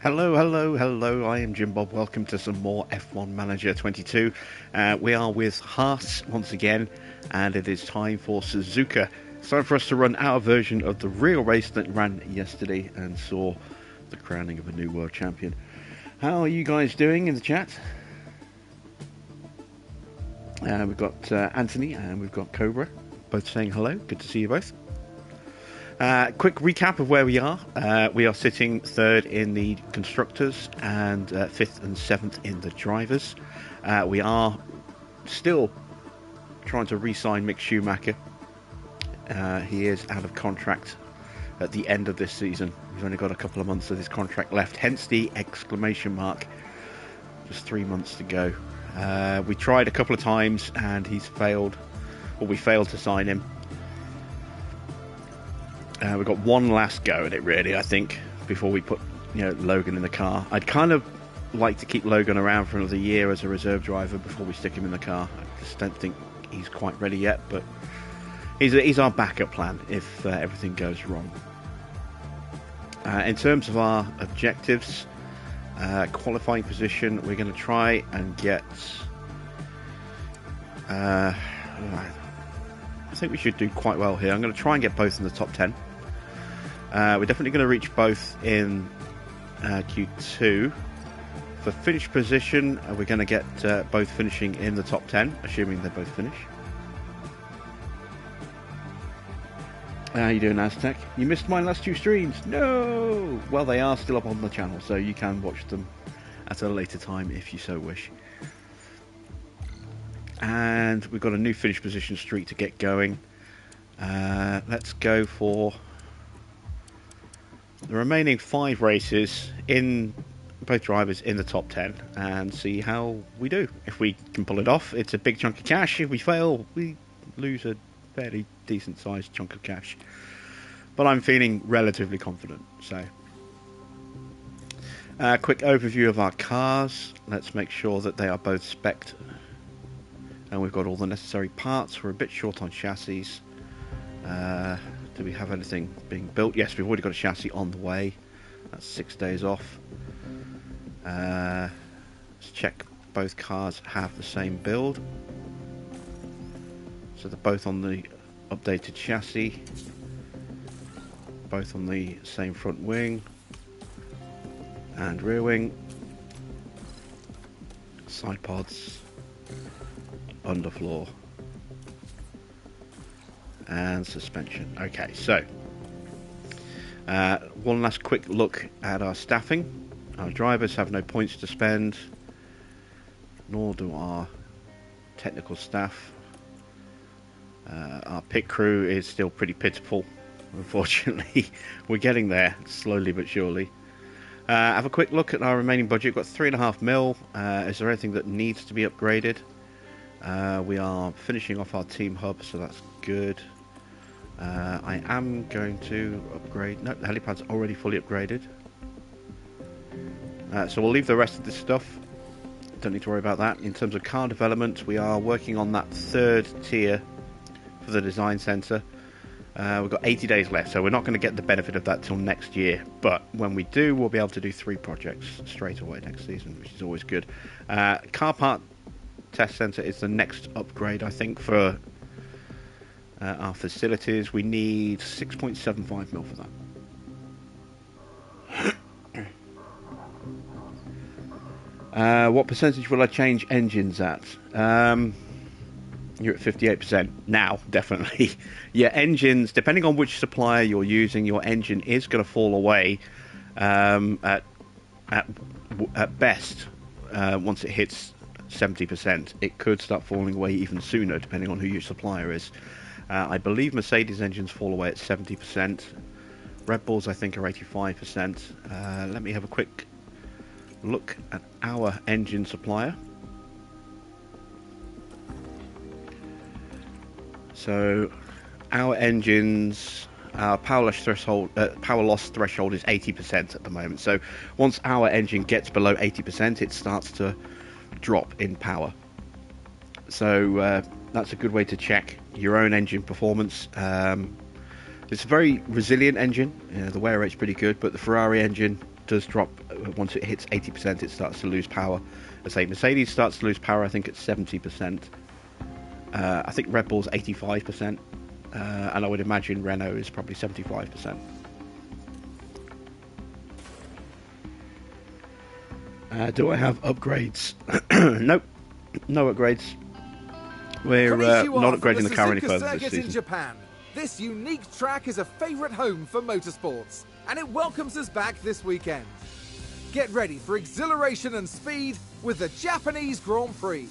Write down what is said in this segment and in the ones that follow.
Hello, hello, hello. I am Jim Bob. Welcome to some more F1 Manager 22. We are with HAAS once again, and it is time for Suzuka. It's time for us to run our version of the real race that ran yesterday and saw the crowning of a new world champion. How are you guys doing in the chat? We've got Anthony and we've got Cobra, both saying hello. Good to see you both. Quick recap of where we are. We are sitting third in the constructors and fifth and seventh in the drivers. We are still trying to re-sign Mick Schumacher. He is out of contract at the end of this season. He's only got a couple of months of his contract left, hence the exclamation mark. Just 3 months to go. We tried a couple of times and he's failed, or we failed to sign him. We've got one last go at it, really, I think, before we put Logan in the car. I'd kind of like to keep Logan around for another year as a reserve driver before we stick him in the car. I just don't think he's quite ready yet, but he's our backup plan if everything goes wrong. In terms of our objectives, qualifying position, we're going to try and get... I think we should do quite well here. I'm going to try and get both in the top 10. We're definitely going to reach both in Q2. For finish position, we're going to get both finishing in the top 10, assuming they both finish. How you doing, Aztec? You missed my last two streams. No! Well, they are still up on the channel, so you can watch them at a later time if you so wish. And we've got a new finish position streak to get going. Let's go for the remaining 5 races in both drivers in the top 10 and see how we do. If we can pull it off, it's a big chunk of cash. If we fail, we lose a fairly decent sized chunk of cash. But I'm feeling relatively confident. So, quick overview of our cars. Let's make sure that they are both spec'd. And we've got all the necessary parts. We're a bit short on chassis. Do we have anything being built? Yes, we've already got a chassis on the way. That's 6 days off. Let's check both cars have the same build. So they're both on the updated chassis. Both on the same front wing and rear wing. Side pods. Underfloor and suspension. Okay, so one last quick look at our staffing. Our drivers have no points to spend, nor do our technical staff. Our pit crew is still pretty pitiful, unfortunately. We're getting there slowly but surely. Have a quick look at our remaining budget. We've got 3.5 mil. Is there anything that needs to be upgraded? We are finishing off our team hub, so that's good. I am going to upgrade... No, the helipad's already fully upgraded. So we'll leave the rest of this stuff. Don't need to worry about that. In terms of car development, we are working on that 3rd tier for the design centre. We've got 80 days left, so we're not going to get the benefit of that till next year. But when we do, we'll be able to do 3 projects straight away next season, which is always good. Car part test centre is the next upgrade, I think, for our facilities. We need 6.75 mil for that. What percentage will I change engines at? You're at 58% now, definitely. Yeah, engines, depending on which supplier you're using, your engine is going to fall away at best once it hits 70%. It could start falling away even sooner, depending on who your supplier is. I believe Mercedes engines fall away at 70%. Red Bulls, I think, are 85%. Let me have a quick look at our engine supplier. So, our engines, our power loss threshold is 80% at the moment. So, once our engine gets below 80%, it starts to drop in power. So, that's a good way to check your own engine performance. It's a very resilient engine. The wear rate's pretty good, but the Ferrari engine does drop once it hits 80%, it starts to lose power. I say Mercedes starts to lose power, I think, at 70%. I think Red Bull's 85%, and I would imagine Renault is probably 75%. Do I have upgrades? Nope, no upgrades. We're not upgrading the car any further this season. In Japan. This unique track is a favourite home for motorsports, and it welcomes us back this weekend. Get ready for exhilaration and speed with the Japanese Grand Prix.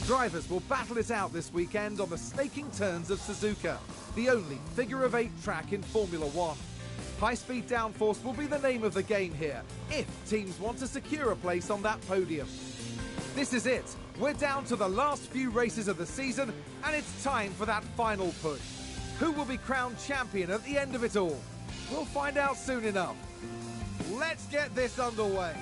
Drivers will battle it out this weekend on the snaking turns of Suzuka, the only figure-of-8 track in Formula One. High-speed downforce will be the name of the game here, if teams want to secure a place on that podium. This is it. We're down to the last few races of the season, and it's time for that final push. Who will be crowned champion at the end of it all? We'll find out soon enough. Let's get this underway.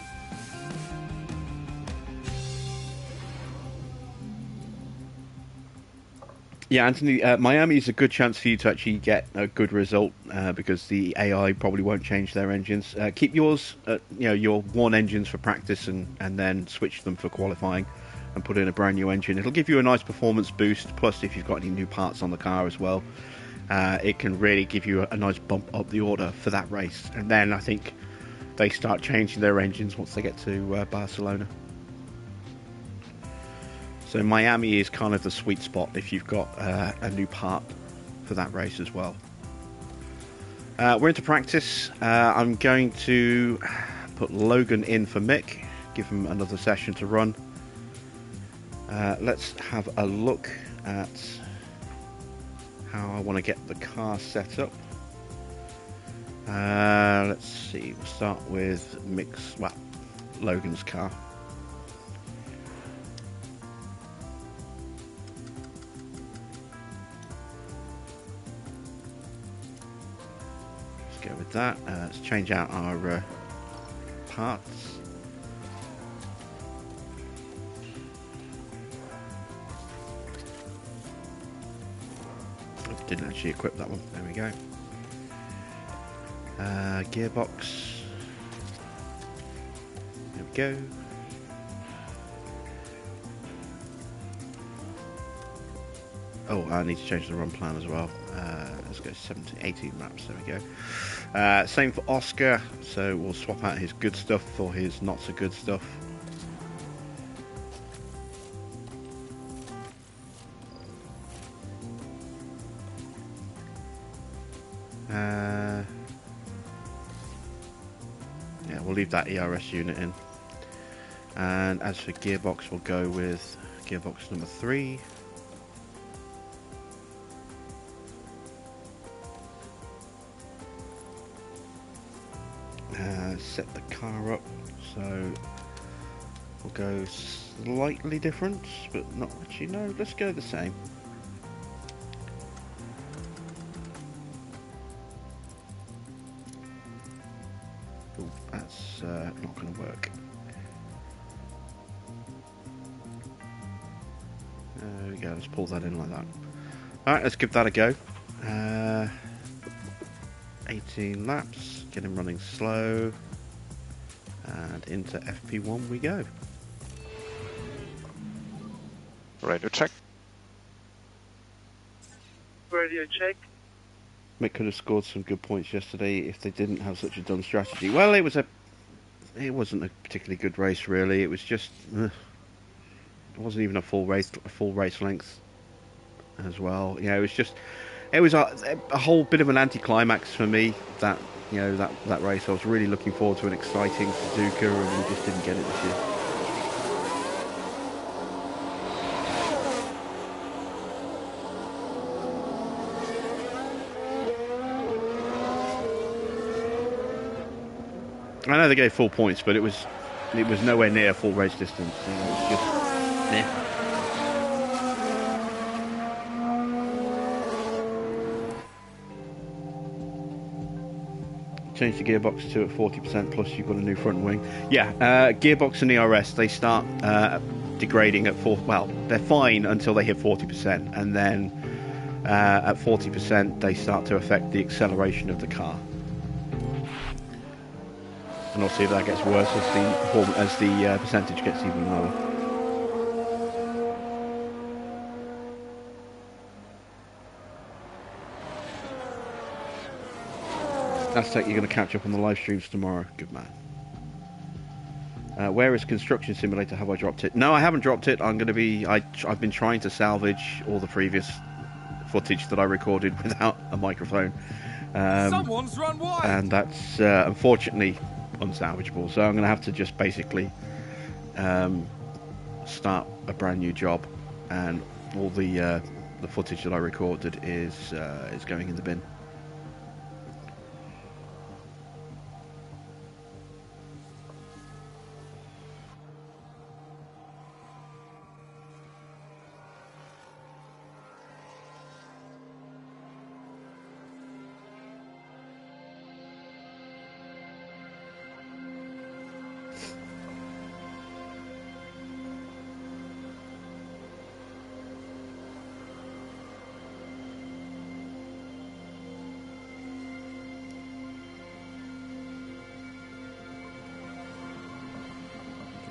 Yeah, Anthony, Miami is a good chance for you to actually get a good result because the AI probably won't change their engines. Keep yours, your one engines for practice and then switch them for qualifying and put in a brand new engine. It'll give you a nice performance boost, plus if you've got any new parts on the car as well, it can really give you a nice bump up the order for that race. And then I think they start changing their engines once they get to Barcelona. So Miami is kind of the sweet spot if you've got a new part for that race as well. We're into practice. I'm going to put Logan in for Mick, give him another session to run. Let's have a look at how I want to get the car set up. Let's see, we'll start with Logan's car. Go with that. Let's change out our parts. I didn't actually equip that one. There we go. Gearbox. There we go. Oh, I need to change the run plan as well. Let's go 18 laps. There we go. Same for Oscar. So we'll swap out his good stuff for his not so good stuff. Yeah, we'll leave that ERS unit in. And as for gearbox, we'll go with gearbox number 3. Set the car up, so we'll go slightly different, but not actually, no, let's go the same. Oh, that's not going to work. There we go, let's pull that in like that. Alright, let's give that a go. 18 laps, get him running slow. And into FP1 we go. Radio check. Radio check. Mick could have scored some good points yesterday if they didn't have such a dumb strategy. Well, it wasn't a particularly good race really. It was just it wasn't even a full race length as well. You know, it was a whole bit of an anticlimax for me, that race. I was really looking forward to an exciting Suzuka, and we just didn't get it this year. I know they gave full points, but it was nowhere near full race distance. You know, it was just Change the gearbox to at 40%, plus you've got a new front wing. Yeah, gearbox and ERS, they start degrading at 4. Well, they're fine until they hit 40%, and then at 40% they start to affect the acceleration of the car. and I'll see if that gets worse as the percentage gets even lower. Aztec, you're going to catch up on the live streams tomorrow. Good man. Where is Construction Simulator? Have I dropped it? No, I haven't dropped it. I'm going to be... I've been trying to salvage all the previous footage that I recorded without a microphone. Someone's run wide! And that's unfortunately unsalvageable. So I'm going to have to just basically start a brand new job. And all the footage that I recorded is going in the bin.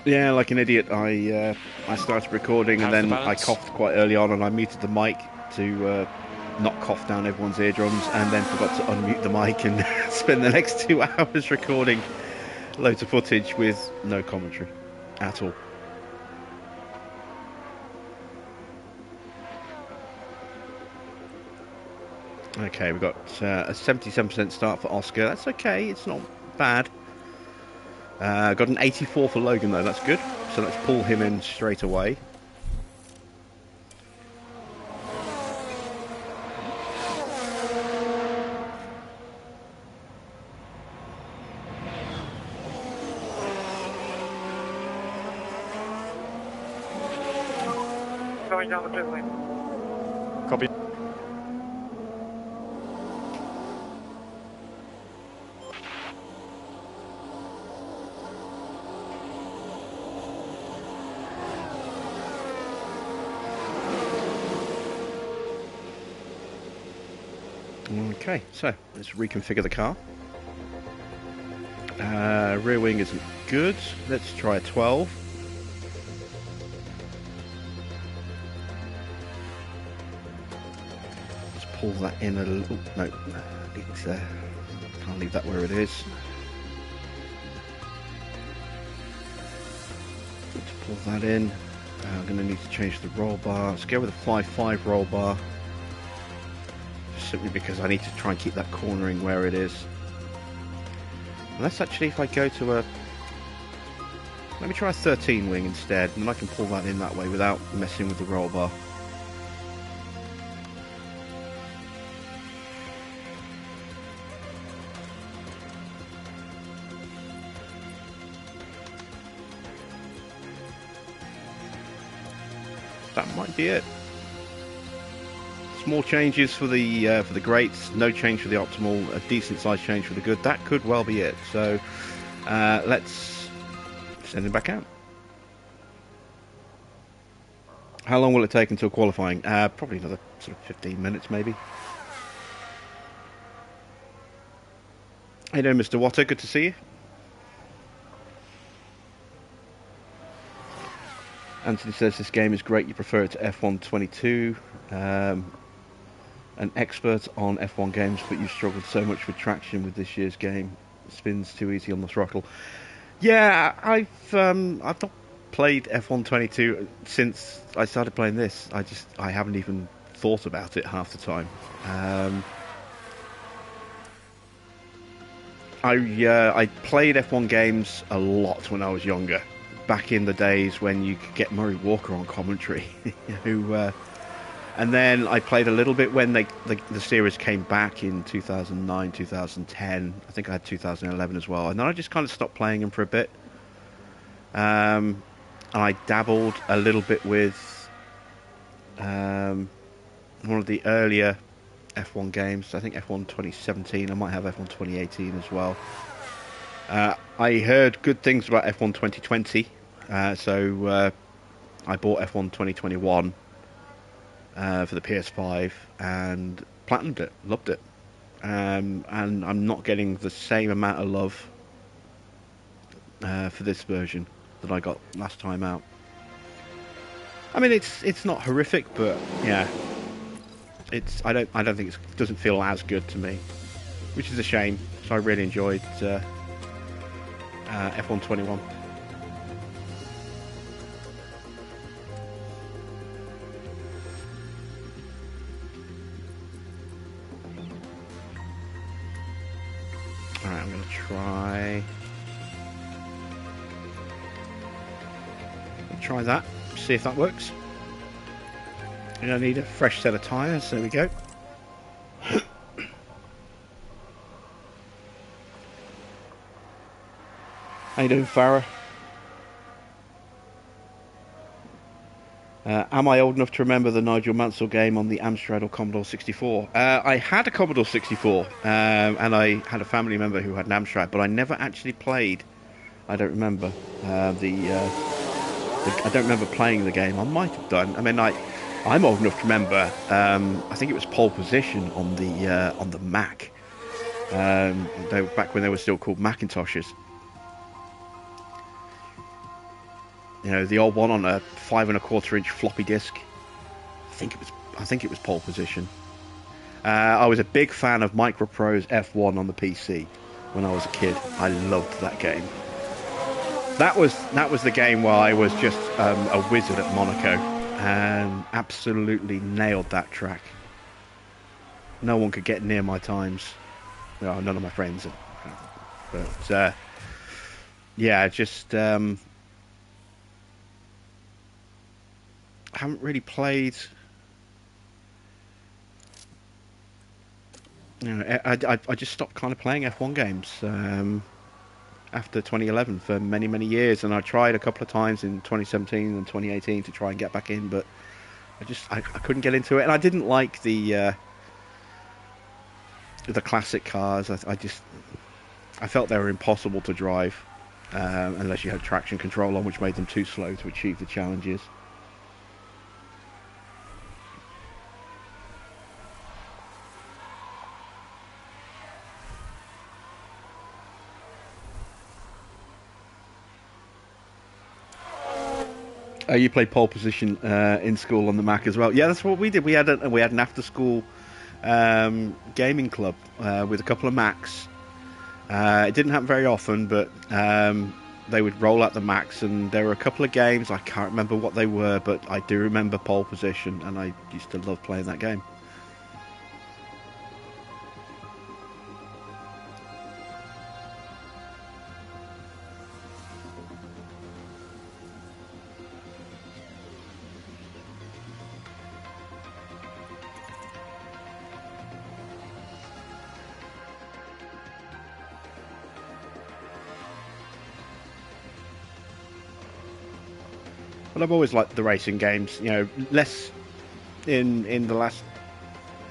Yeah, like an idiot, I started recording and then I coughed quite early on, and I muted the mic to not cough down everyone's eardrums, and then forgot to unmute the mic and spend the next 2 hours recording loads of footage with no commentary at all. Okay, we've got a 77% start for Oscar. That's okay, it's not bad. Got an 84 for Logan though, that's good. So let's pull him in straight away. Going down the pit lane. Copy. Okay, so let's reconfigure the car. Rear wing isn't good. Let's try a 12. Let's pull that in a little. No, can't leave that where it is. Let's pull that in. I'm going to need to change the roll bar. Let's go with a 5.5 roll bar. Simply because I need to try and keep that cornering where it is. Unless actually if I go to a... Let me try a 13 wing instead, and then I can pull that in that way without messing with the roll bar. That might be it. Small changes for the greats, no change for the optimal, a decent size change for the good. That could well be it. So let's send him back out. How long will it take until qualifying? Probably another sort of 15 minutes maybe. How you doing, Mr. Water? Good to see you. Anthony says this game is great. You prefer it to F1 22. An expert on F1 games, but you've struggled so much with traction with this year's game. It spins too easy on the throttle. Yeah, I've not played F1 22 since I started playing this. I haven't even thought about it half the time. I played F1 games a lot when I was younger, back in the days when you could get Murray Walker on commentary, who. And then I played a little bit when the series came back in 2009, 2010. I think I had 2011 as well. And then I just kind of stopped playing them for a bit. And I dabbled a little bit with one of the earlier F1 games. I think F1 2017. I might have F1 2018 as well. I heard good things about F1 2020. So I bought F1 2021. For the PS5 and platinumed it, loved it, and I'm not getting the same amount of love for this version that I got last time out. I mean, it's not horrific, but yeah, I don't think it doesn't feel as good to me, which is a shame. So I really enjoyed F121. Alright, I'm going to try that, see if that works. I need a fresh set of tyres, there we go. How you doing, Farah? Am I old enough to remember the Nigel Mansell game on the Amstrad or Commodore 64? I had a Commodore 64, and I had a family member who had an Amstrad, but I never actually played. I don't remember I don't remember playing the game. I might have done. I mean, I'm old enough to remember. I think it was Pole Position on the Mac. Back when they were still called Macintoshes. You know, the old one on a 5 1/4 inch floppy disk. I think it was Pole Position. I was a big fan of Microprose F1 on the PC when I was a kid. I loved that game. That was the game where I was just a wizard at Monaco and absolutely nailed that track. No one could get near my times. No, none of my friends. But yeah, just haven't really played. You know, I just stopped kind of playing F1 games after 2011 for many years, and I tried a couple of times in 2017 and 2018 to try and get back in, but I couldn't get into it, and I didn't like the classic cars. I felt they were impossible to drive unless you had traction control on, which made them too slow to achieve the challenges. You played Pole Position in school on the Mac as well. Yeah, that's what we did. We had an after-school gaming club with a couple of Macs. It didn't happen very often, but they would roll out the Macs, and there were a couple of games. I can't remember what they were, but I do remember Pole Position, and I used to love playing that game. But I've always liked the racing games, you know, less in the last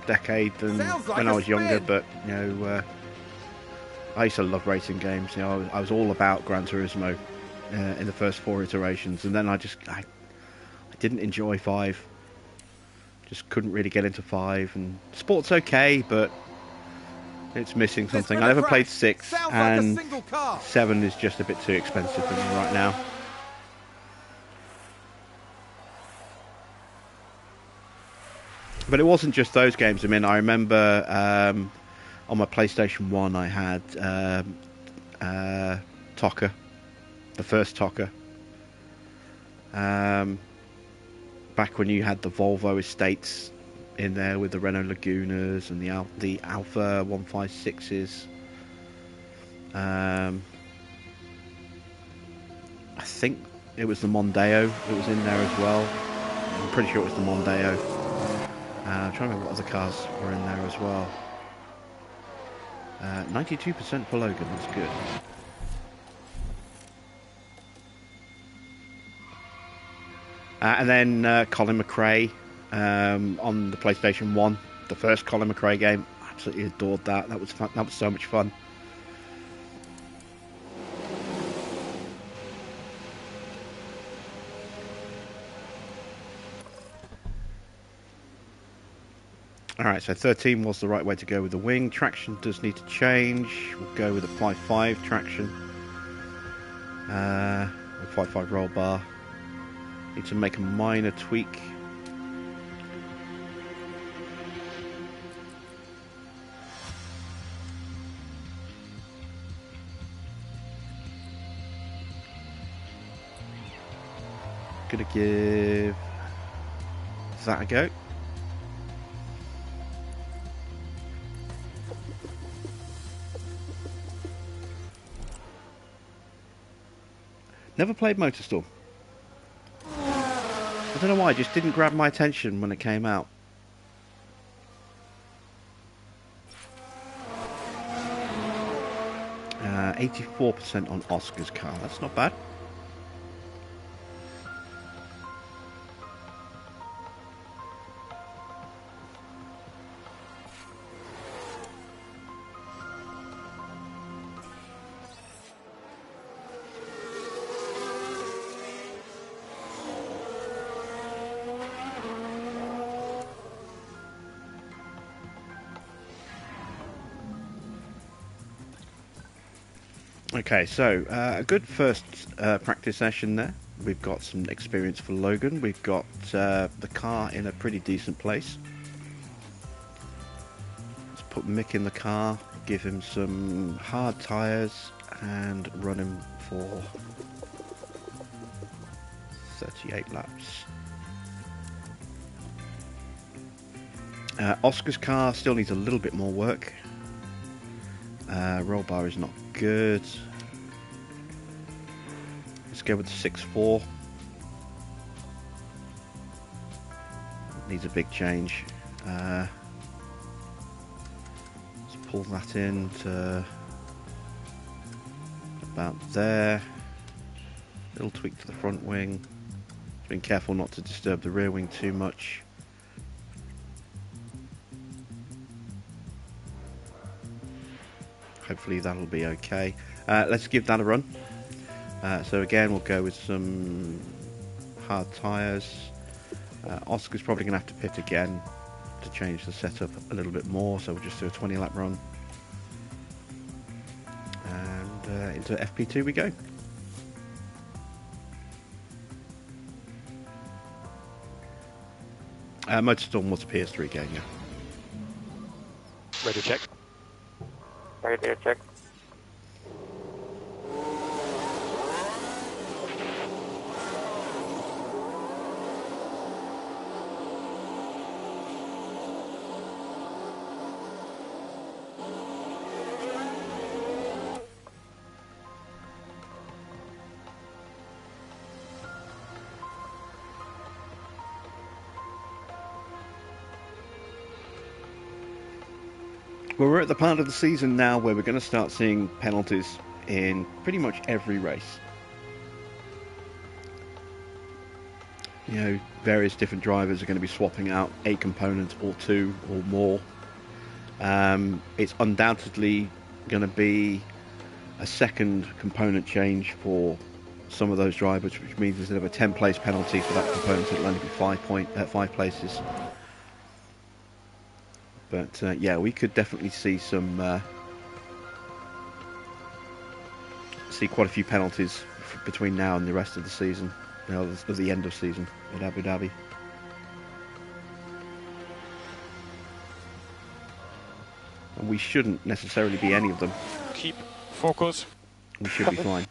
decade than when I was younger, but, you know, I used to love racing games. You know, I was all about Gran Turismo in the first 4 iterations, and then I didn't enjoy 5. Just couldn't really get into 5, and Sport's okay, but it's missing something. I never played 6, and 7 is just a bit too expensive for me right now. But it wasn't just those games. I mean, I remember on my PlayStation 1 I had TOCA, the first TOCA. Back when you had the Volvo estates in there with the Renault Lagunas and the Alpha 156s. I think it was the Mondeo that was in there as well. I'm pretty sure it was the Mondeo. I'm trying to remember what other cars were in there as well. 92% for Logan, that's good. And then Colin McRae on the PlayStation 1, the first Colin McRae game. Absolutely adored that. That was fun. That was so much fun. Alright, so 13 was the right way to go with the wing. Traction does need to change. We'll go with apply 5 traction. With 5.5 roll bar. Need to make a minor tweak. Gonna give that a go. Never played MotorStorm. I don't know why, it just didn't grab my attention when it came out. Uh, 84% on Oscar's car, that's not bad. Okay, so a good first practice session there. We've got some experience for Logan. We've got the car in a pretty decent place. Let's put Mick in the car, give him some hard tyres and run him for 38 laps. Oscar's car still needs a little bit more work. Roll bar is not good. Let's go with the 6.4. Needs a big change. Let's pull that in to about there. Little tweak to the front wing. Being careful not to disturb the rear wing too much. Hopefully that'll be okay. Let's give that a run. So again, we'll go with some hard tyres. Oscar's probably going to have to pit again to change the setup a little bit more, so we'll just do a 20 lap run. And into FP2 we go. MotorStorm was a PS3 game, yeah. Ready to check. Ready to check. Well, we're at the part of the season now where we're going to start seeing penalties in pretty much every race. You know, various different drivers are going to be swapping out a component or two or more. It's undoubtedly going to be a second component change for some of those drivers, which means instead of a 10-place penalty for that component, it'll only be 5 places. But yeah, we could definitely see some quite a few penalties between now and the rest of the season, you know, of the end of season at Abu Dhabi. And we shouldn't necessarily be any of them. Keep focus. We should be fine.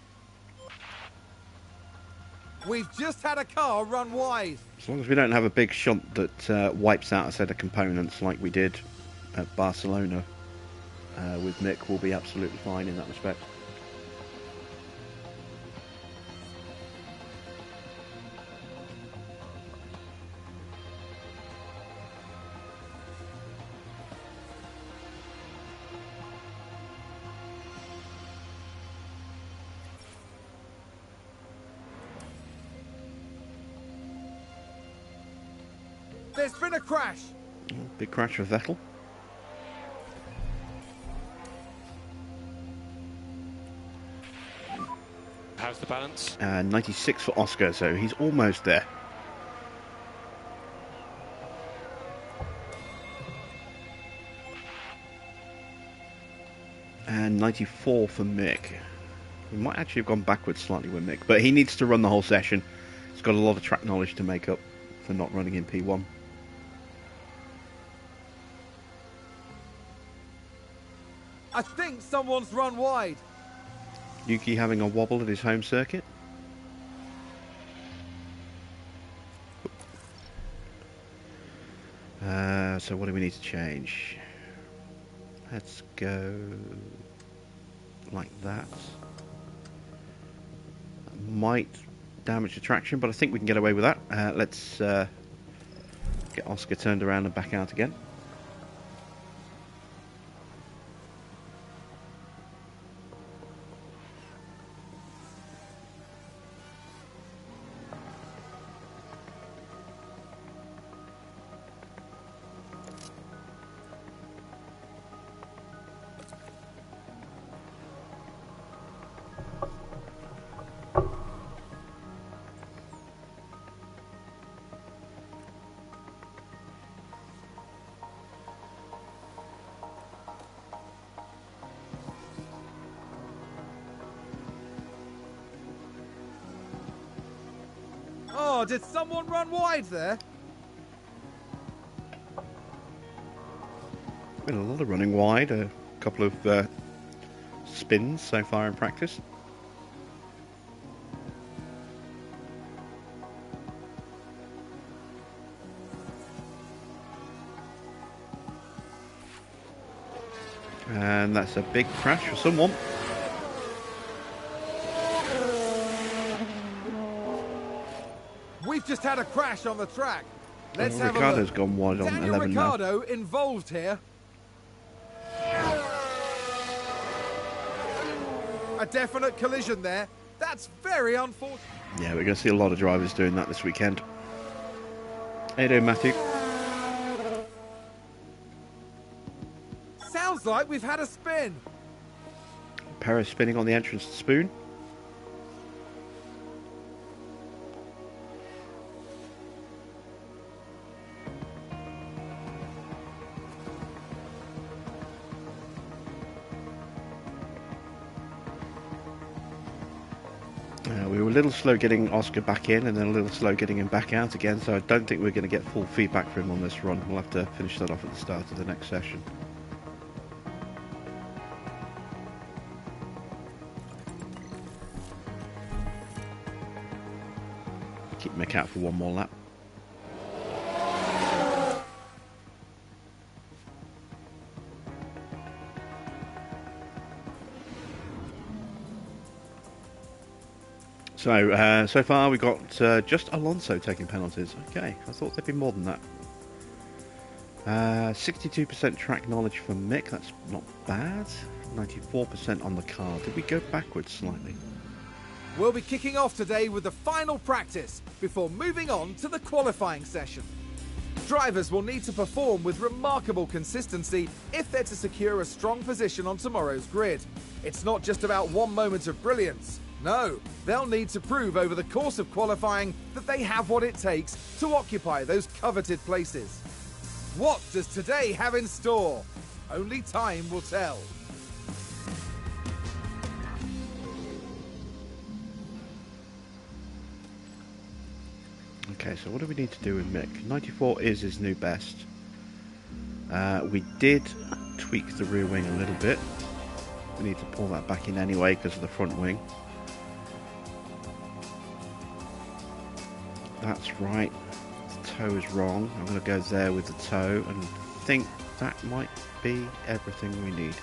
We've just had a car run wide. As long as we don't have a big shunt that wipes out a set of components like we did at Barcelona with Mick, we'll be absolutely fine in that respect. There's been a crash. Big crash for Vettel. How's the balance? 96 for Oscar, so he's almost there. And 94 for Mick. We might actually have gone backwards slightly with Mick, but he needs to run the whole session. He's got a lot of track knowledge to make up for not running in P1. I think someone's run wide. Yuki having a wobble at his home circuit. So what do we need to change? Let's go like that. That might damage the traction, but I think we can get away with that. Let's get Oscar turned around and back out again. Oh, did someone run wide there? Been a lot of running wide, a couple of spins so far in practice. And that's a big crash for someone. We've just had a crash on the track. Let's have Ricardo's a look. gone wide on Daniel 11 now. Ricciardo involved here. A definite collision there. That's very unfortunate. Yeah, we're going to see a lot of drivers doing that this weekend. How you doing, Matthew? Sounds like we've had a spin. Perez spinning on the entrance to Spoon. We were a little slow getting Oscar back in and then a little slow getting him back out again, so I don't think we're going to get full feedback from him on this run. We'll have to finish that off at the start of the next session. Keep Mick out for one more lap. So far we've got just Alonso taking penalties. Okay, I thought there'd be more than that. 62% track knowledge for Mick, that's not bad. 94% on the car. Did we go backwards slightly? We'll be kicking off today with the final practice before moving on to the qualifying session. Drivers will need to perform with remarkable consistency if they're to secure a strong position on tomorrow's grid. It's not just about one moment of brilliance. No, they'll need to prove over the course of qualifying that they have what it takes to occupy those coveted places. What does today have in store? Only time will tell. Okay, so what do we need to do with Mick? 94 is his new best. We did tweak the rear wing a little bit. We need to pull that back in anyway because of the front wing. That's right. The toe is wrong. I'm going to go there with the toe and think that might be everything we need.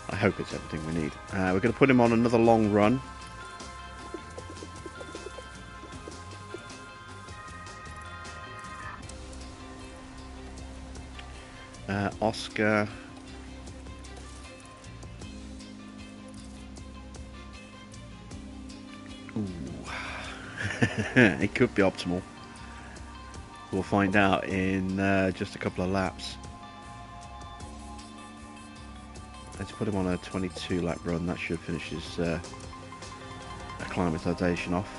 I hope it's everything we need. We're going to put him on another long run. Oscar. Ooh. It could be optimal. We'll find out in just a couple of laps. Let's put him on a 22 lap run. That should finish his acclimatization off.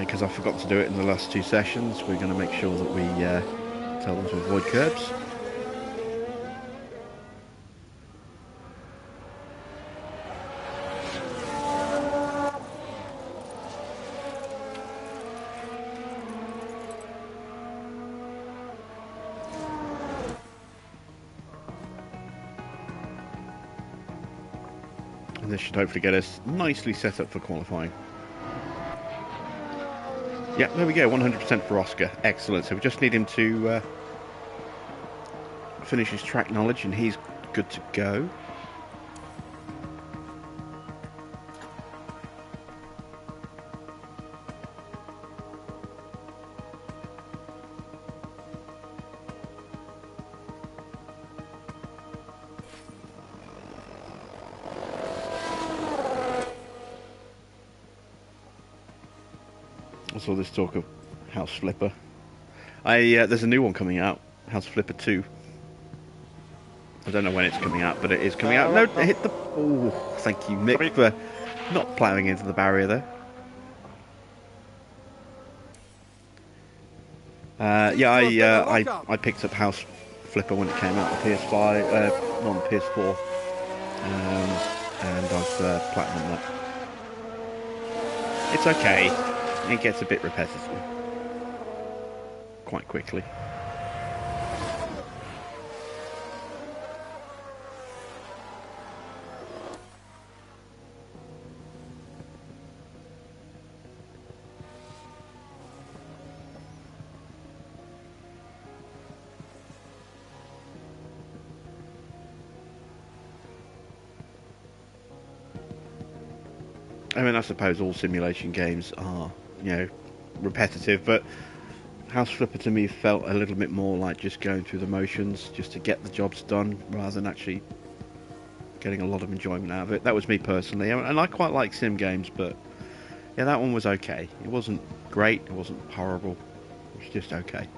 because I forgot to do it in the last 2 sessions, we're going to make sure that we tell them to avoid curbs. And this should hopefully get us nicely set up for qualifying. Yeah, there we go, 100% for Oscar. Excellent. So we just need him to finish his track knowledge and he's good to go. All this talk of House Flipper. There's a new one coming out, House Flipper 2. I don't know when it's coming out, but it is coming out. No, it hit the... Oh, thank you, Mick, for not ploughing into the barrier there. Yeah, I picked up House Flipper when it came out on PS5, on PS4, and I've platinumed that. It's okay. It gets a bit repetitive quite quickly. I mean, I suppose all simulation games are, you know, repetitive, but House Flipper to me felt a little bit more like just going through the motions just to get the jobs done rather than actually getting a lot of enjoyment out of it. That was me personally, and I quite like sim games, but yeah, that one was okay. It wasn't great, it wasn't horrible, it was just okay.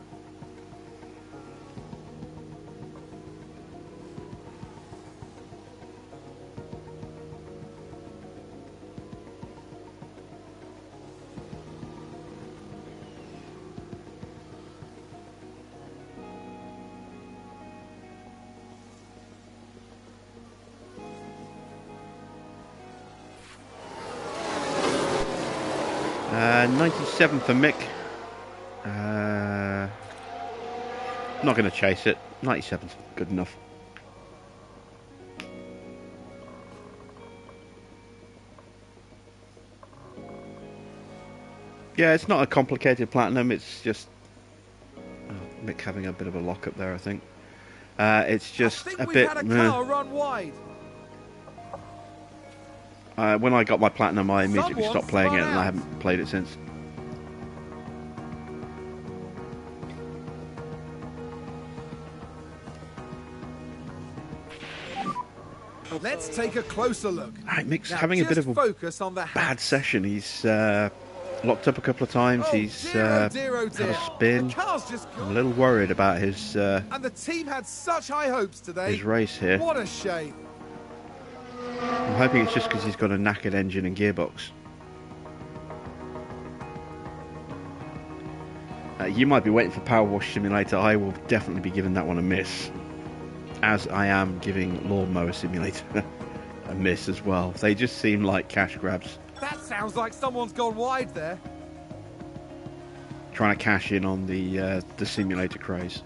Uh, 97 for Mick. Not going to chase it. 97's good enough. Yeah, it's not a complicated platinum. It's just Mick having a bit of a lock up there, I think. It's just a bit. Had a car run wide. When I got my platinum, I immediately stopped playing it, and I haven't played it since. Let's take a closer look. Right, Mick's having a bit of a bad session. He's locked up a couple of times. He's had a spin. I'm a little worried about his. And the team had such high hopes today. His race here. What a shame. I'm hoping it's just because he's got a knackered engine and gearbox. You might be waiting for Power Wash Simulator. I will definitely be giving that one a miss, as I am giving Lawnmower Simulator a miss as well. They just seem like cash grabs. That sounds like someone's gone wide there. Trying to cash in on the simulator craze.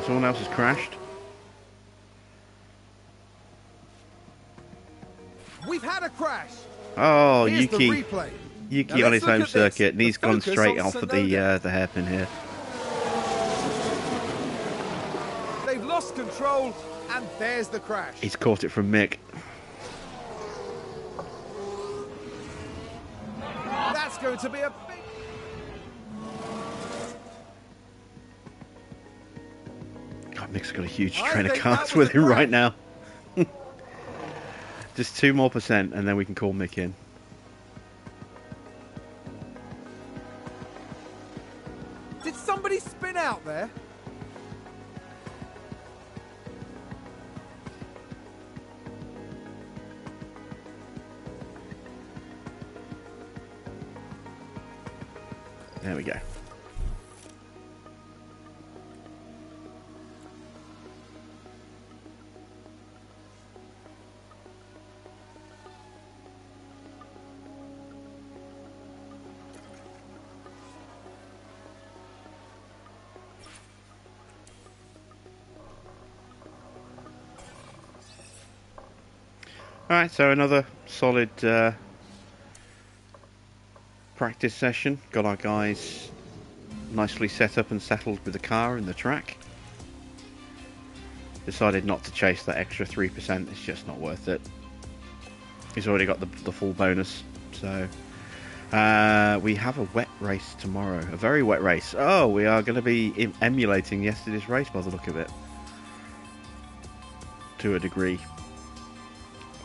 Someone else has crashed. We've had a crash. Oh, Here's Yuki on his home circuit, and he's gone straight off of the hairpin here. They've lost control, and there's the crash. He's caught it from Mick. That's going to be a big... Mick's got a huge I train of think cars that was with a him right crash. now. Just 2% more and then we can call Mick in. Did somebody spin out there? There we go. Alright, so another solid practice session. Got our guys nicely set up and settled with the car and the track. Decided not to chase that extra 3%, it's just not worth it. He's already got the full bonus. So we have a wet race tomorrow, a very wet race. Oh, we are going to be emulating yesterday's race by the look of it. To a degree.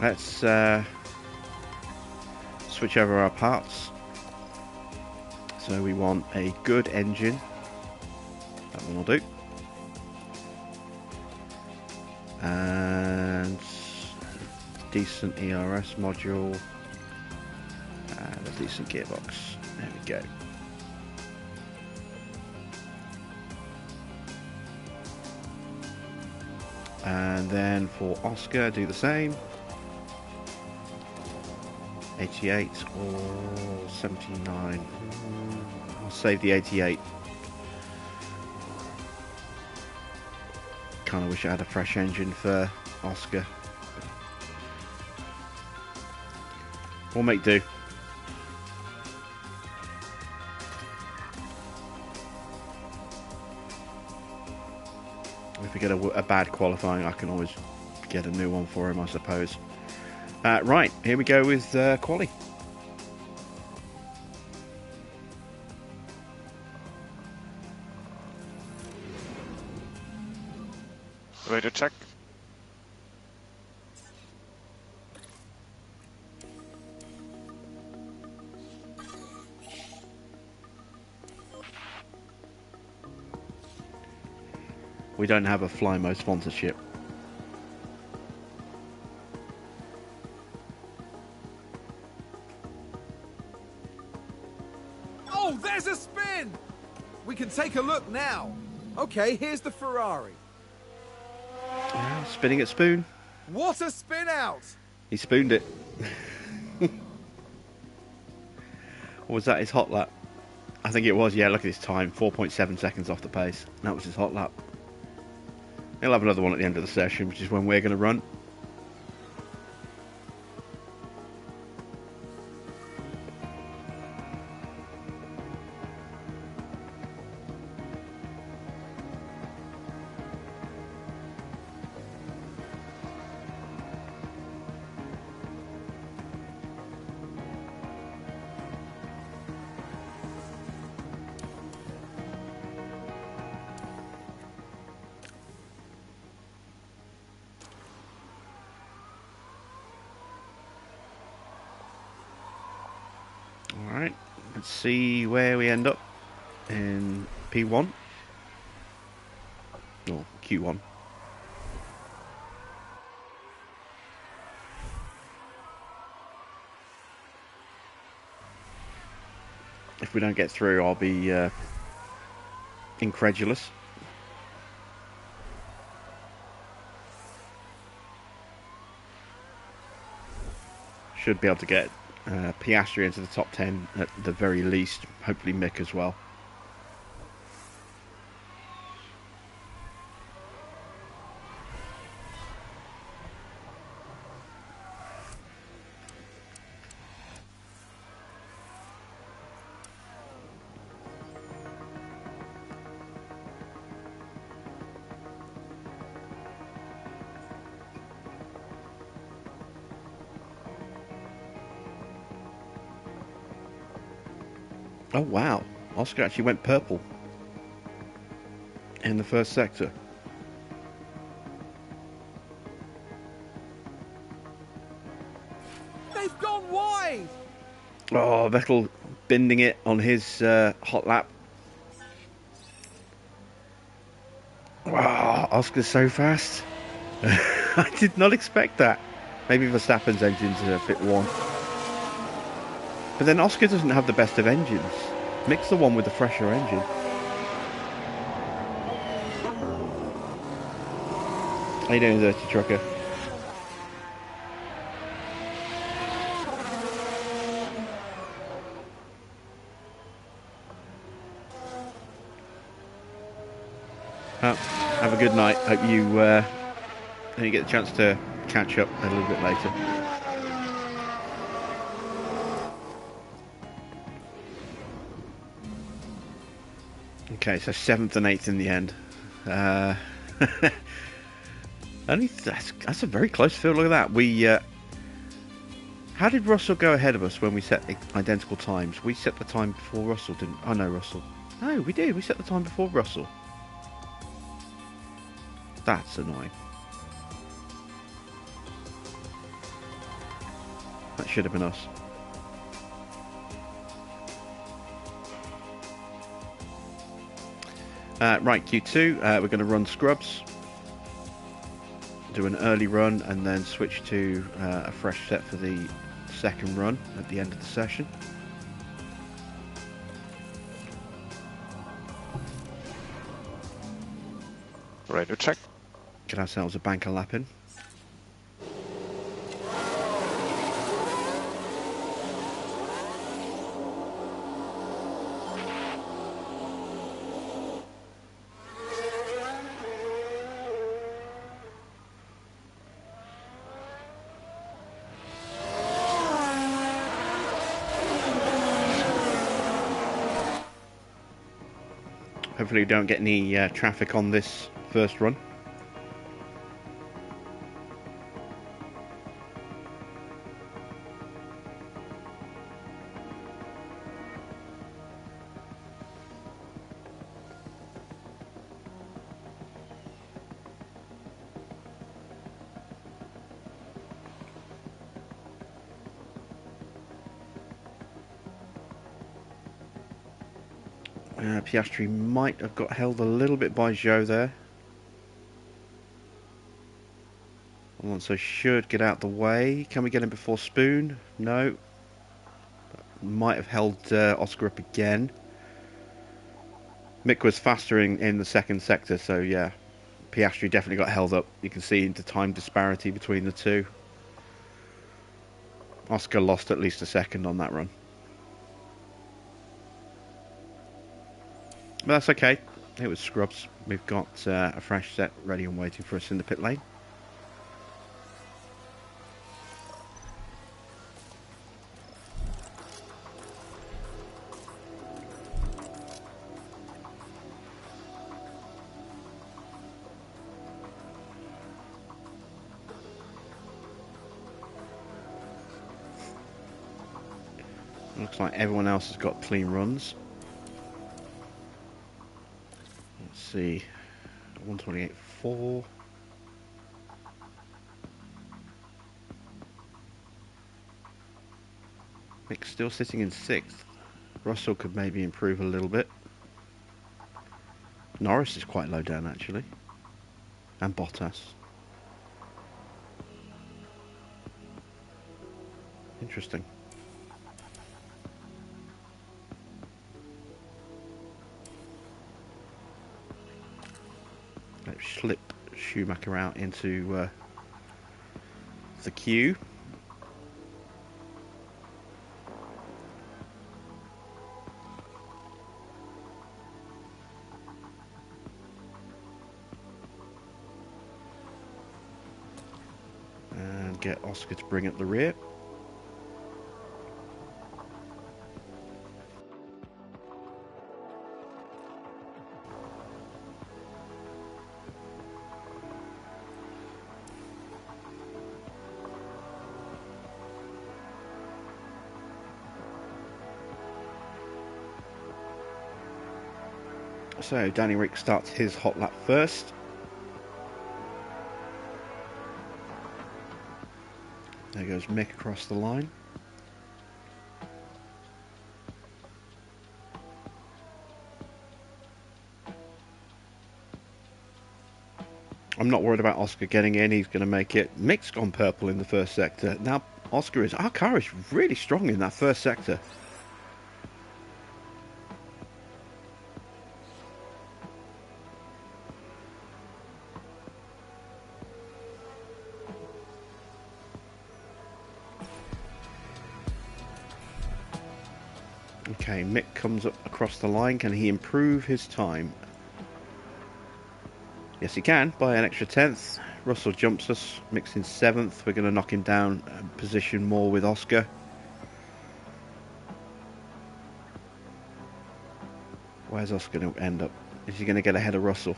Let's switch over our parts. So we want a good engine. That one will do. And decent ERS module. And a decent gearbox. There we go. And then for Oscar, do the same. 88 or 79. I'll save the 88. Kind of wish I had a fresh engine for Oscar. We'll make do. If we get a bad qualifying, I can always get a new one for him, I suppose. Right, here we go with quali. Radio check. We don't have a Flymo sponsorship. Oh, there's a spin! We can take a look now. Okay, here's the Ferrari. Spinning at spoon. What a spin out! He spooned it. Or was that his hot lap? I think it was, yeah, look at his time. 4.7 seconds off the pace. That was his hot lap. He'll have another one at the end of the session, which is when we're going to run. Alright, let's see where we end up in P1 or Q1. If we don't get through, I'll be incredulous. Should be able to get Piastri into the top 10 at the very least, hopefully Mick as well. Oh wow, Oscar actually went purple in the first sector. They've gone wide! Oh, Vettel bending it on his hot lap. Wow, Oscar's so fast. I did not expect that. Maybe Verstappen's engine's a bit warm. But then Oscar doesn't have the best of engines. Mick's the one with the fresher engine. How you doing, Dirty Trucker? Have a good night. Hope you get a chance to catch up a little bit later. Okay, so 7th and 8th in the end. Only that's a very close field. Look at that. How did Russell go ahead of us when we set identical times? We set the time before Russell, didn't? Oh no, Russell. No, we did. We set the time before Russell. That's annoying. That should have been us. Right, Q2. We're going to run scrubs. Do an early run and then switch to a fresh set for the second run at the end of the session. Ready to check. Get ourselves a banker lap in. Hopefully we don't get any traffic on this first run. Piastri might have got held a little bit by Zhou there. Alonso should get out the way. Can we get him before Spoon? No. Might have held Oscar up again. Mick was faster in the second sector, so yeah. Piastri definitely got held up. You can see the time disparity between the two. Oscar lost at least a second on that run. But that's okay. It was scrubs. We've got a fresh set ready and waiting for us in the pit lane. Looks like everyone else has got clean runs. Let's see. 128.4. Mick's still sitting in 6th. Russell could maybe improve a little bit. Norris is quite low down actually. And Bottas. Interesting. Let's slip Schumacher out into the queue. And get Oscar to bring up the rear. So Danny Rick starts his hot lap first. There goes Mick across the line. I'm not worried about Oscar getting in. He's going to make it. Mick's gone purple in the first sector. Now Oscar is. Our car is really strong in that first sector. Okay, Mick comes up across the line. Can he improve his time? Yes, he can, by an extra tenth. Russell jumps us. Mick's in 7th. We're going to knock him down a position more with Oscar. Where's Oscar going to end up? Is he going to get ahead of Russell?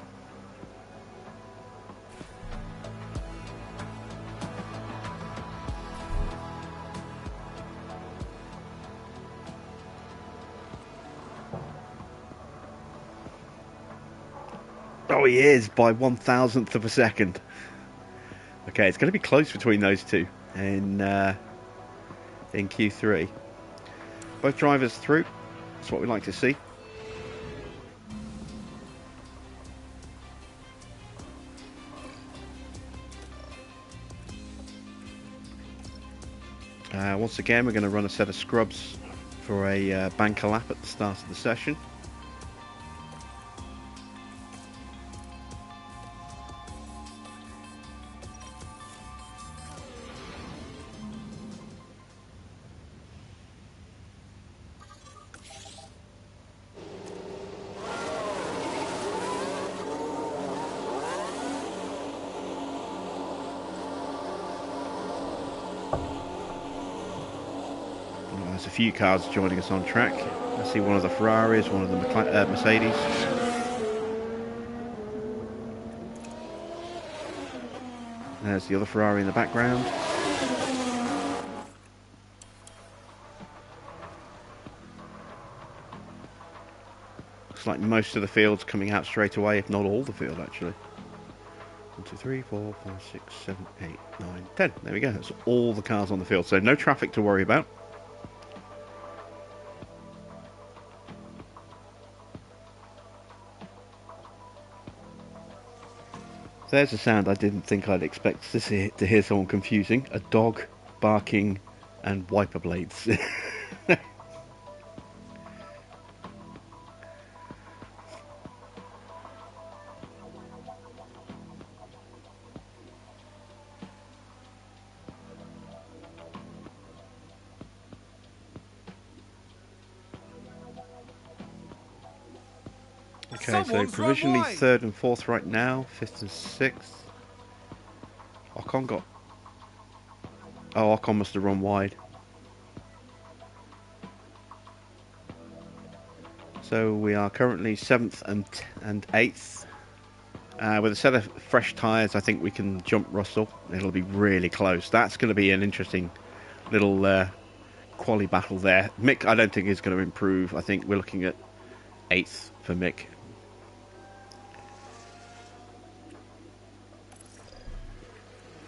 Oh, he is by 1,000th of a second. Okay, it's going to be close between those two in Q3. Both drivers through. That's what we like to see. Once again, we're going to run a set of scrubs for a banker lap at the start of the session. There's a few cars joining us on track. I see one of the Ferraris, one of the Mercedes. There's the other Ferrari in the background. Looks like most of the field's coming out straight away, if not all the field actually. 1, 2, 3, 4, 5, 6, 7, 8, 9, 10. There we go. That's all the cars on the field, so no traffic to worry about. There's a sound I didn't think I'd expect to hear someone confusing. A dog barking and wiper blades. Okay, so provisionally 3rd and 4th right now, 5th and 6th. Ocon got... Oh, Ocon must have run wide. So we are currently 7th and 8th. With a set of fresh tyres, I think we can jump Russell. It'll be really close. That's going to be an interesting little quali battle there. Mick, I don't think is going to improve. I think we're looking at 8th for Mick.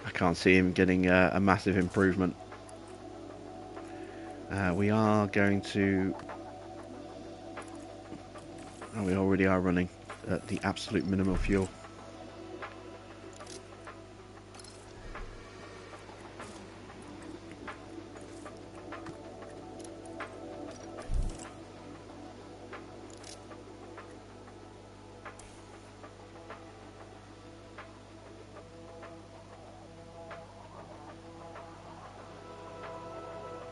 I can't see him getting a massive improvement. We are going to... Oh, we already are running at the absolute minimum fuel.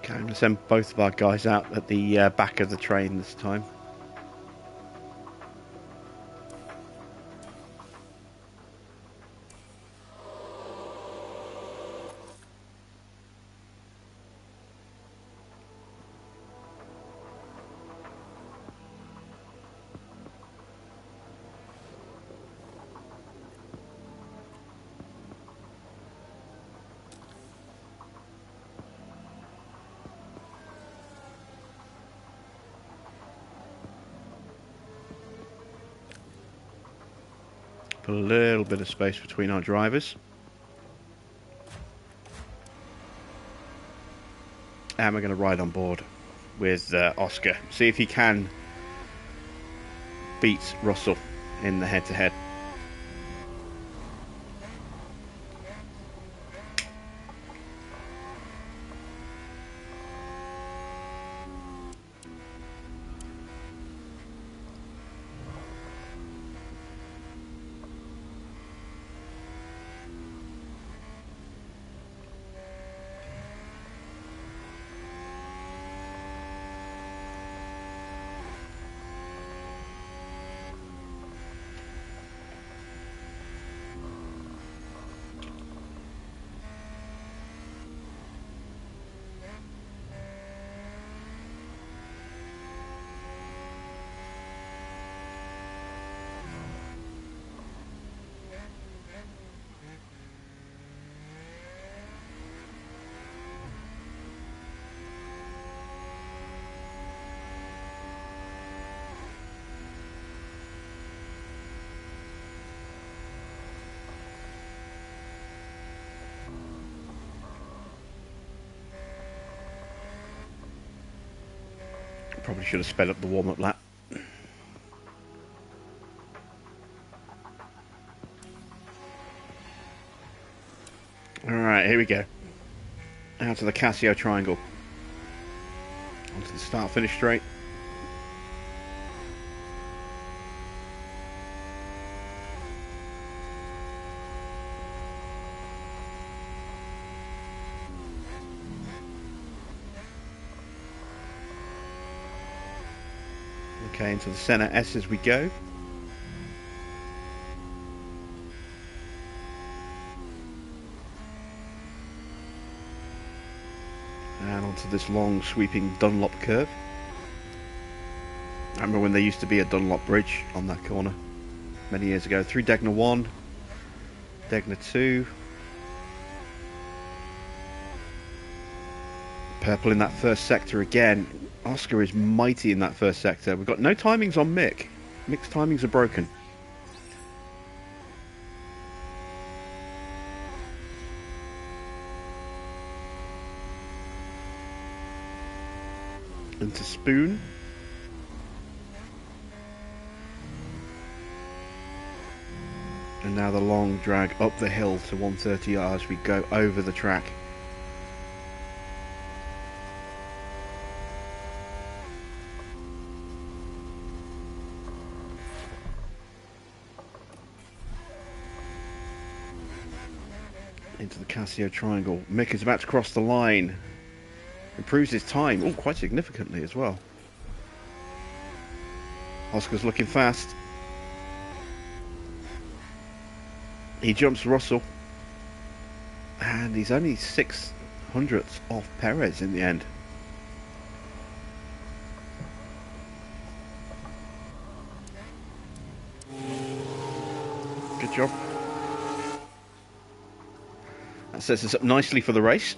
Okay, I'm going to send both of our guys out at the back of the train this time. Put a little bit of space between our drivers. and we're going to ride on board with Oscar. See if he can beat Russell in the head-to-head. Probably should have sped up the warm-up lap. Alright, here we go. Out to the Casio triangle. Onto the start-finish straight. Okay, into the centre S as we go. And onto this long sweeping Dunlop curve. I remember when there used to be a Dunlop bridge on that corner many years ago. Through Degner 1, Degner 2. Purple in that first sector again. Oscar is mighty in that first sector. We've got no timings on Mick. Mick's timings are broken. Into Spoon. And now the long drag up the hill to 130R as we go over the track. Into the Casio triangle. Mick is about to cross the line. Improves his time, oh, quite significantly as well. Oscar's looking fast. He jumps Russell. And he's only 600ths off Perez in the end. Good job. That sets us up nicely for the race.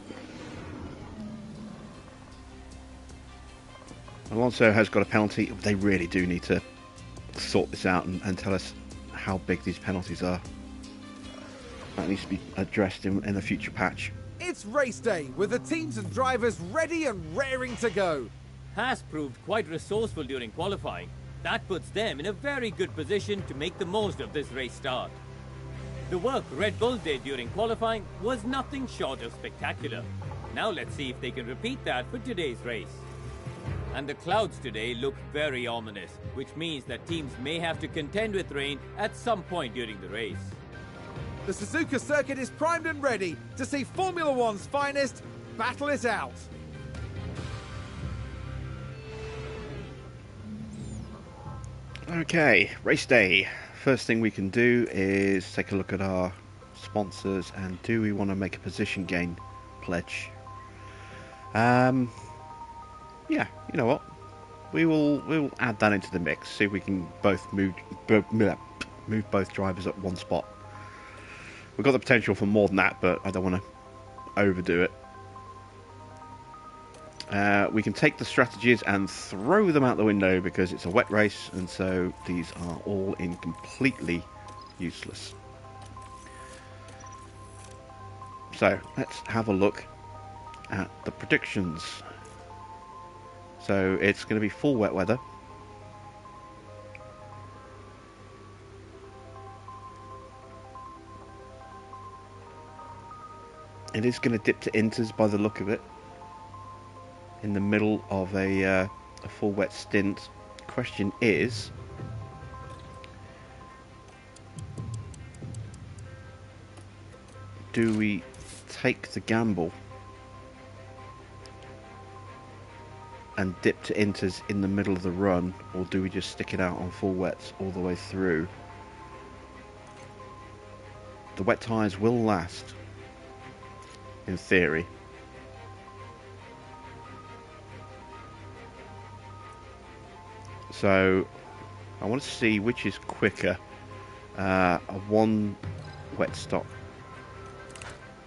Alonso has got a penalty. They really do need to sort this out and tell us how big these penalties are. That needs to be addressed in a future patch. It's race day, with the teams and drivers ready and raring to go. HAAS proved quite resourceful during qualifying. That puts them in a very good position to make the most of this race start. The work Red Bull did during qualifying was nothing short of spectacular. Now let's see if they can repeat that for today's race. And the clouds today look very ominous, which means that teams may have to contend with rain at some point during the race. The Suzuka circuit is primed and ready to see Formula One's finest battle it out. Okay, race day. First thing we can do is take a look at our sponsors and do we want to make a position gain pledge? Yeah, you know what? We'll add that into the mix. See if we can both move both drivers up one spot. We've got the potential for more than that, but I don't want to overdo it. We can take the strategies and throw them out the window because it's a wet race, and so these are all in completely useless. So let's have a look at the predictions. So it's going to be full wet weather. It is going to dip to inters by the look of it, in the middle of a full wet stint. Question is, do we take the gamble and dip to inters in the middle of the run, or do we just stick it out on full wets all the way through? The wet tyres will last, in theory. So I want to see which is quicker, a 1 wet stop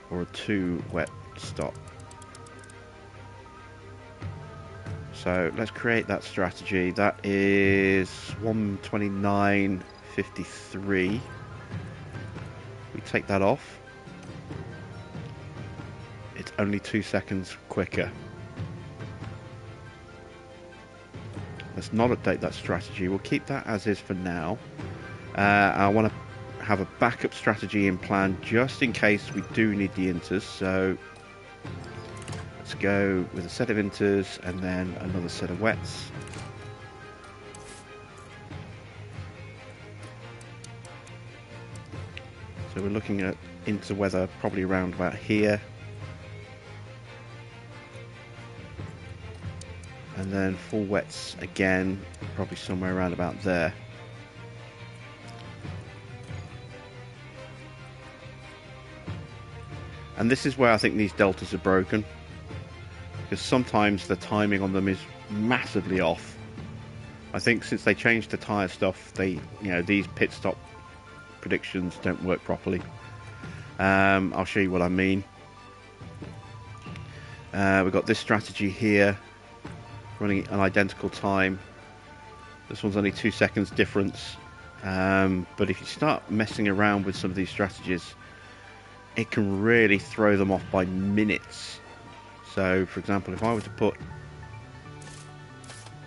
or a 2 wet stop. So let's create that strategy. That is 129.53. We take that off. It's only 2 seconds quicker. Let's not update that strategy. We'll keep that as is for now. I want to have a backup strategy in plan just in case we do need the inters. So let's go with a set of inters and then another set of wets. So we're looking at inter weather probably around about here. And then full wets again, probably somewhere around about there. And this is where I think these deltas are broken, because sometimes the timing on them is massively off. I think since they changed the tyre stuff, these pit stop predictions don't work properly. I'll show you what I mean. We've got this strategy here, running an identical time. This one's only 2 seconds difference. But if you start messing around with some of these strategies, it can really throw them off by minutes. So, for example, if I were to put...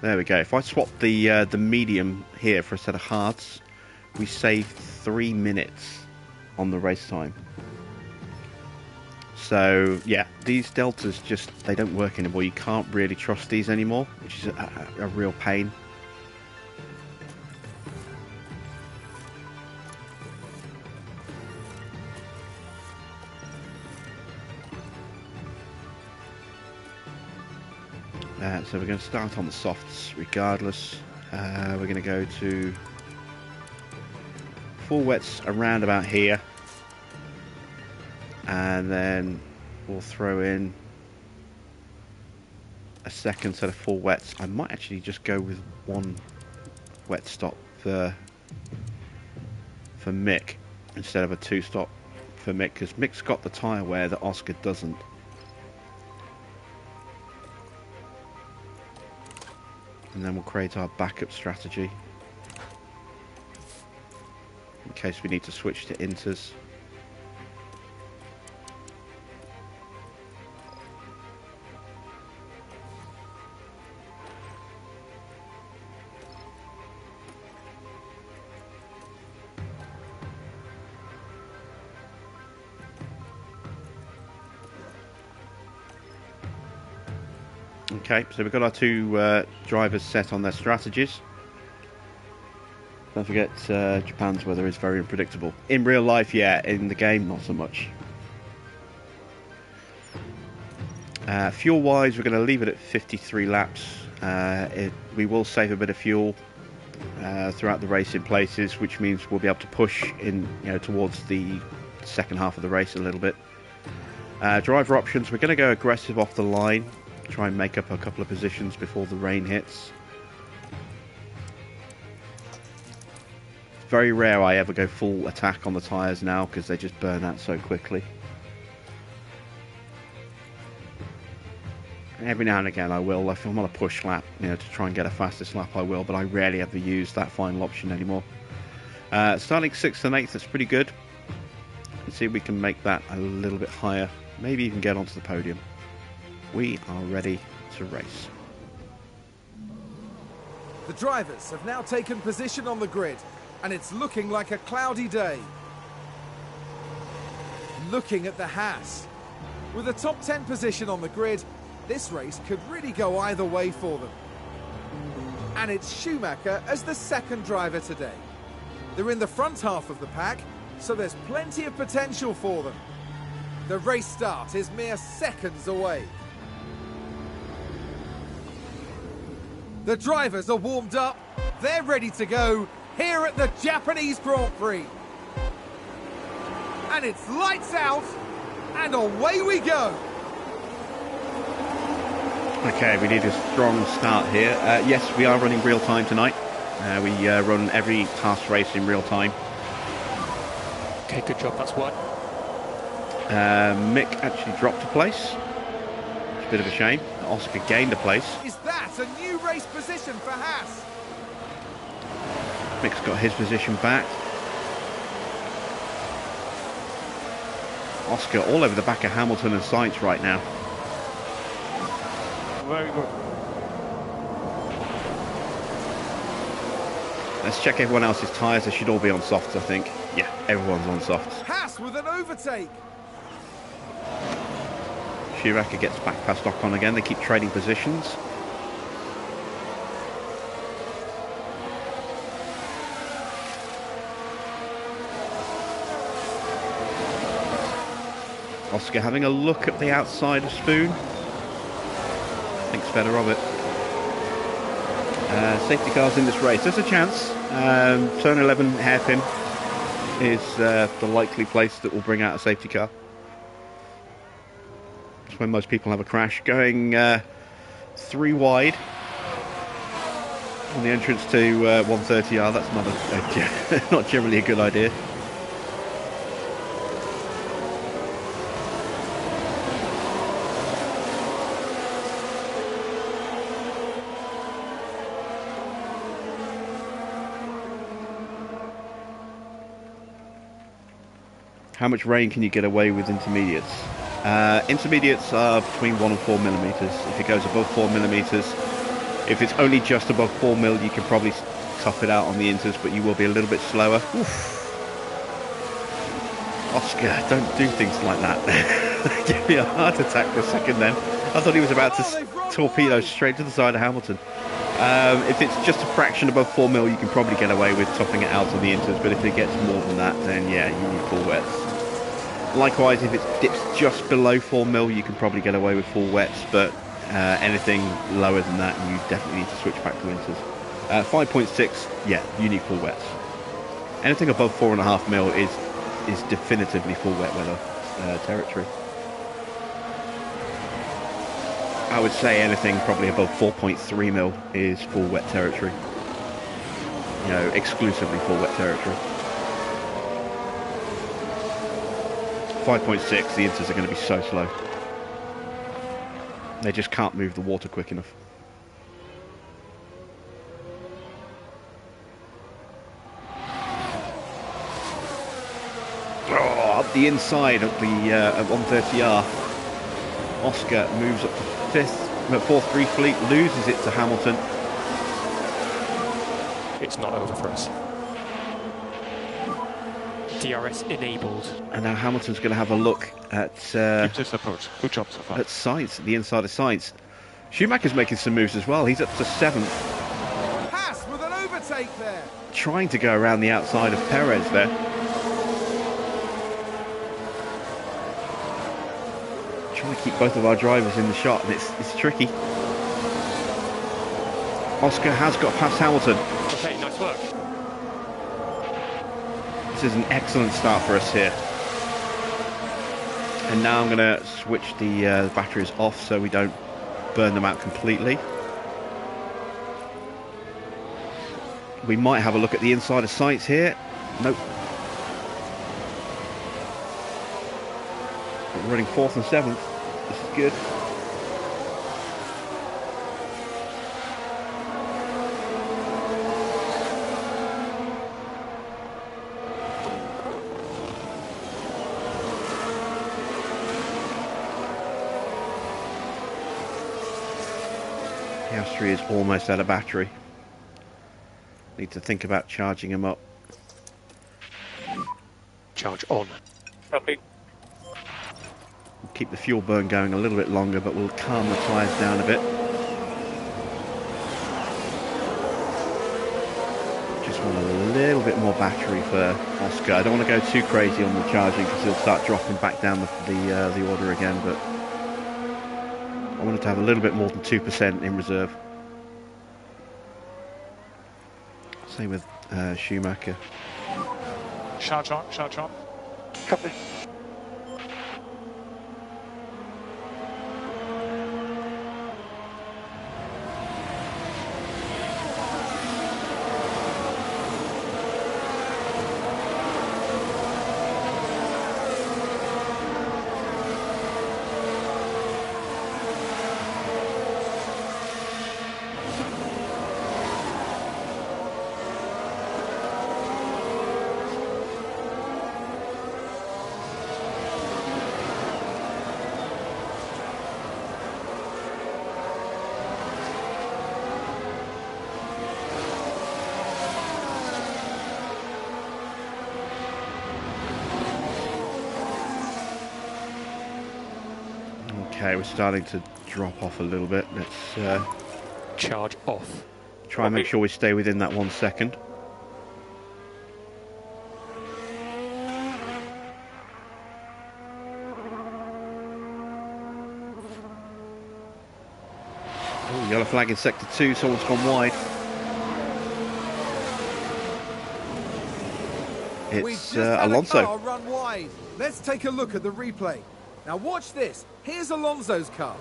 There we go. If I swap the medium here for a set of HAAS, we save 3 minutes on the race time. So, yeah, these deltas they don't work anymore. You can't really trust these anymore, which is a real pain. So we're going to start on the softs regardless. We're going to go to full wets around about here, and then we'll throw in a second set of full wets. I might actually just go with 1 wet stop for Mick instead of a 2 stop for Mick, because Mick's got the tyre wear that Oscar doesn't. And then we'll create our backup strategy in case we need to switch to inters. Okay, so we've got our 2 drivers set on their strategies. Don't forget, Japan's weather is very unpredictable. In real life, yeah. In the game, not so much. Fuel-wise, we're going to leave it at 53 laps. We will save a bit of fuel throughout the race in places, which means we'll be able to push in, towards the second half of the race a little bit. Driver options, we're going to go aggressive off the line. Try and make up a couple of positions before the rain hits. It's very rare I ever go full attack on the tyres now, because they just burn out so quickly. Every now and again I will, if I'm on a push lap, to try and get a fastest lap I will, but I rarely ever use that final option anymore. Starting 6th and 8th, that's pretty good. Let's see if we can make that a little bit higher. Maybe even get onto the podium. we are ready to race. The drivers have now taken position on the grid, and it's looking like a cloudy day. Looking at the HAAS. With a top 10 position on the grid, this race could really go either way for them. And it's Schumacher as the second driver today. They're in the front half of the pack, so there's plenty of potential for them. The race start is mere seconds away. The drivers are warmed up, they're ready to go here at the Japanese Grand Prix. And it's lights out, and away we go. Okay, we need a strong start here. Yes, we are running real time tonight. We run every HAAS race in real time. Okay, good job, that's one. Mick actually dropped a place. It's a bit of a shame. Oscar gained a place. Is that a new race position for HAAS? Mick's got his position back. Oscar all over the back of Hamilton and Sainz right now. Very good. Let's check everyone else's tyres. They should all be on softs, I think. Yeah, everyone's on softs. HAAS with an overtake. Schumacher gets back past Ocon again. They keep trading positions. Oscar having a look at the outside of Spoon. Thinks better of it. Safety cars in this race. There's a chance. Turn 11 hairpin is the likely place that will bring out a safety car. It's when most people have a crash. Going 3 wide on the entrance to 130R. That's not generally a good idea. How much rain can you get away with intermediates? Intermediates are between 1 and 4 millimeters. If it goes above 4 millimeters, if it's only just above 4 mil, you can probably tough it out on the inters, but you will be a little bit slower. Oof. Oscar, don't do things like that. Give me a heart attack for a second then. I thought he was about to torpedo straight to the side of Hamilton. If it's just a fraction above 4 mil, you can probably get away with toughing it out on the inters, but if it gets more than that, then yeah, you need full wets. Likewise, if it dips just below 4 mil, you can probably get away with full wets, but anything lower than that, you definitely need to switch back to inters. 5.6, yeah, you need full wets. Anything above 4.5 mil is definitively full wet weather territory. I would say anything probably above 4.3 mil is full wet territory. You know, exclusively full wet territory. 5.6, the inters are going to be so slow. They just can't move the water quick enough. Oh, up the inside of the at 130R. Oscar moves up to 4th briefly, loses it to Hamilton. It's not over for us. DRS enabled. And now Hamilton's going to have a look at Keep this approach. Good job so far. at Sainz, the inside of Sainz. Schumacher's making some moves as well. He's up to 7th. HAAS with an overtake there. Trying to go around the outside of Perez there. Trying to keep both of our drivers in the shot, and it's tricky. Oscar has got past Hamilton. Okay, nice work. This is an excellent start for us here. And now I'm going to switch the batteries off so we don't burn them out completely. We might have a look at the inside of Sainz here. Nope. We're running 4th and 7th. This is good. Piastri is almost out of battery. Need to think about charging him up. Charge on. Copy. Keep the fuel burn going a little bit longer, but we'll calm the tyres down a bit. Just want a little bit more battery for Oscar. I don't want to go too crazy on the charging because he'll start dropping back down the order again, but I wanted to have a little bit more than 2% in reserve. Same with Schumacher. Charge on, charge on. Copy. Okay, we're starting to drop off a little bit. Let's Charge off. try and make sure we stay within that 1 second. Oh, yellow flag in sector 2, someone's gone wide. We've It's just had a Alonso. car run wide. Let's take a look at the replay. Now watch this. Here's Alonso's car.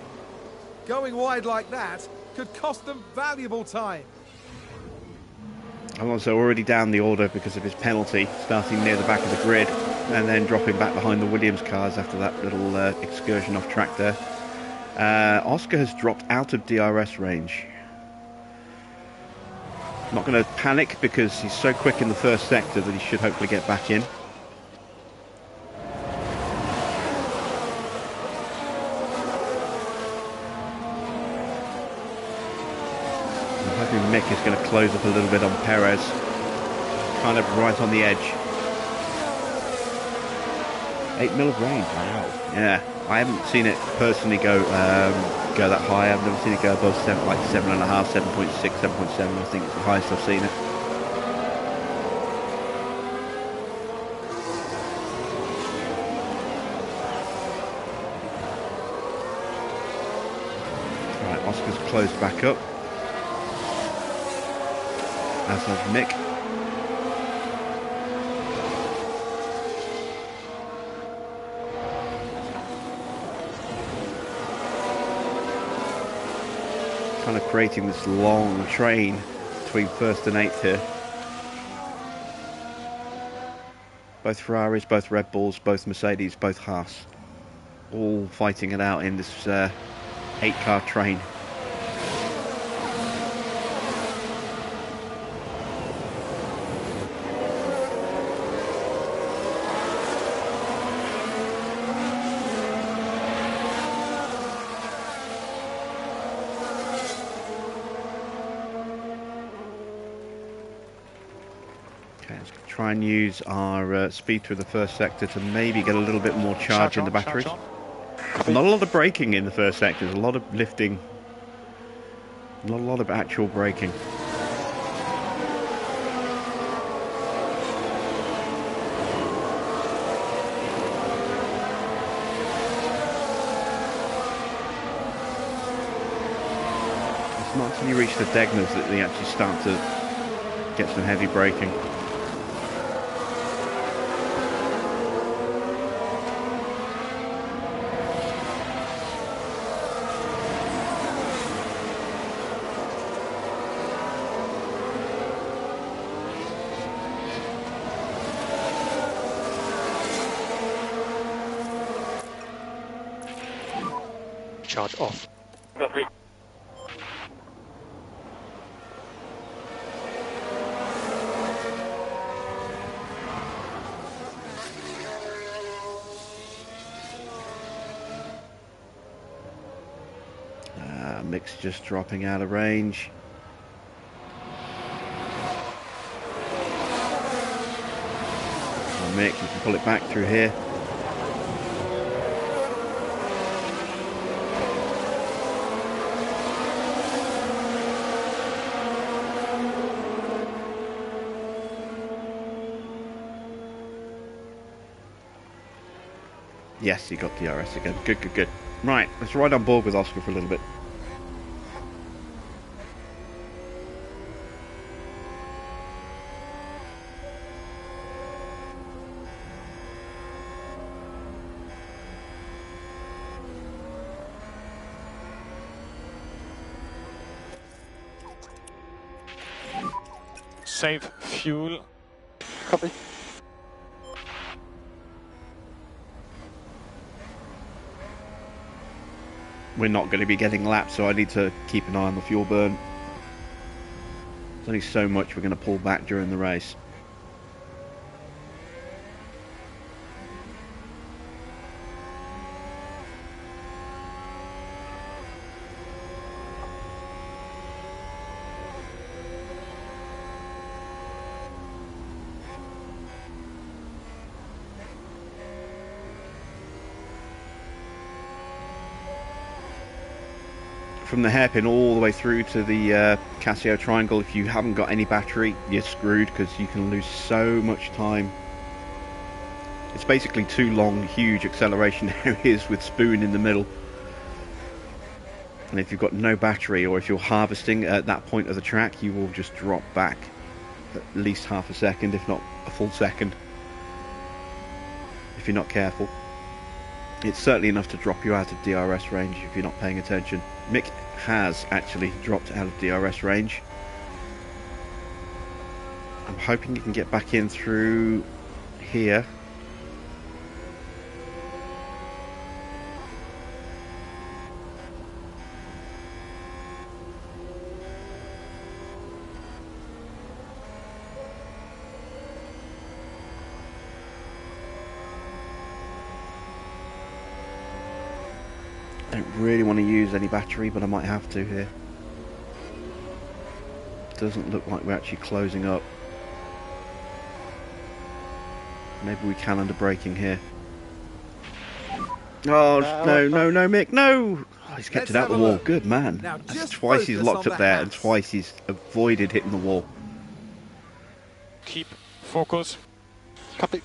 Going wide like that could cost them valuable time. Alonso already down the order because of his penalty, starting near the back of the grid and then dropping back behind the Williams cars after that little excursion off track there. Oscar has dropped out of DRS range. Not going to panic because he's so quick in the first sector that he should hopefully get back in. I'm hoping Mick is going to close up a little bit on Perez, kind of right on the edge. 8 mil of range, wow. Yeah, I haven't seen it personally go that high. I've never seen it go above 7, like 7.5, 7.6, 7.7. I think it's the highest I've seen it. Right, Oscar's closed back up. As has Mick. Kind of creating this long train between first and eighth here. Both Ferraris, both Red Bulls, both Mercedes, both Haas, all fighting it out in this 8-car train. Try and use our speed through the first sector to maybe get a little bit more charge in the batteries. Not a lot of braking in the first sector, there's a lot of lifting, not a lot of actual braking. It's not until you reach the Degnas that they actually start to get some heavy braking. Charge off. Copy. Mick's just dropping out of range. Oh, Mick, you can pull it back through here. Yes, he got DRS again. Good, good, good. Right, let's ride on board with Oscar for a little bit. Save fuel. Copy. We're not going to be getting laps, so I need to keep an eye on the fuel burn. There's only so much we're going to pull back during the race. From the hairpin all the way through to the Casio triangle, if you haven't got any battery, you're screwed because you can lose so much time. It's basically two long, huge acceleration areas with spoon in the middle. And if you've got no battery, or if you're harvesting at that point of the track, you will just drop back at least half a second, if not a full second, if you're not careful. It's certainly enough to drop you out of DRS range if you're not paying attention. Mick has actually dropped out of DRS range. I'm hoping you can get back in through here. Don't really want to use any battery, but I might have to here. Doesn't look like we're actually closing up. Maybe we can under braking here. Oh, no, Mick, no! Oh, he's kept it out the wall. Good man. That's twice he's locked up there, and twice he's avoided hitting the wall. Keep focus. Copy.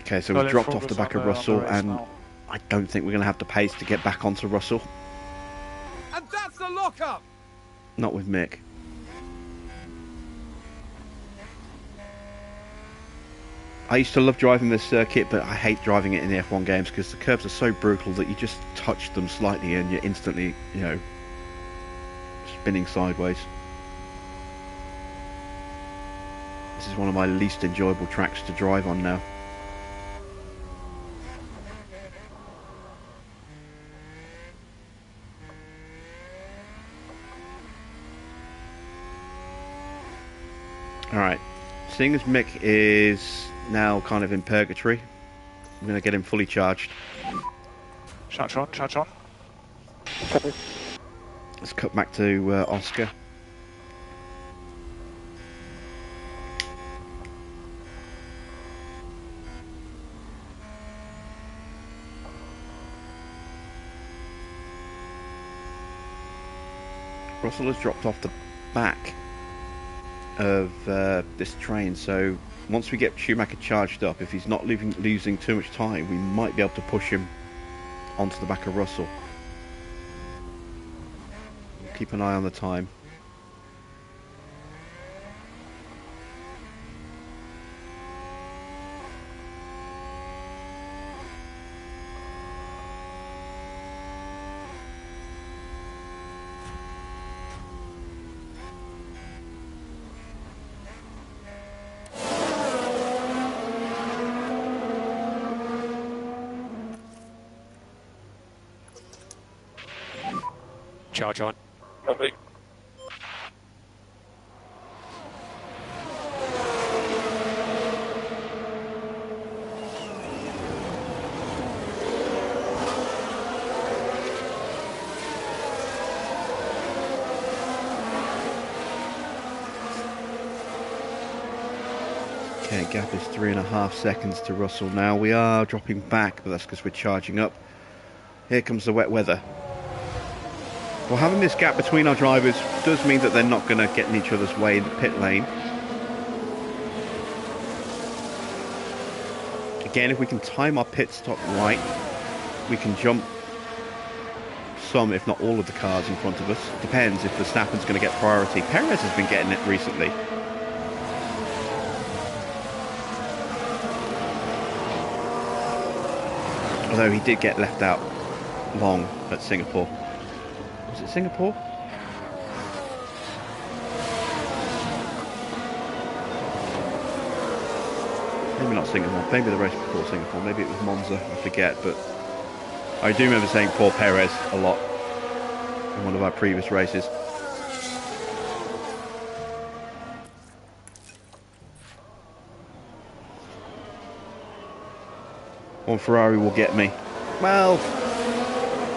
Okay, so we've dropped off the back of Russell, and I don't think we're going to have the pace to get back onto Russell. And that's the lockup! Not with Mick. I used to love driving this circuit, but I hate driving it in the F1 games because the curves are so brutal that you just touch them slightly and you're instantly, you know, spinning sideways. This is one of my least enjoyable tracks to drive on now. Alright, seeing as Mick is now kind of in purgatory, I'm going to get him fully charged. Charge on, charge on. Copy. Let's cut back to Oscar. Russell has dropped off the back of this train, so once we get Schumacher charged up, if he's not losing too much time, we might be able to push him onto the back of Russell. We'll keep an eye on the time. Charge on. Copy. Okay, gap is 3.5 seconds to Russell now. We are dropping back, but that's because we're charging up. Here comes the wet weather. Well, having this gap between our drivers does mean that they're not going to get in each other's way in the pit lane. Again, if we can time our pit stop right, we can jump some, if not all, of the cars in front of us. Depends if Verstappen's going to get priority. Perez has been getting it recently. Although he did get left out long at Singapore. Was it Singapore? Maybe not Singapore. Maybe the race before Singapore. Maybe it was Monza. I forget. But I do remember saying poor Perez a lot in one of our previous races. One Ferrari will get me. Well,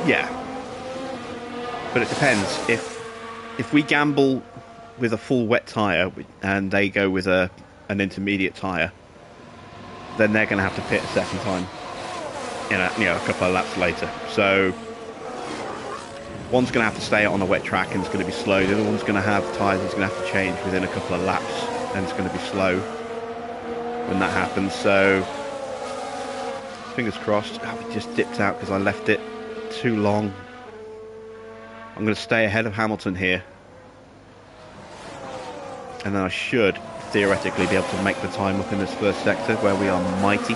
yeah. But it depends. If we gamble with a full wet tyre and they go with an intermediate tyre, then they're going to have to pit a second time in a couple of laps later. So one's going to have to stay on a wet track and it's going to be slow. The other one's going to have tyres that's going to have to change within a couple of laps and it's going to be slow when that happens. So fingers crossed. Oh, we just dipped out because I left it too long. I'm going to stay ahead of Hamilton here. And then I should theoretically be able to make the time up in this first sector where we are mighty.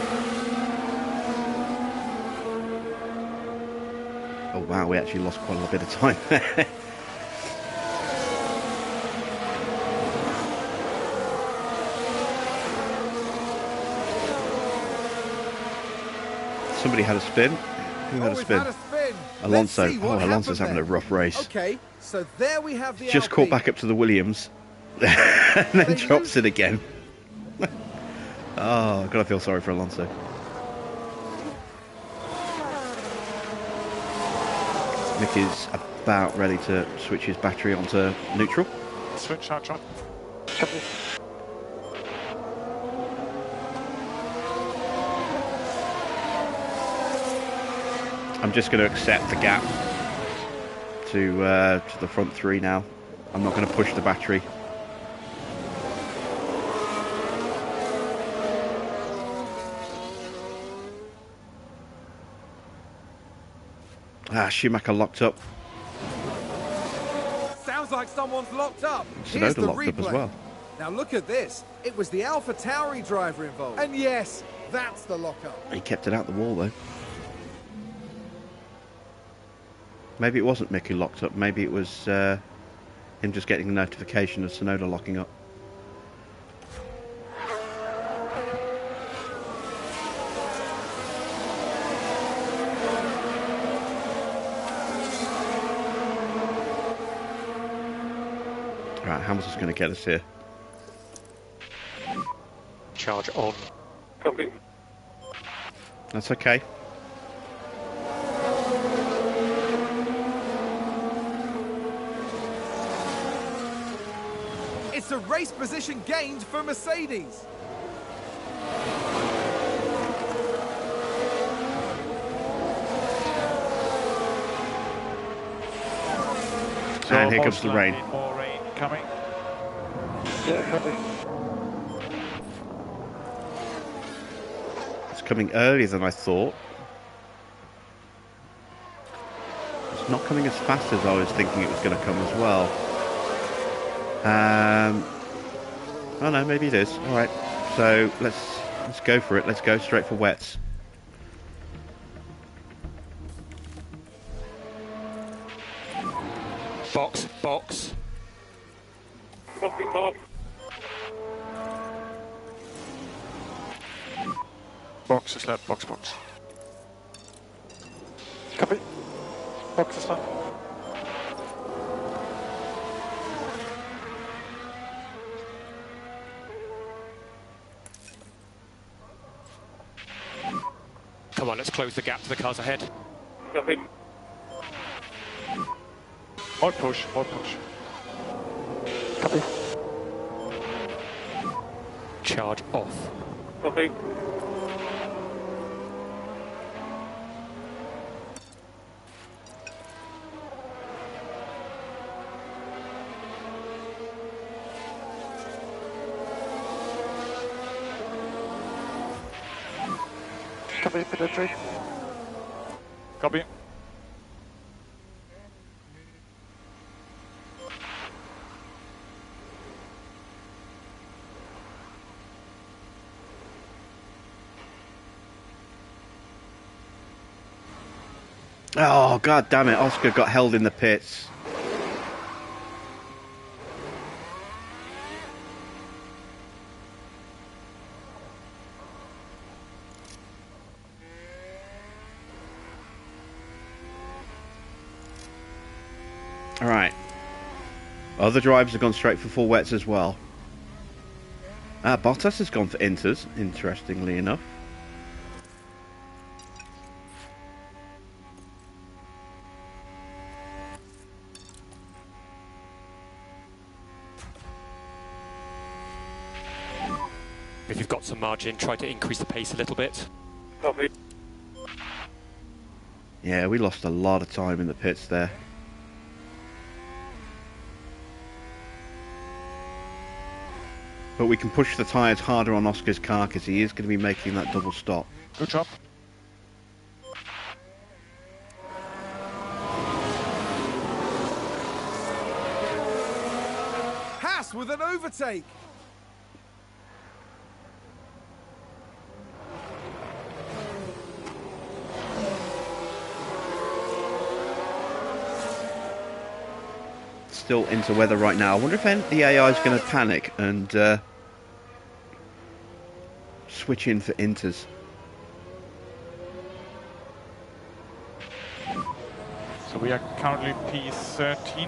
Oh wow, we actually lost quite a bit of time there. Somebody had a spin. Who had a spin? Alonso. Oh, Alonso's having a rough race. Okay, so there we have the just caught back up to the Williams. And then drops it again. Oh, God, I feel sorry for Alonso. Mick is about ready to switch his battery onto neutral. Switch out, John. I'm just going to accept the gap to the front three now. I'm not going to push the battery. Schumacher locked up. Sounds like someone's locked up. Here's the locked up as well. Now look at this. It was the Alpha Tauri driver involved. And yes, that's the lockup. He kept it out the wall though. Maybe it wasn't Mick who locked up. Maybe it was him just getting a notification of Tsunoda locking up. Right, Hamilton's going to get us here. Charge on. Copy. That's okay. It's a race position gained for Mercedes. And here comes the rain. More rain coming. Yeah, copy. It's coming earlier than I thought. It's not coming as fast as I was thinking it was going to come as well. Oh no, maybe it is. All right, so let's go for it. Let's go straight for wets. Box, box. Copy, Bob. Box is left, box, box. Copy. Box is fine. Come on, let's close the gap to the cars ahead. Copy. More push, more push. Copy. charge off. Copy. Copy, penetrate. Copy. Oh, god damn it. Oscar got held in the pits. Alright. Other drivers have gone straight for full wets as well. Bottas has gone for inters, interestingly enough. If you've got some margin, try to increase the pace a little bit. Copy. Yeah, we lost a lot of time in the pits there. But we can push the tyres harder on Oscar's car because he is going to be making that double stop. Good job. HAAS with an overtake. Still into weather right now. I wonder if the AI is going to panic and switch in for inters. So we are currently P13.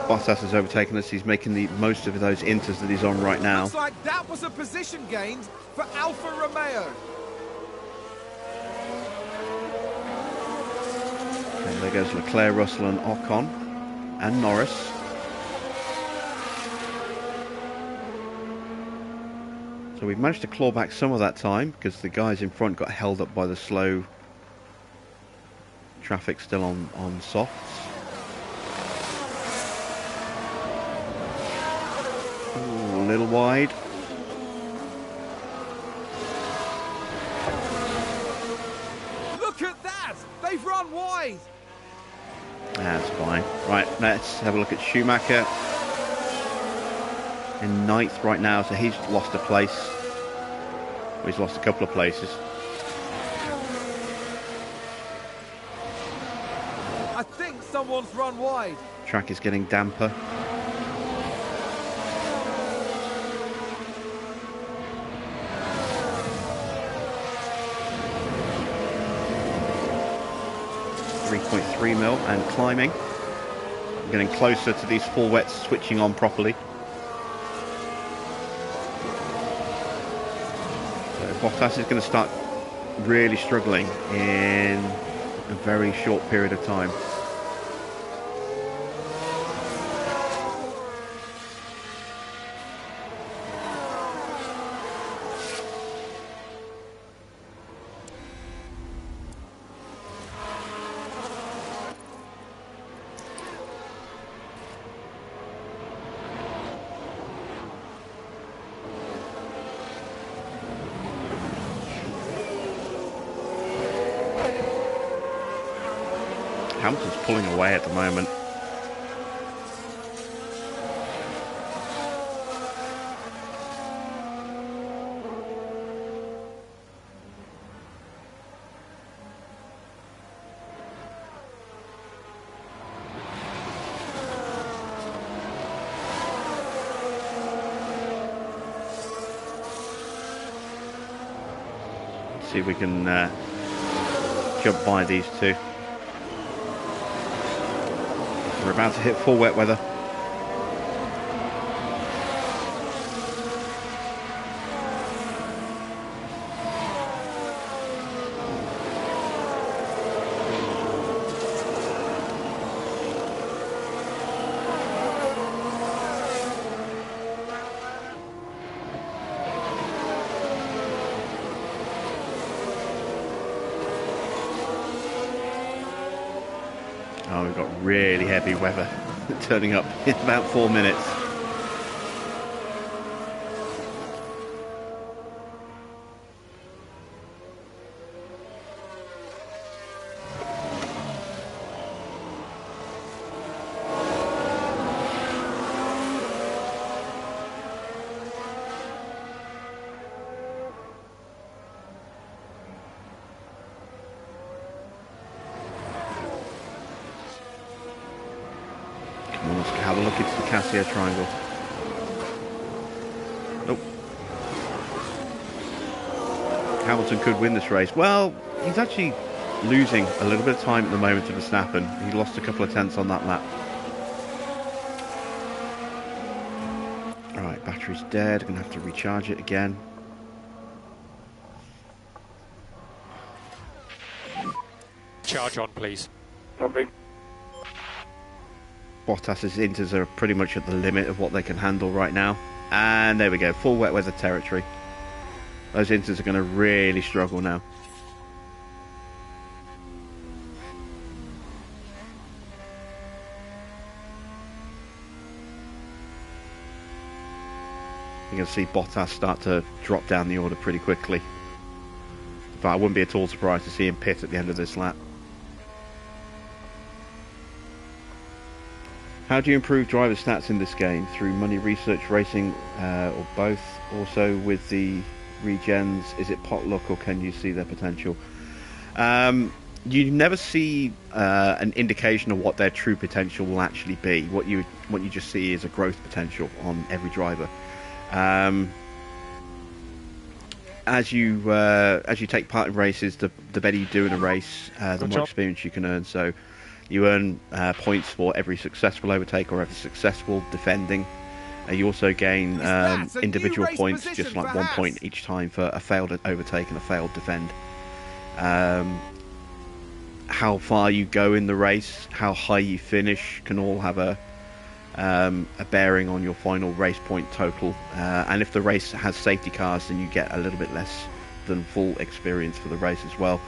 Bottas has overtaken us. He's making the most of those inters that he's on right now. Looks like that was a position gained for Alfa Romeo. And there goes Leclerc, Russell and Ocon. And Norris. So we've managed to claw back some of that time because the guys in front got held up by the slow traffic still on softs. Ooh, a little wide. Look at that! They've run wide! That's fine. Right, let's have a look at Schumacher. In 9th right now, so he's lost a place. Well, he's lost a couple of places. I think someone's run wide. Track is getting damper. .3 mil and climbing. I'm getting closer to these full wets switching on properly. So Bottas is going to start really struggling in a very short period of time. Hamilton's pulling away at the moment. Let's see if we can jump by these two. We're about to hit full wet weather. Oh, we've got really heavy weather turning up in about 4 minutes. Let's have a look into the Casio triangle. Nope. Hamilton could win this race. Well, he's actually losing a little bit of time at the moment to Verstappen. He lost a couple of tenths on that lap. Alright, battery's dead. I'm going to have to recharge it again. Charge on, please. Copy. Bottas's Inters are pretty much at the limit of what they can handle right now. And there we go, full wet weather territory. Those Inters are going to really struggle now. You're going to see Bottas start to drop down the order pretty quickly. But I wouldn't be at all surprised to see him pit at the end of this lap. How do you improve driver stats in this game? Through money, research, racing, or both? Also with the regens, is it pot luck or can you see their potential? You never see an indication of what their true potential will actually be. What you just see is a growth potential on every driver. As you take part in races, the better you do in a race, the more experience you can earn. So you earn points for every successful overtake or every successful defending. You also gain individual points, just like 1 point each time for a failed overtake and a failed defend. How far you go in the race, how high you finish, can all have a bearing on your final race point total. And if the race has safety cars, then you get a little bit less than full experience for the race as well.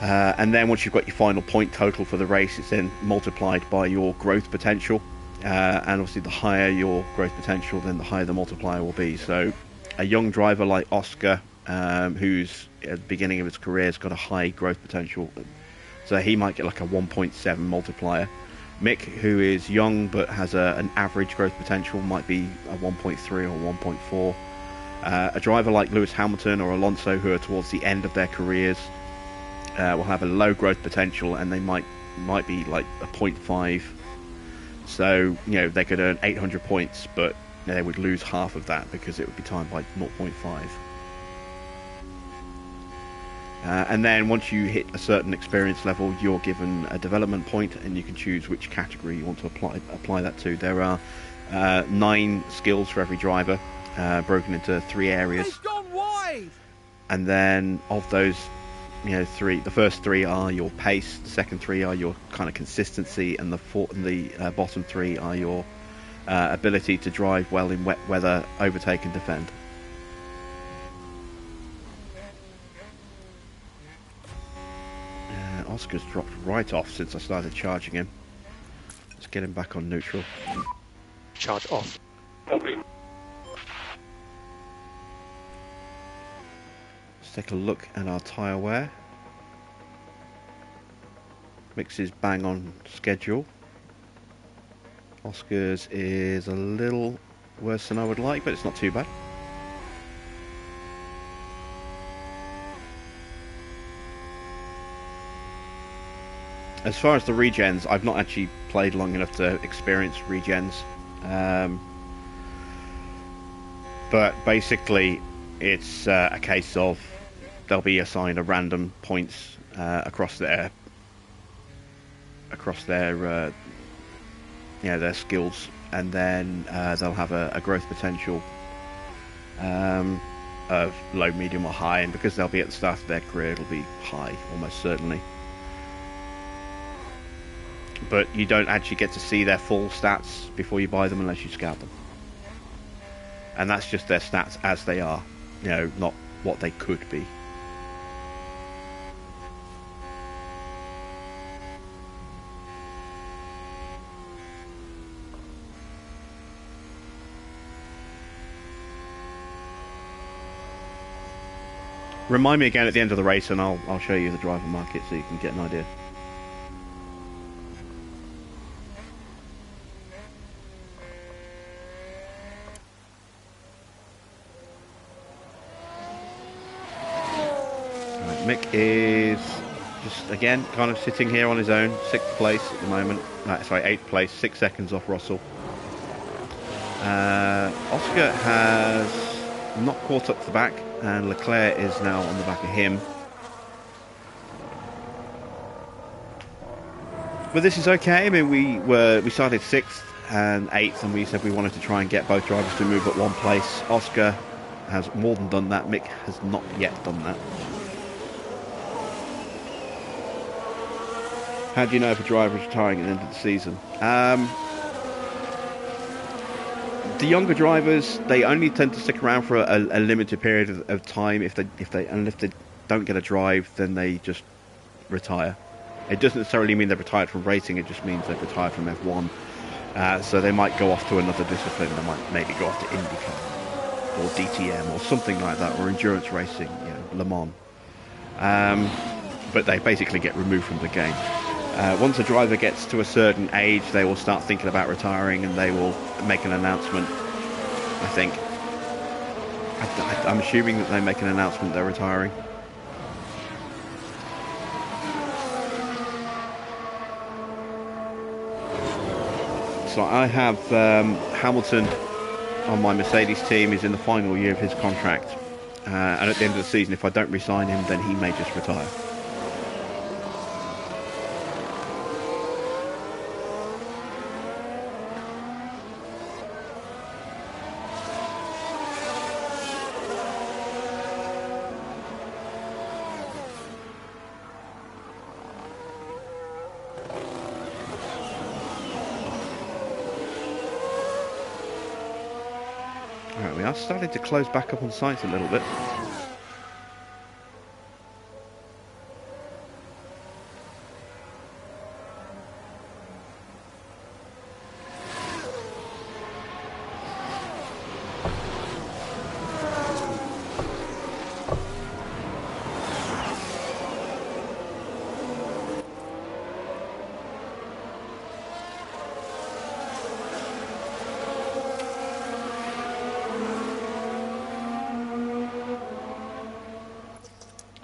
And then once you've got your final point total for the race, it's then multiplied by your growth potential. And obviously the higher your growth potential, then the higher the multiplier will be. So a young driver like Oscar, who's at the beginning of his career, has got a high growth potential. So he might get like a 1.7 multiplier. Mick, who is young but has an average growth potential, might be a 1.3 or 1.4. A driver like Lewis Hamilton or Alonso, who are towards the end of their careers, will have a low growth potential, and they might be like a 0.5. So they could earn 800 points, but they would lose half of that because it would be timed by 0.5. And then once you hit a certain experience level, you're given a development point, and you can choose which category you want to apply that to. There are 9 skills for every driver, broken into 3 areas. They've gone wide! And then of those, 3, the first 3 are your pace, the second 3 are your kind of consistency, and the bottom 3 are your ability to drive well in wet weather, overtake and defend. Oscar's dropped right off since I started charging him. Let's get him back on neutral. Charge off. Copy. Let's take a look at our tyre wear. Mix is bang on schedule. Oscar's is a little worse than I would like, but it's not too bad. As far as the regens, I've not actually played long enough to experience regens. But basically, it's a case of they'll be assigned a random points across their their skills, and then they'll have a growth potential of low, medium, or high. And because they'll be at the start of their career, it'll be high almost certainly. But you don't actually get to see their full stats before you buy them unless you scout them. And that's just their stats as they are, not what they could be. Remind me again at the end of the race, and I'll show you the driver market so you can get an idea. Right, Mick is just again kind of sitting here on his own, 6th place at the moment. Sorry, 8th place, 6 seconds off Russell. Oscar has not caught up to the back, and Leclerc is now on the back of him. But this is okay. I mean, we started 6th and 8th, and we said we wanted to try and get both drivers to move at one place. Oscar has more than done that. Mick has not yet done that. How do you know if a driver is retiring at the end of the season? The younger drivers, they only tend to stick around for a limited period of time. If they don't get a drive, then they just retire. It doesn't necessarily mean they've retired from racing. It just means they've retired from F1. So they might go off to another discipline. They might maybe go off to IndyCar or DTM or something like that, or endurance racing, Le Mans. But they basically get removed from the game. Once a driver gets to a certain age, they will start thinking about retiring, and they will make an announcement, I think. I'm assuming that they make an announcement they're retiring. So I have Hamilton on my Mercedes team. He's in the final year of his contract. And at the end of the season, if I don't re-sign him, then he may just retire. We are starting to close back up on sites a little bit.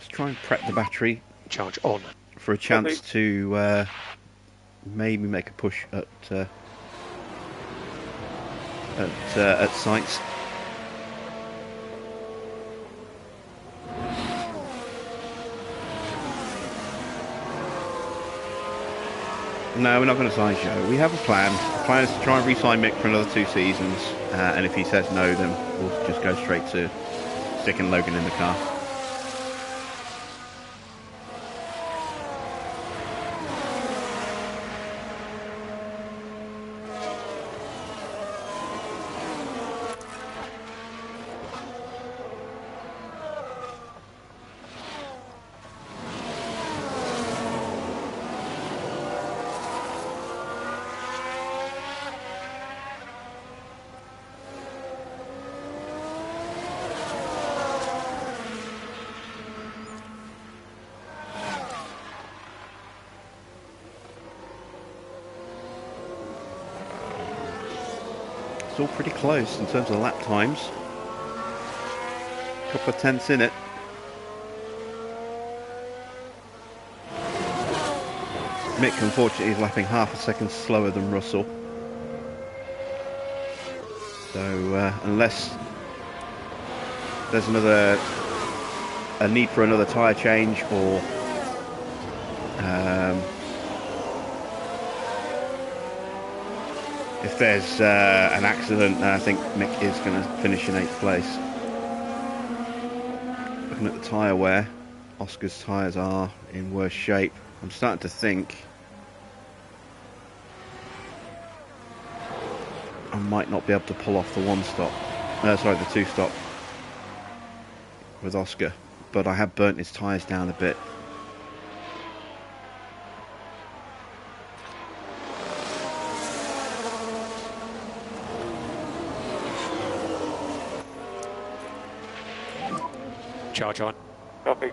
Try and prep the battery. Charge on. For a chance to maybe make a push at sites. No, we're not going to sign Joe. We have a plan. The plan is to try and re-sign Mick for another 2 seasons, and if he says no, then we'll just go straight to sticking Logan in the car. It's all pretty close in terms of lap times. A couple of tenths in it. Mick, unfortunately, is lapping half a second slower than Russell. So, unless there's a need for another tyre change, or if there's an accident, I think Mick is going to finish in 8th place. Looking at the tyre wear, Oscar's tyres are in worse shape. I'm starting to think I might not be able to pull off the 2 stop with Oscar, but I have burnt his tyres down a bit. Charge on. Copy.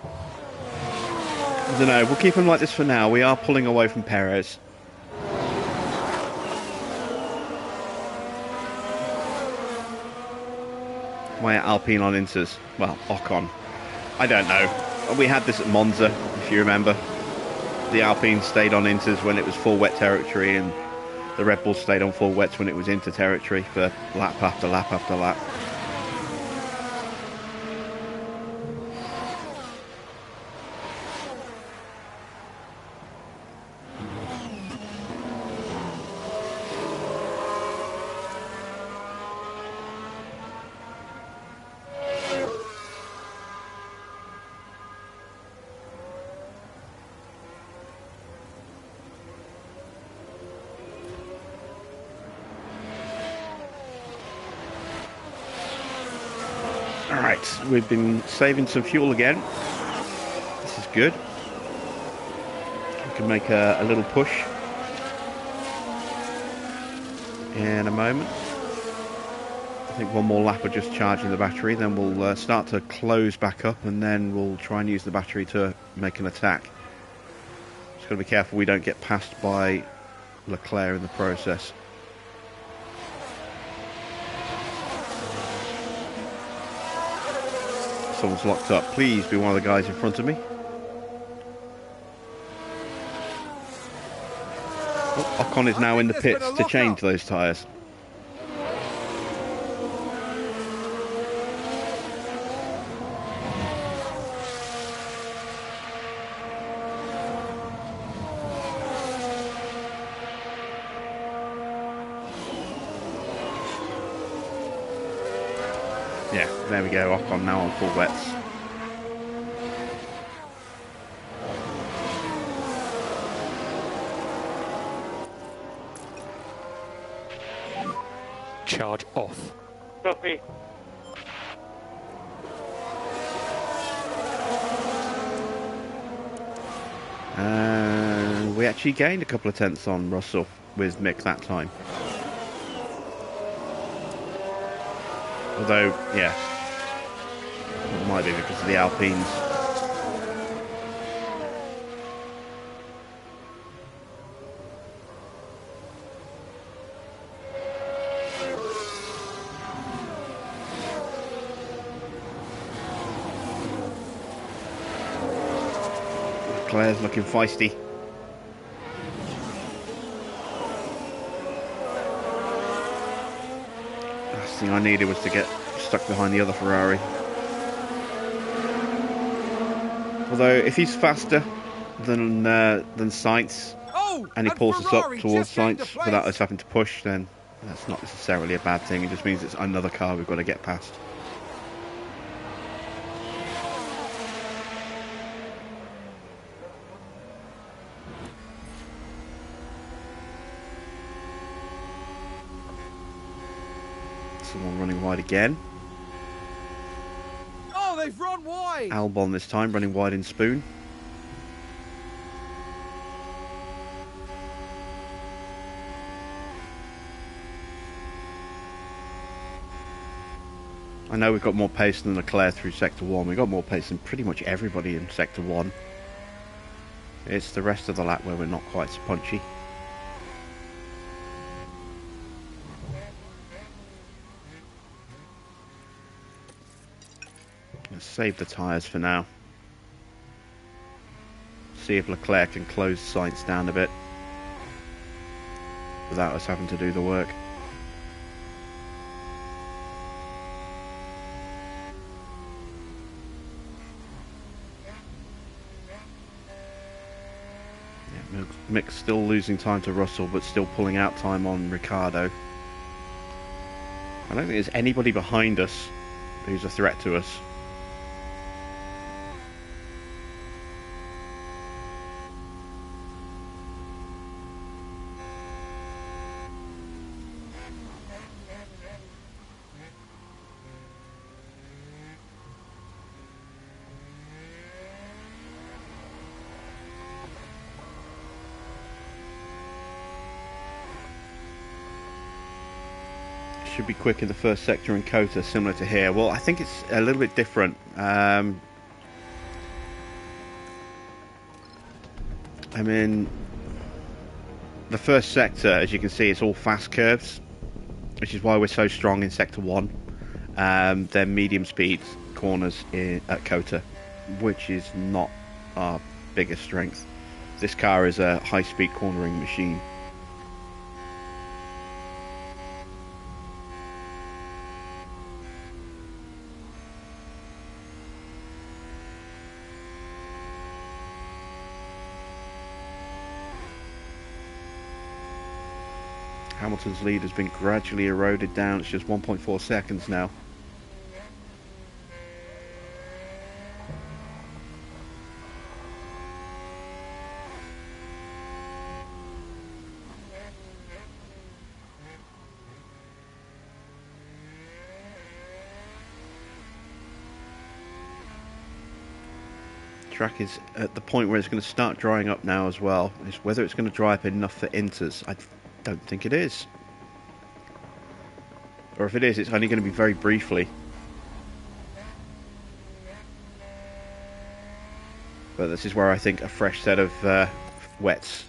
I don't know. We'll keep him like this for now. We are pulling away from Perez. Why Alpine on Inters? Well, Ocon. I don't know. We had this at Monza, if you remember. The Alpine stayed on Inters when it was full wet territory, and the Red Bull stayed on full wets when it was Inter territory for lap after lap after lap. Alright, we've been saving some fuel again. This is good. We can make a little push in a moment. I think one more lap of just charging the battery, then we'll start to close back up, and then we'll try and use the battery to make an attack. Just got to be careful we don't get passed by Leclerc in the process. Someone's locked up. Please be one of the guys in front of me. Oh, Ocon is now in the pits to change those tyres. Yeah, there we go. Ocon now on full wets. Charge off. Copy. We actually gained a couple of tenths on Russell with Mick that time. Although, yeah, it might be because of the Alpines. Claire's looking feisty. Last thing I needed was to get stuck behind the other Ferrari. Although, if he's faster than Sainz, and he pulls us up towards Sainz without us having to push, then that's not necessarily a bad thing. It just means it's another car we've got to get past. Someone running wide again. Oh, they've run wide! Albon this time, running wide in Spoon. I know we've got more pace than Leclerc through Sector 1. We've got more pace than pretty much everybody in Sector 1. It's the rest of the lap where we're not quite so punchy. Let's save the tyres for now. See if Leclerc can close Sainz down a bit without us having to do the work. Yeah, Mick's still losing time to Russell, but still pulling out time on Ricciardo. I don't think there's anybody behind us who's a threat to us. should be quick in the first sector in Kota, similar to here. Well, I think it's a little bit different. I mean, the first sector, as you can see, it's all fast curves, which is why we're so strong in Sector 1. Then medium speed corners at Kota, which is not our biggest strength. This car is a high-speed cornering machine. Hamilton's lead has been gradually eroded down. It's just 1.4 seconds now. Track is at the point where it's going to start drying up now as well. It's whether it's going to dry up enough for inters. I don't think it is. Or if it is, it's only going to be very briefly. But this is where I think a fresh set of wets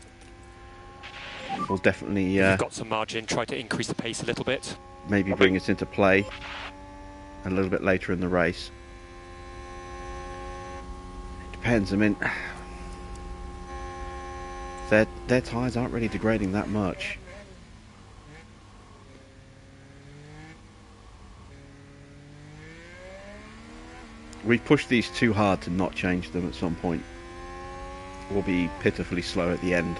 will definitely... If you've got some margin, try to increase the pace a little bit. Maybe bring us into play a little bit later in the race. Depends. I mean, their tyres aren't really degrading that much. We've pushed these too hard to not change them at some point. We'll be pitifully slow at the end.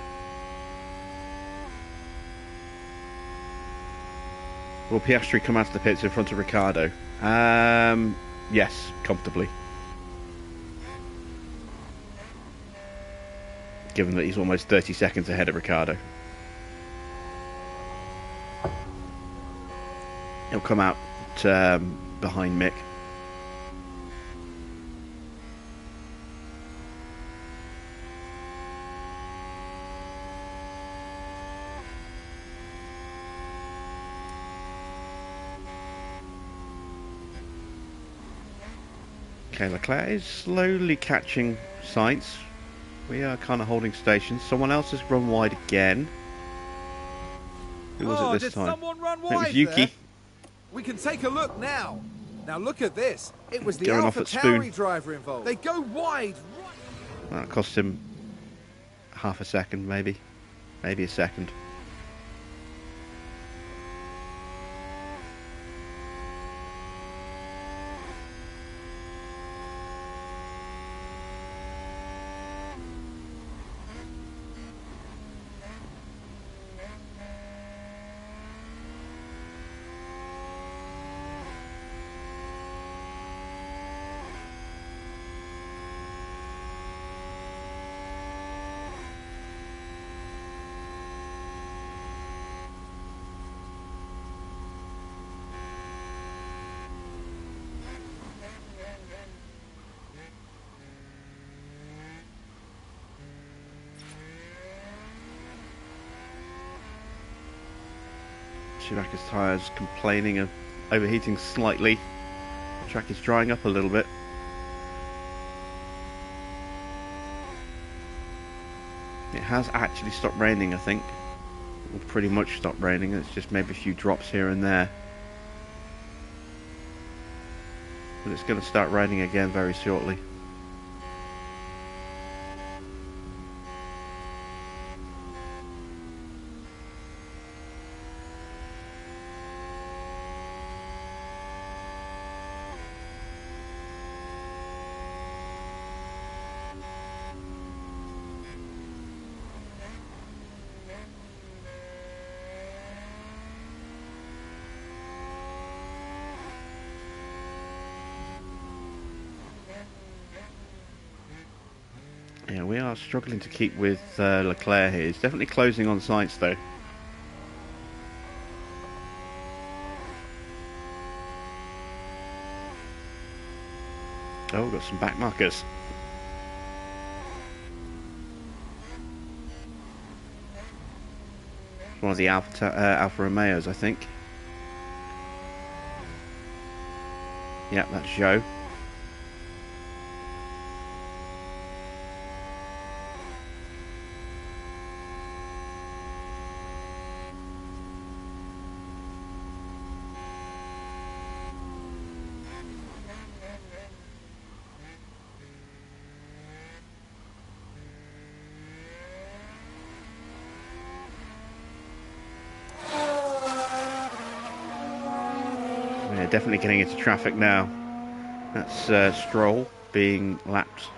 Will Piastri come out of the pits in front of Ricciardo? Yes, comfortably. Given that he's almost 30 seconds ahead of Ricciardo. He'll come out behind Mick. Okay, Leclerc is slowly catching Sainz. We are kind of holding stations. Someone else has run wide again. Who was it this time? Someone run wide it was Yuki. there? We can take a look now. Now look at this. It was the Going off Alpha at Spoon. Tauri driver involved. They go wide. That cost him half a second, maybe a second. Schumacher's tyres complaining of overheating slightly. The track is drying up a little bit. It has actually stopped raining, I think. Or pretty much stopped raining. It's just maybe a few drops here and there. But it's going to start raining again very shortly. Yeah, we are struggling to keep with Leclerc here. He's definitely closing on Sainz though. Oh, we've got some back markers. One of the Alfa Romeos, I think. Yeah, that's Joe. Yeah, definitely getting into traffic now. That's Stroll being lapped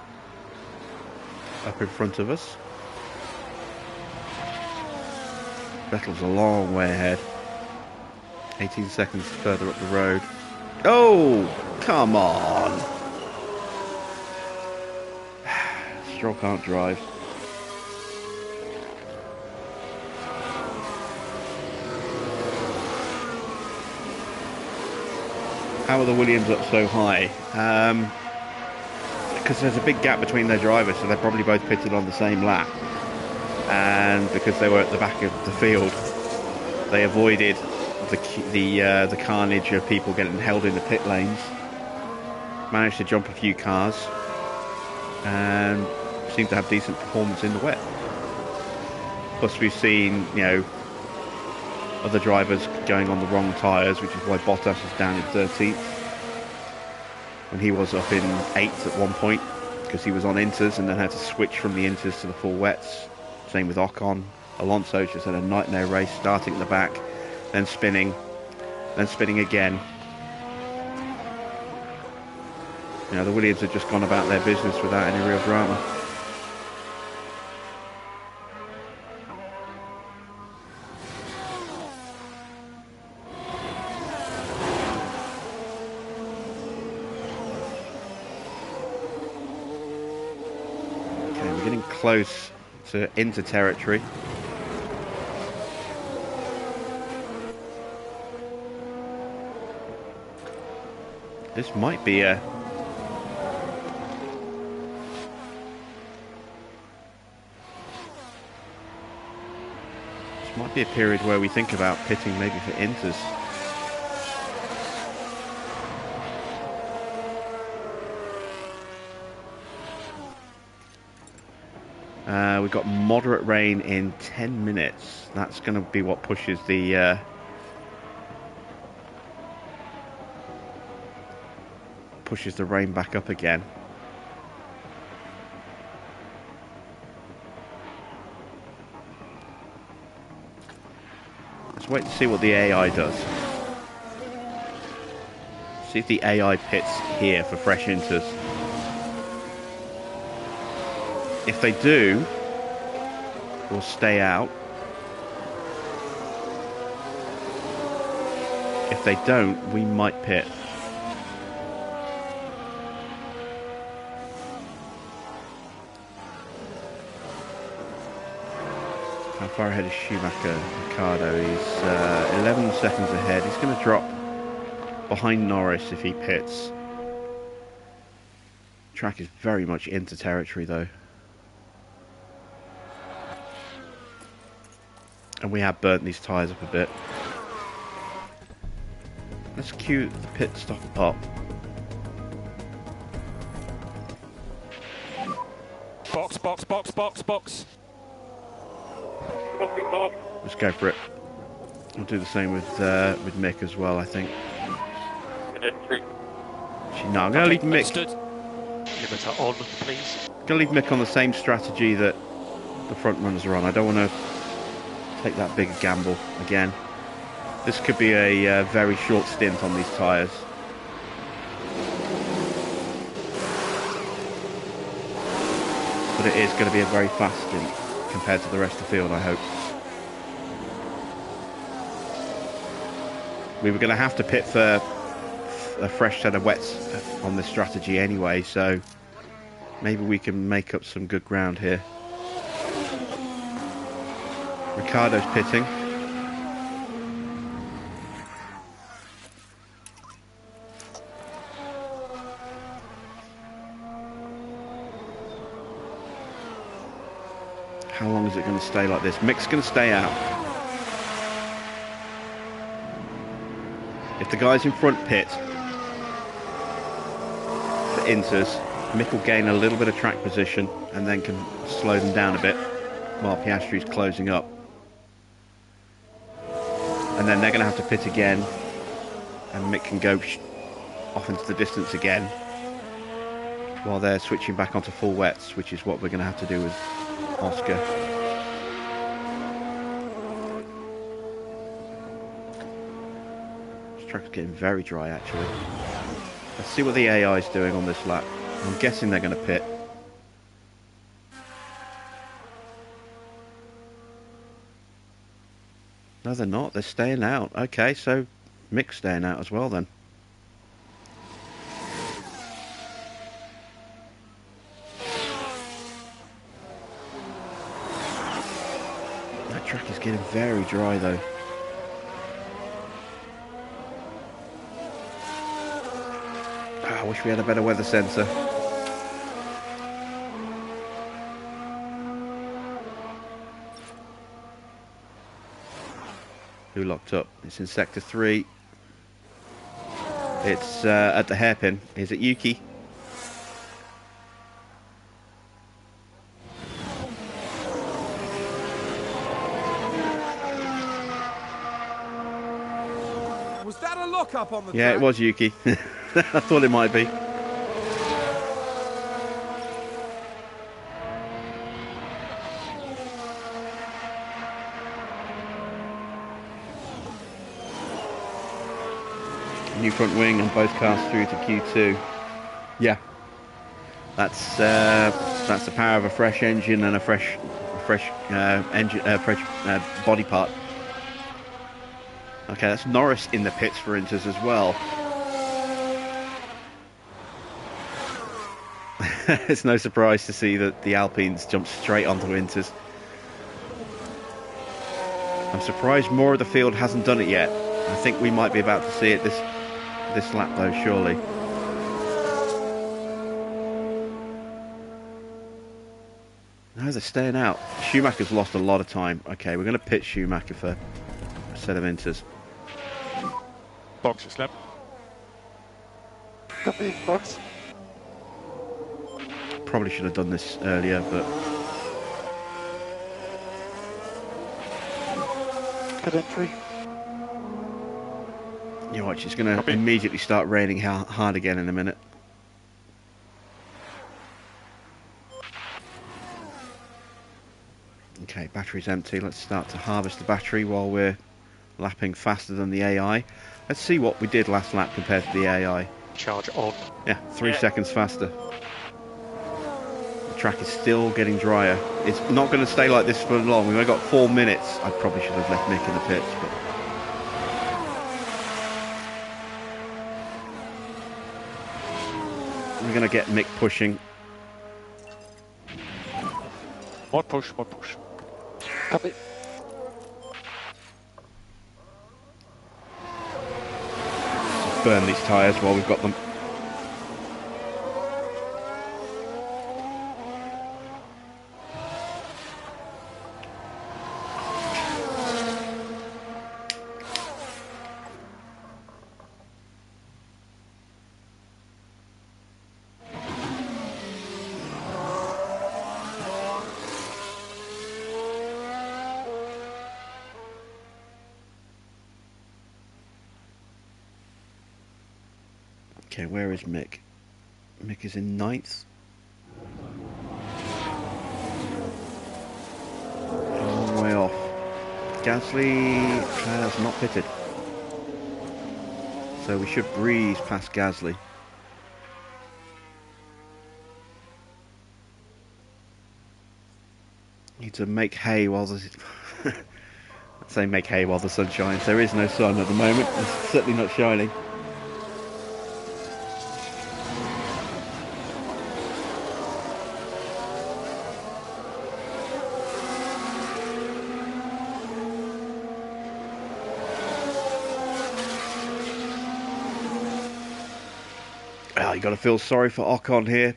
up in front of us. Vettel's a long way ahead. 18 seconds further up the road. Oh, come on. Stroll can't drive. How are the Williams up so high? Because there's a big gap between their drivers, so they're probably both pitted on the same lap. And because they were at the back of the field, they avoided the carnage of people getting held in the pit lanes. Managed to jump a few cars and seemed to have decent performance in the wet. Plus, we've seen, you know, other drivers going on the wrong tyres, which is why Bottas is down in 13th when he was up in 8th at one point, because he was on inters and then had to switch from the inters to the full wets. Same with Ocon. Alonso just had a nightmare race, starting at the back, then spinning again. You know, the Williams have just gone about their business without any real drama. Okay, we're getting close to into territory. This might be a period where we think about pitting maybe for inters. We've got moderate rain in 10 minutes. That's going to be what pushes the rain back up again. Let's wait to see what the AI does. See if the AI pits here for fresh inters. If they do, we'll stay out. If they don't, we might pit. How far ahead is Schumacher? Ricardo, he's 11 seconds ahead. He's going to drop behind Norris if he pits. Track is very much into territory though. And we have burnt these tyres up a bit. Let's cue the pit stop up. Box, box, box, box, box. Let's go for it. We'll do the same with Mick as well, I think. No, I'm going to leave Mick. Understood. Limiter on, please. Going to leave Mick on the same strategy that the front runners are on. I don't want to take that big gamble again. This could be a very short stint on these tyres. But it is going to be a very fast stint compared to the rest of the field, I hope. We were going to have to pit for a fresh set of wets on this strategy anyway, so maybe we can make up some good ground here. Ricardo's pitting. How long is it going to stay like this? Mick's going to stay out. If the guys in front pit, inters, Mick will gain a little bit of track position and then can slow them down a bit while Piastri's closing up. And then they're going to have to pit again, and Mick can go off into the distance again while they're switching back onto full wets, which is what we're going to have to do with Oscar. This track's getting very dry, actually. Let's see what the AI is doing on this lap. I'm guessing they're going to pit. No, they're not. They're staying out. Okay, so Mick's staying out as well then. That track is getting very dry though. I wish we had a better weather sensor. Who locked up? It's in sector 3. It's at the hairpin. Is it Yuki? Was that a lock-up on the Yeah, track? it was Yuki. I thought it might be. New front wing on both cars through to Q2. Yeah, that's the power of a fresh engine and a fresh body part. Okay, that's Norris in the pits for Inters as well. It's no surprise to see that the Alpines jumped straight onto Inters. I'm surprised more of the field hasn't done it yet. I think we might be about to see it this lap though, surely. No, they're staying out. Schumacher's lost a lot of time. Okay, we're going to pit Schumacher for a set of Inters. Box is lap. Copy, box. Probably should have done this earlier, but Pit entry. you watch, it's going to immediately start raining hard again in a minute. Okay, battery's empty. Let's start to harvest the battery while we're lapping faster than the AI. Let's see what we did last lap compared to the AI. Charge on. Yeah, 3 seconds faster. The track is still getting drier. It's not going to stay like this for long. We've only got 4 minutes. I probably should have left Mick in the pits, but we're going to get Mick pushing. More push, more push. Copy. Burn these tyres while we've got them. Okay, where is Mick? Mick is in 9th. A long way off. Gasly has not pitted. So we should breeze past Gasly. Need to make hay while the... I say make hay while the sun shines. There is no sun at the moment. It's certainly not shining. Well, you got to feel sorry for Ocon here.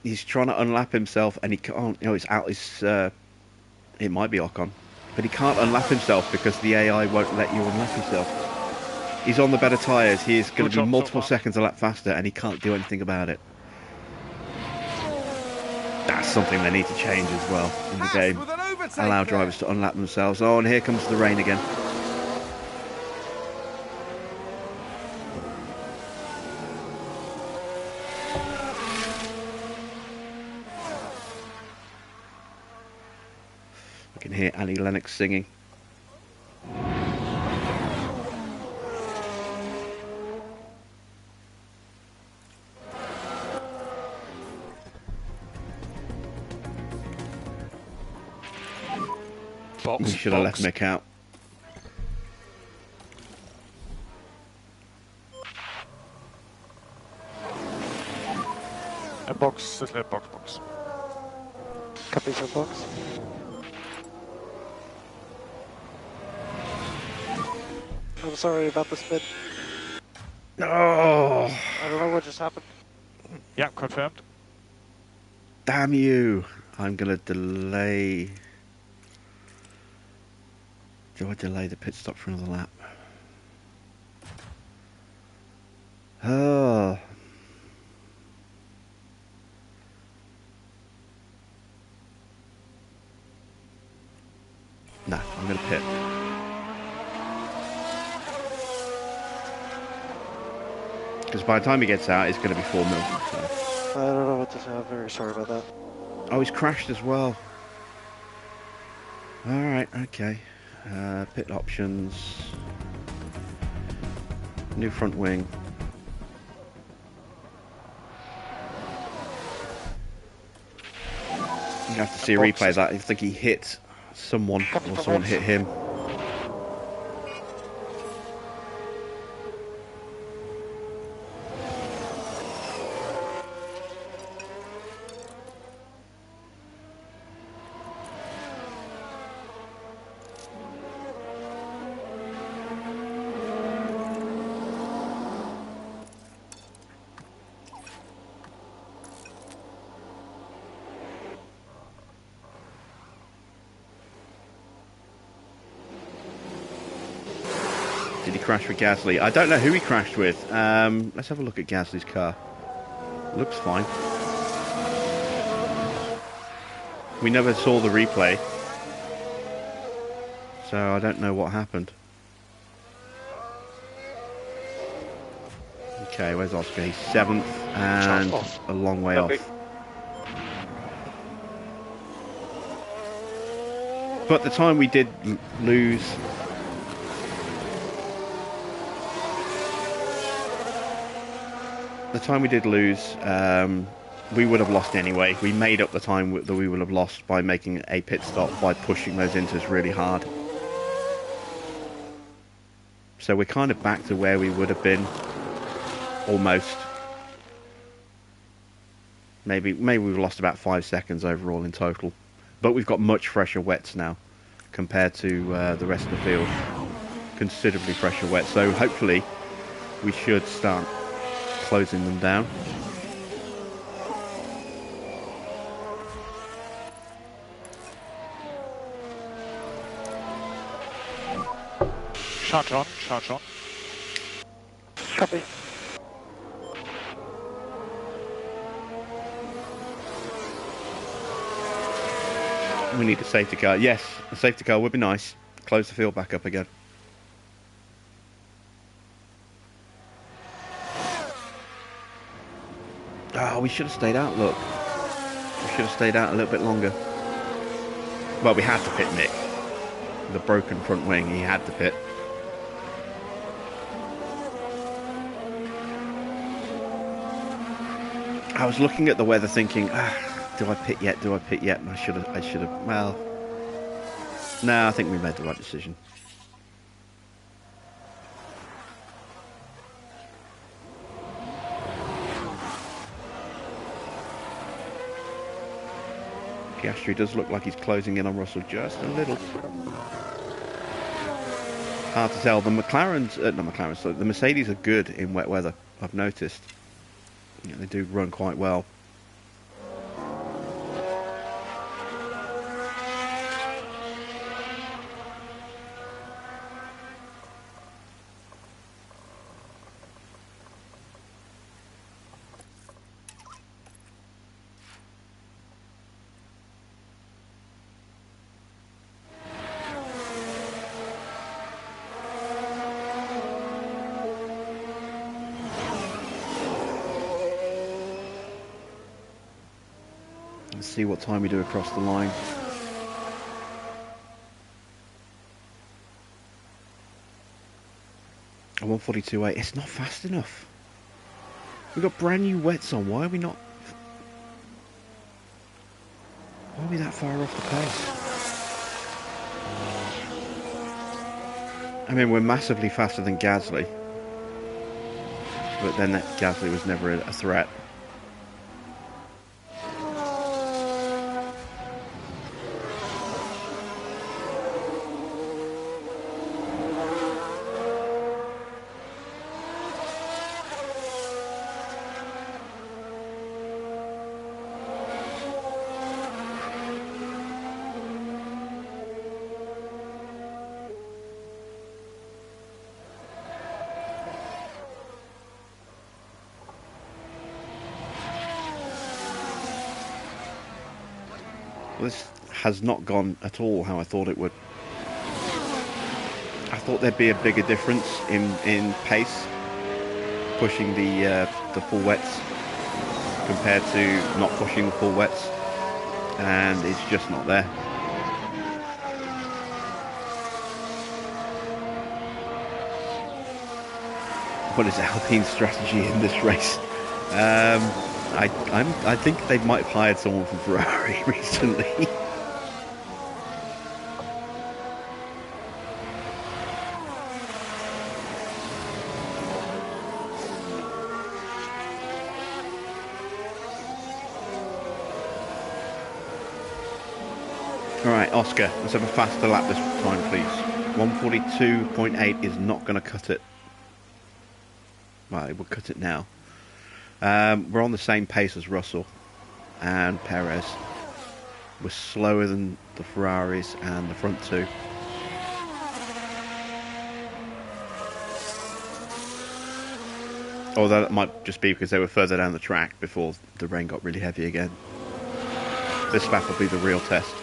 He's trying to unlap himself and he can't. You know, it's out. It might be Ocon, but he can't unlap himself because the AI won't let you unlap yourself. He's on the better tyres. He is going to be multiple seconds a lap faster, and he can't do anything about it. That's something they need to change as well in the HAAS game. with an overtake Allow there. drivers to unlap themselves. Oh, and here comes the rain again. I can hear Annie Lennox singing. Box, We should have left box. Mick out. A box, box. Copy for box. I'm sorry about the spin. Oh, I don't know what just happened. Yeah, confirmed. damn you. I'm going to delay. Do I delay the pit stop for another lap? Oh. No, I'm going to pit. Because by the time he gets out, it's going to be 4 mil. So. I don't know what to say. I'm very sorry about that. Oh, he's crashed as well. Alright, okay. Pit options. New front wing. You have to see a replay of that. I think he hit someone, or someone hit him. Did he crash with Gasly? I don't know who he crashed with. Let's have a look at Gasly's car. Looks fine. We never saw the replay, so I don't know what happened. Okay, where's Oscar? He's 7th and a long way off. But the time we did lose... The time we did lose, we would have lost anyway. We made up the time that we would have lost by making a pit stop, by pushing those inters really hard. So we're kind of back to where we would have been, almost. Maybe we've lost about 5 seconds overall in total. But we've got much fresher wets now compared to the rest of the field. Considerably fresher wets. So hopefully we should start closing them down. Charge on. Copy. We need a safety car. Yes, a safety car would be nice. Close the field back up again. Oh, we should have stayed out, look. We should have stayed out a little bit longer. Well, we had to pit Mick. The broken front wing, he had to pit. I was looking at the weather thinking, do I pit yet? Do I pit yet? And I should have, well... No, I think we made the right decision. Piastri does look like he's closing in on Russell just a little. Hard to tell. The McLarens, not McLarens, sorry, the Mercedes are good in wet weather, I've noticed. Yeah, they do run quite well. Let's see what time we do across the line. A 142.8. It's not fast enough. We've got brand new wets on. Why are we not? Why are we that far off the pace? I mean, we're massively faster than Gasly. But then that Gasly was never a threat. This has not gone at all how I thought it would. I thought there'd be a bigger difference in pace, pushing the full wets compared to not pushing the full wets, and it's just not there. What is Alpine's strategy in this race? I think they might have hired someone from Ferrari recently. Alright, Oscar, let's have a faster lap this time, please. 142.8 is not going to cut it. Right, we'll cut it now. We're on the same pace as Russell and Perez. We're slower than the Ferraris and the front two. Although that might just be because they were further down the track before the rain got really heavy again. This lap will be the real test.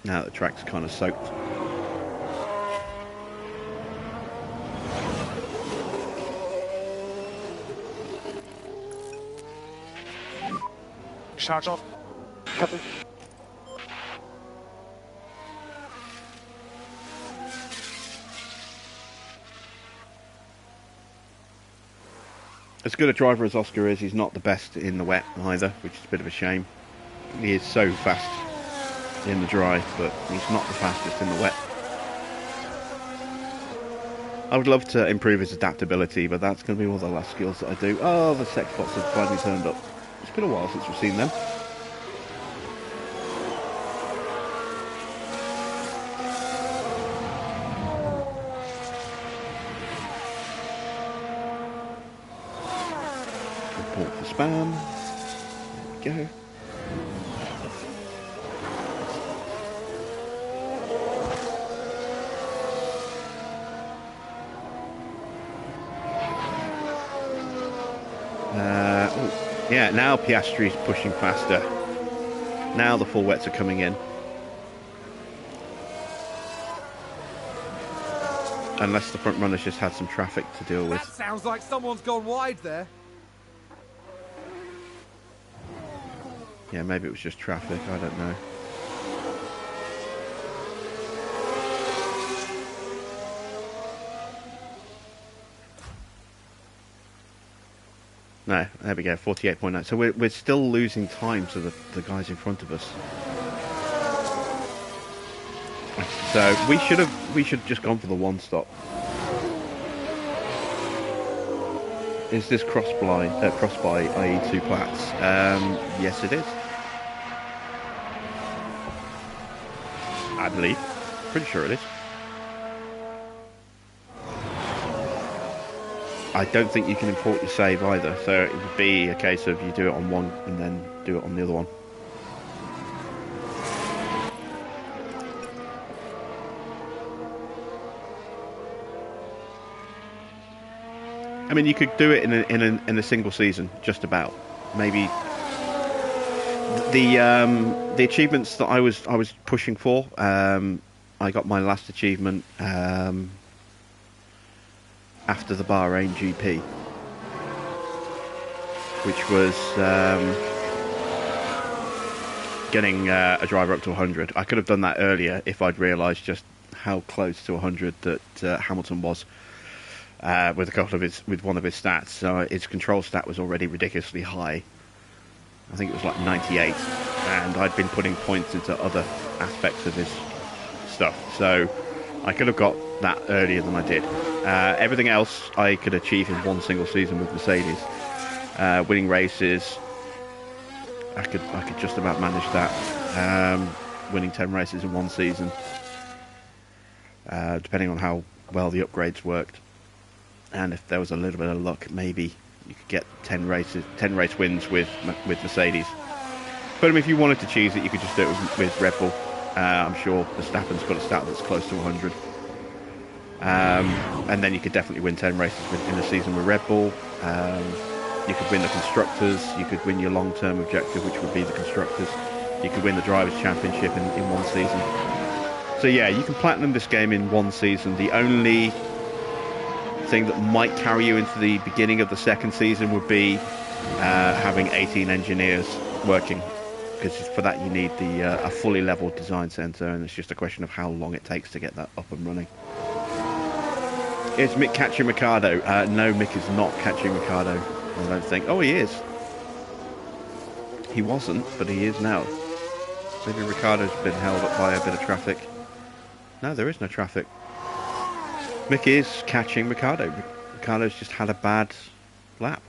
Now that the track's kind of soaked. Charge off. Copy. As good a driver as Oscar is, he's not the best in the wet either, which is a bit of a shame. He is so fast in the dry, but he's not the fastest in the wet. I would love to improve his adaptability, but that's going to be one of the last skills that I do. Oh, the sex bots have finally turned up. It's been a while since we've seen them. Report for spam. There we go. Yeah, now Piastri's pushing faster. Now the full wets are coming in. Unless the front runners just had some traffic to deal with. That sounds like someone's gone wide there. Yeah, maybe it was just traffic, I don't know. No, there we go, 48.9. So we're still losing time to the guys in front of us. So we should have just gone for the one stop. Is this cross by, i.e. two plats? Yes, it is. I believe. Pretty sure it is. I don't think you can import your save either, so it would be a case of you do it on one and then do it on the other one. I mean, you could do it in a single season, just about. Maybe the achievements that I was pushing for. I got my last achievement after the Bahrain GP, which was getting a driver up to 100. I could have done that earlier if I'd realised just how close to 100 that Hamilton was with one of his stats. So his control stat was already ridiculously high. I think it was like 98, and I'd been putting points into other aspects of his stuff. So I could have got that earlier than I did. Everything else I could achieve in one single season with Mercedes. Winning races, I could just about manage that. Winning 10 races in one season, depending on how well the upgrades worked, and if there was a little bit of luck, maybe you could get 10 race wins with Mercedes. But if you wanted to choose it, you could just do it with Red Bull. I'm sure Verstappen's got a stat that's close to 100. And then you could definitely win 10 races in a season with Red Bull. You could win the Constructors. You could win your long-term objective, which would be the Constructors. You could win the Drivers' Championship in one season. So yeah, you can platinum this game in one season. The only thing that might carry you into the beginning of the second season would be having 18 engineers working, because for that you need a fully leveled design center, and it's just a question of how long it takes to get that up and running. Is Mick catching Ricardo? No, Mick is not catching Ricardo, I don't think. Oh, he is. He wasn't, but he is now. Maybe Ricardo's been held up by a bit of traffic. No, there is no traffic. Mick is catching Ricardo. Ricardo's just had a bad lap.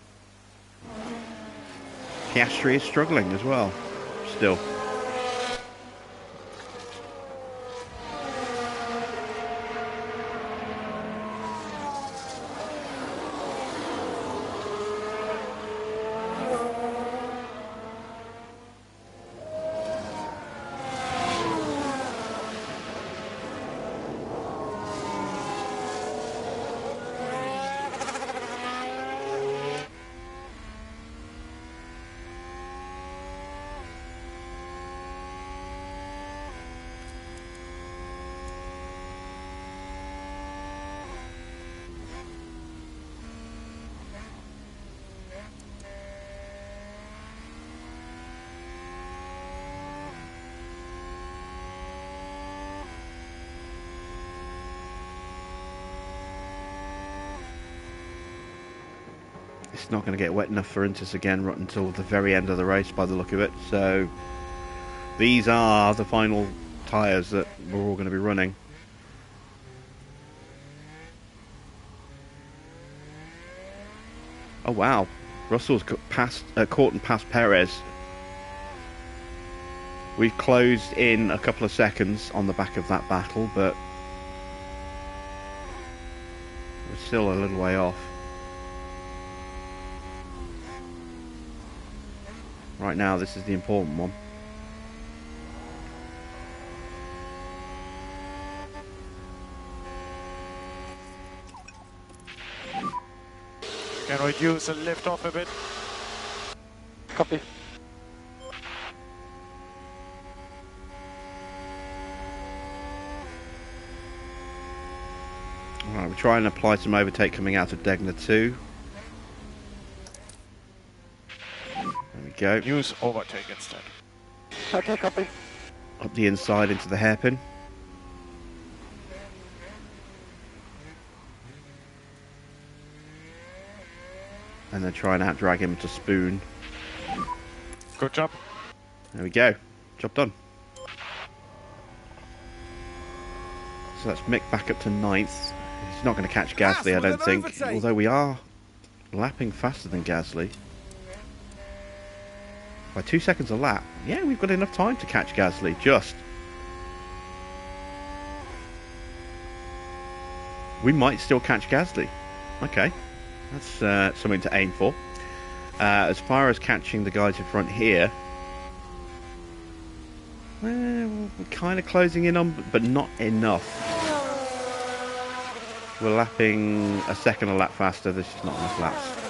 Piastri is struggling as well, still. It's not going to get wet enough for Intis again until the very end of the race by the look of it. So these are the final tyres that we're all going to be running. Oh wow, Russell's caught and passed Perez. We've closed in a couple of seconds on the back of that battle, but we're still a little way off. Right now, this is the important one. Can reduce and lift off a bit. Copy. Alright, we're trying to apply some overtake coming out of Degner 2. There we go. Use overtake instead. Okay, copy. Up the inside into the hairpin. And then try and out-drag him to spoon. Good job. There we go. Job done. So that's Mick back up to 9th. He's not going to catch Gasly, I don't think. Although we are lapping faster than Gasly. By 2 seconds a lap. Yeah, we've got enough time to catch Gasly. Just. We might still catch Gasly. Okay. That's something to aim for. As far as catching the guys in front here, we're kind of closing in on, but not enough. We're lapping a second a lap faster. There's just not enough laps.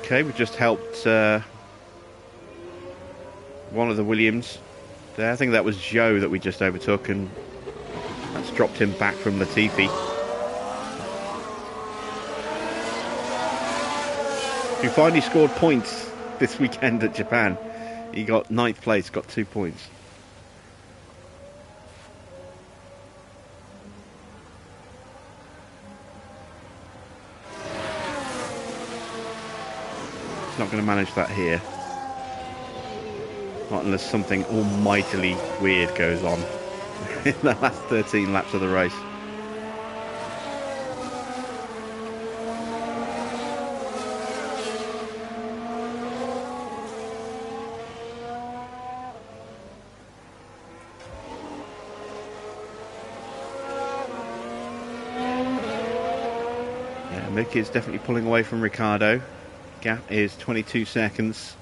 Okay, we just helped one of the Williams there. I think that was Joe that we just overtook, and that's dropped him back from Latifi. Who finally scored points this weekend at Japan. He got 9th place, got 2 points. He's not going to manage that here. Not unless something almightily weird goes on in the last 13 laps of the race. Yeah, Mick is definitely pulling away from Ricciardo. Gap is 22 seconds.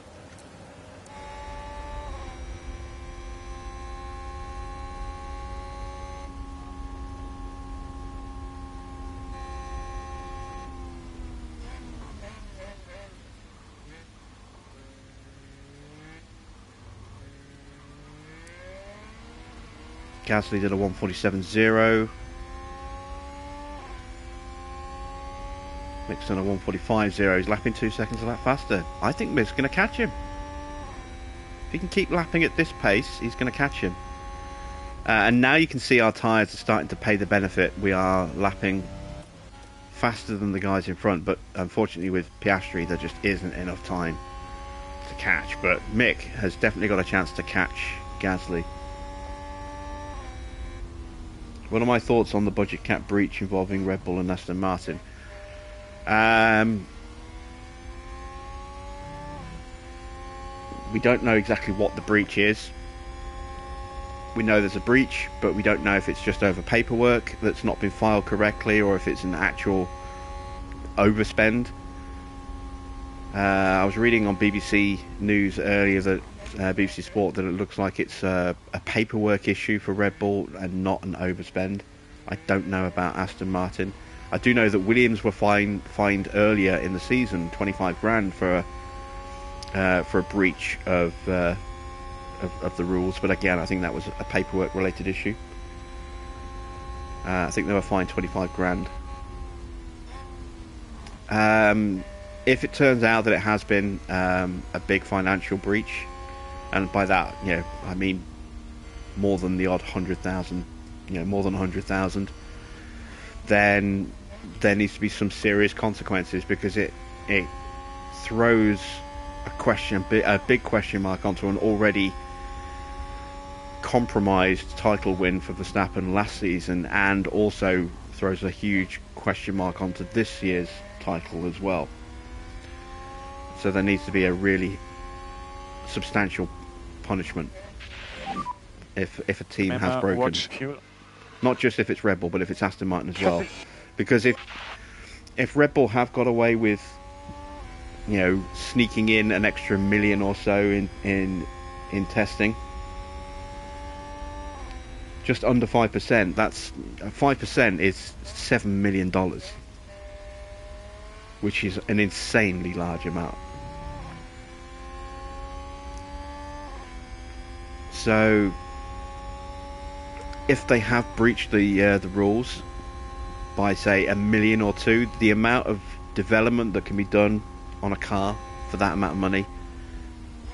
Gasly did a 1:47.0. Mick's done a 1:45.0. He's lapping 2 seconds a lap faster. I think Mick's going to catch him. If he can keep lapping at this pace, he's going to catch him. And now you can see our tyres are starting to pay the benefit. We are lapping faster than the guys in front, but unfortunately with Piastri there just isn't enough time to catch. But Mick has definitely got a chance to catch Gasly. What are my thoughts on the budget cap breach involving Red Bull and Aston Martin? We don't know exactly what the breach is. We know there's a breach, but we don't know if it's just over paperwork that's not been filed correctly or if it's an actual overspend. I was reading on BBC News earlier that BBC Sport that it looks like it's a paperwork issue for Red Bull and not an overspend. I don't know about Aston Martin. I do know that Williams were fined earlier in the season 25 grand for a breach of the rules, but again I think that was a paperwork related issue. I think they were fined 25 grand. If it turns out that it has been a big financial breach, and by that, you know, I mean more than the odd 100,000, you know, more than 100,000, then there needs to be some serious consequences, because it throws a big question mark onto an already compromised title win for Verstappen last season, and also throws a huge question mark onto this year's title as well. So there needs to be a really substantial punishment if a team has broken. Not just if it's Red Bull, but if it's Aston Martin as well. Because if Red Bull have got away with, you know, sneaking in an extra million or so in testing, just under 5%, that's 5% is $7 million, which is an insanely large amount. So if they have breached the rules by, say, $1 million or $2 million, the amount of development that can be done on a car for that amount of money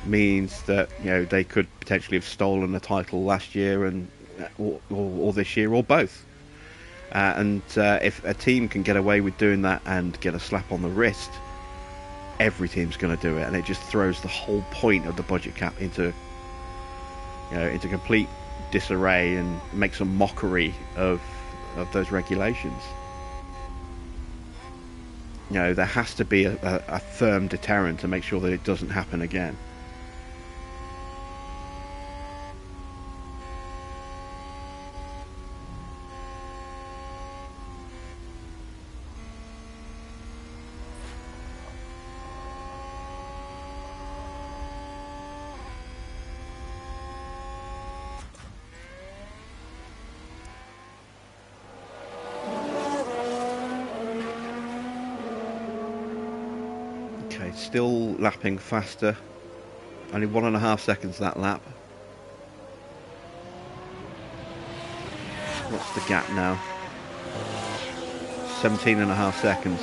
means that, you know, they could potentially have stolen a title last year and or this year, or both. And if a team can get away with doing that and get a slap on the wrist, every team's going to do it, and it just throws the whole point of the budget cap into complete disarray and makes a mockery of those regulations. You know, there has to be a firm deterrent to make sure that it doesn't happen again. Okay, still lapping faster. Only 1.5 seconds that lap. What's the gap now? 17.5 seconds.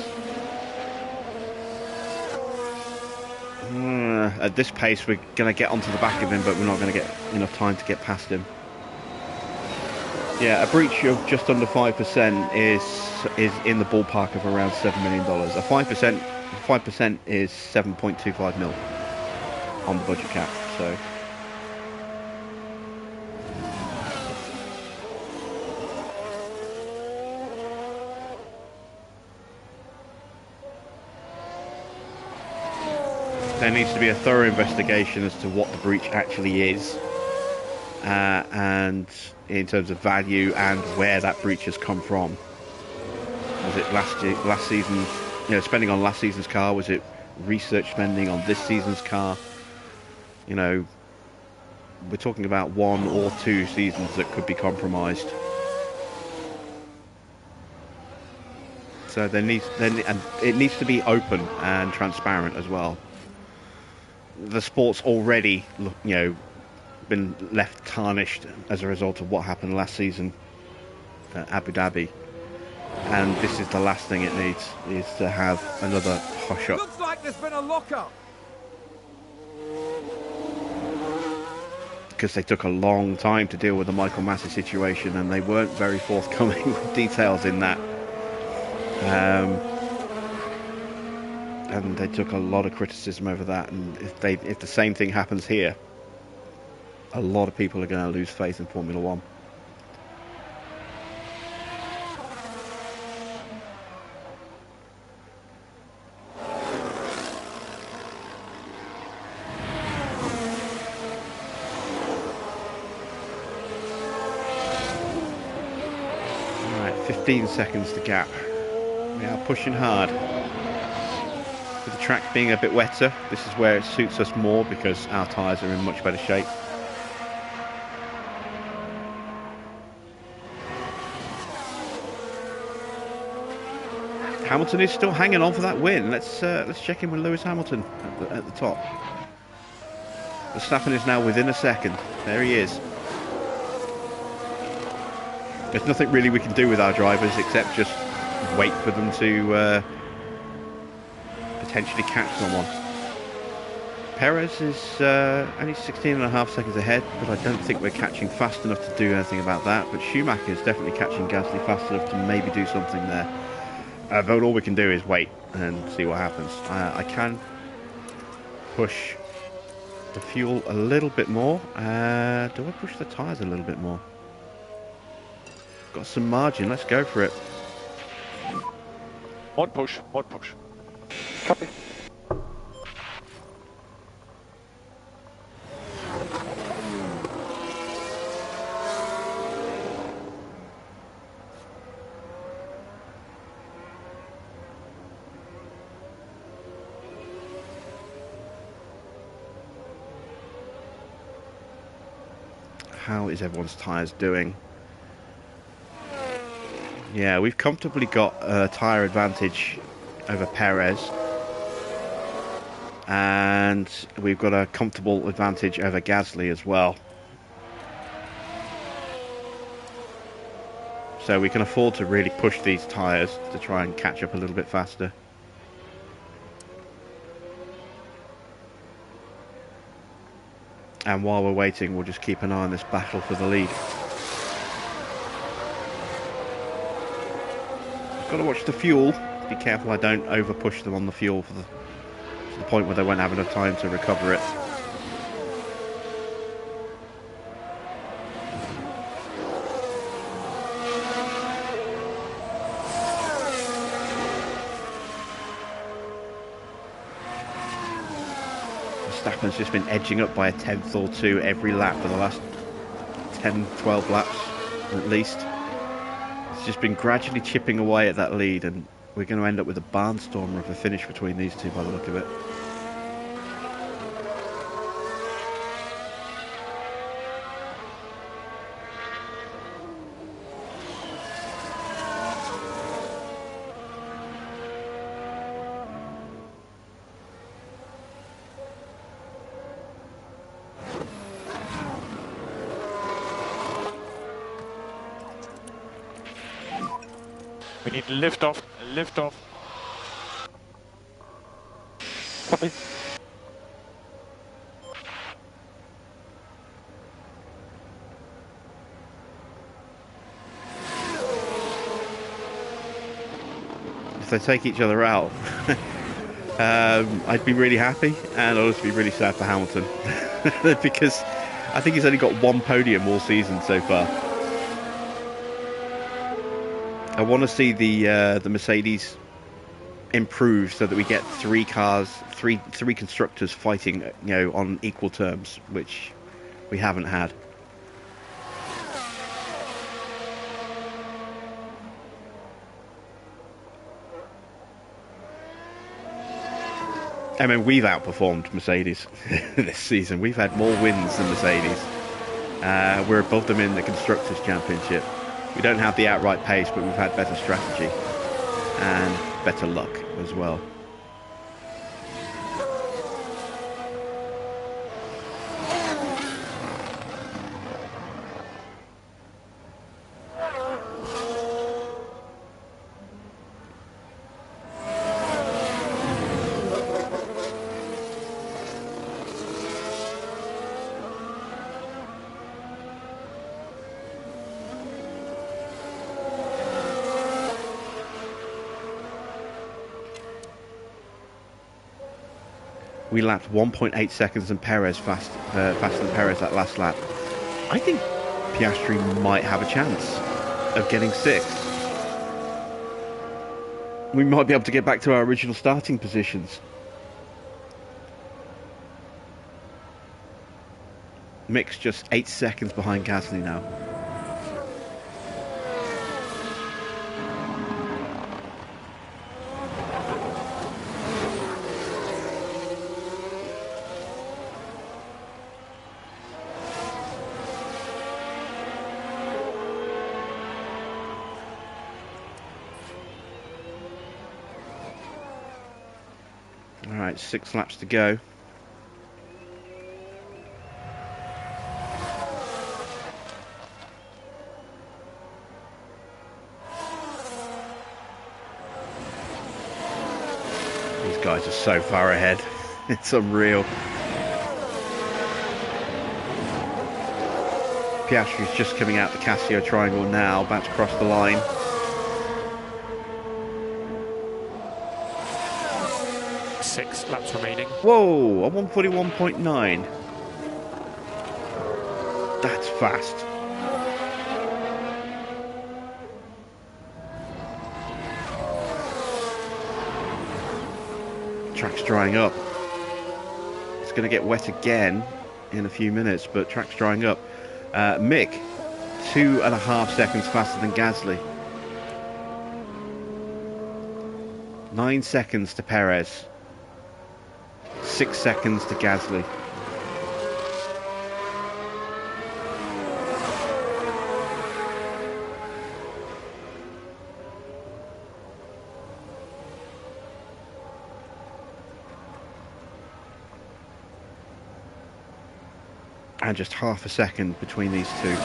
At this pace, we're going to get onto the back of him, but we're not going to get enough time to get past him. Yeah, a breach of just under 5% is in the ballpark of around $7 million. A 5% is 7.25 mil on the budget cap. So. There needs to be a thorough investigation as to what the breach actually is, and in terms of value and where that breach has come from. Was it last season, spending on last season's car? Was it research spending on this season's car? We're talking about 1 or 2 seasons that could be compromised. So it needs to be open and transparent as well. The sport's already, been left tarnished as a result of what happened last season at Abu Dhabi, and this is the last thing it needs, is to have another hush up. Looks like there's been a lock-up. Because they took a long time to deal with the Michael Massey situation, and they weren't very forthcoming with details in that. And they took a lot of criticism over that, and if the same thing happens here, a lot of people are going to lose faith in Formula One. Alright, 15 seconds to gap. We are pushing hard. With the track being a bit wetter, this is where it suits us more because our tyres are in much better shape. Hamilton is still hanging on for that win. Let's check in with Lewis Hamilton at the top. Verstappen is now within a second. There he is. There's nothing really we can do with our drivers except just wait for them to potentially catch someone. Perez is only 16.5 seconds ahead, but I don't think we're catching fast enough to do anything about that. But Schumacher is definitely catching Gasly fast enough to maybe do something there. But all we can do is wait and see what happens. I can push the fuel a little bit more. Do I push the tyres a little bit more? Got some margin, let's go for it. One push, one push. Copy. How is everyone's tyres doing? Yeah, we've comfortably got a tyre advantage over Perez, and we've got a comfortable advantage over Gasly as well. So we can afford to really push these tyres to try and catch up a little bit faster. And while we're waiting, we'll just keep an eye on this battle for the lead. Got to watch the fuel. Be careful I don't over push them on the fuel to the point where they won't have enough time to recover it. Verstappen's just been edging up by a tenth or two every lap for the last 10-12 laps at least. It's just been gradually chipping away at that lead, and we're going to end up with a barnstormer of a finish between these two by the look of it. We need lift off. Lift off. Copy. If they take each other out, I'd be really happy, and I'd also be really sad for Hamilton because I think he's only got one podium all season so far. I want to see the Mercedes improve so that we get three constructors fighting, on equal terms, which we haven't had. I mean, we've outperformed Mercedes this season. We've had more wins than Mercedes. We're above them in the Constructors' Championship. We don't have the outright pace, but we've had better strategy and better luck as well. We lapped 1.8 seconds and Perez faster than Perez that last lap. I think Piastri might have a chance of getting sixth. We might be able to get back to our original starting positions. Mick's just 8 seconds behind Gasly now. Alright, 6 laps to go. These guys are so far ahead. It's unreal. Piastri's just coming out the Casio triangle now, about to cross the line. Laps remaining. Whoa, a 141.9. That's fast. Track's drying up. It's going to get wet again in a few minutes, but track's drying up. Mick, 2.5 seconds faster than Gasly. 9 seconds to Perez. 6 seconds to Gasly. And just half a second between these two.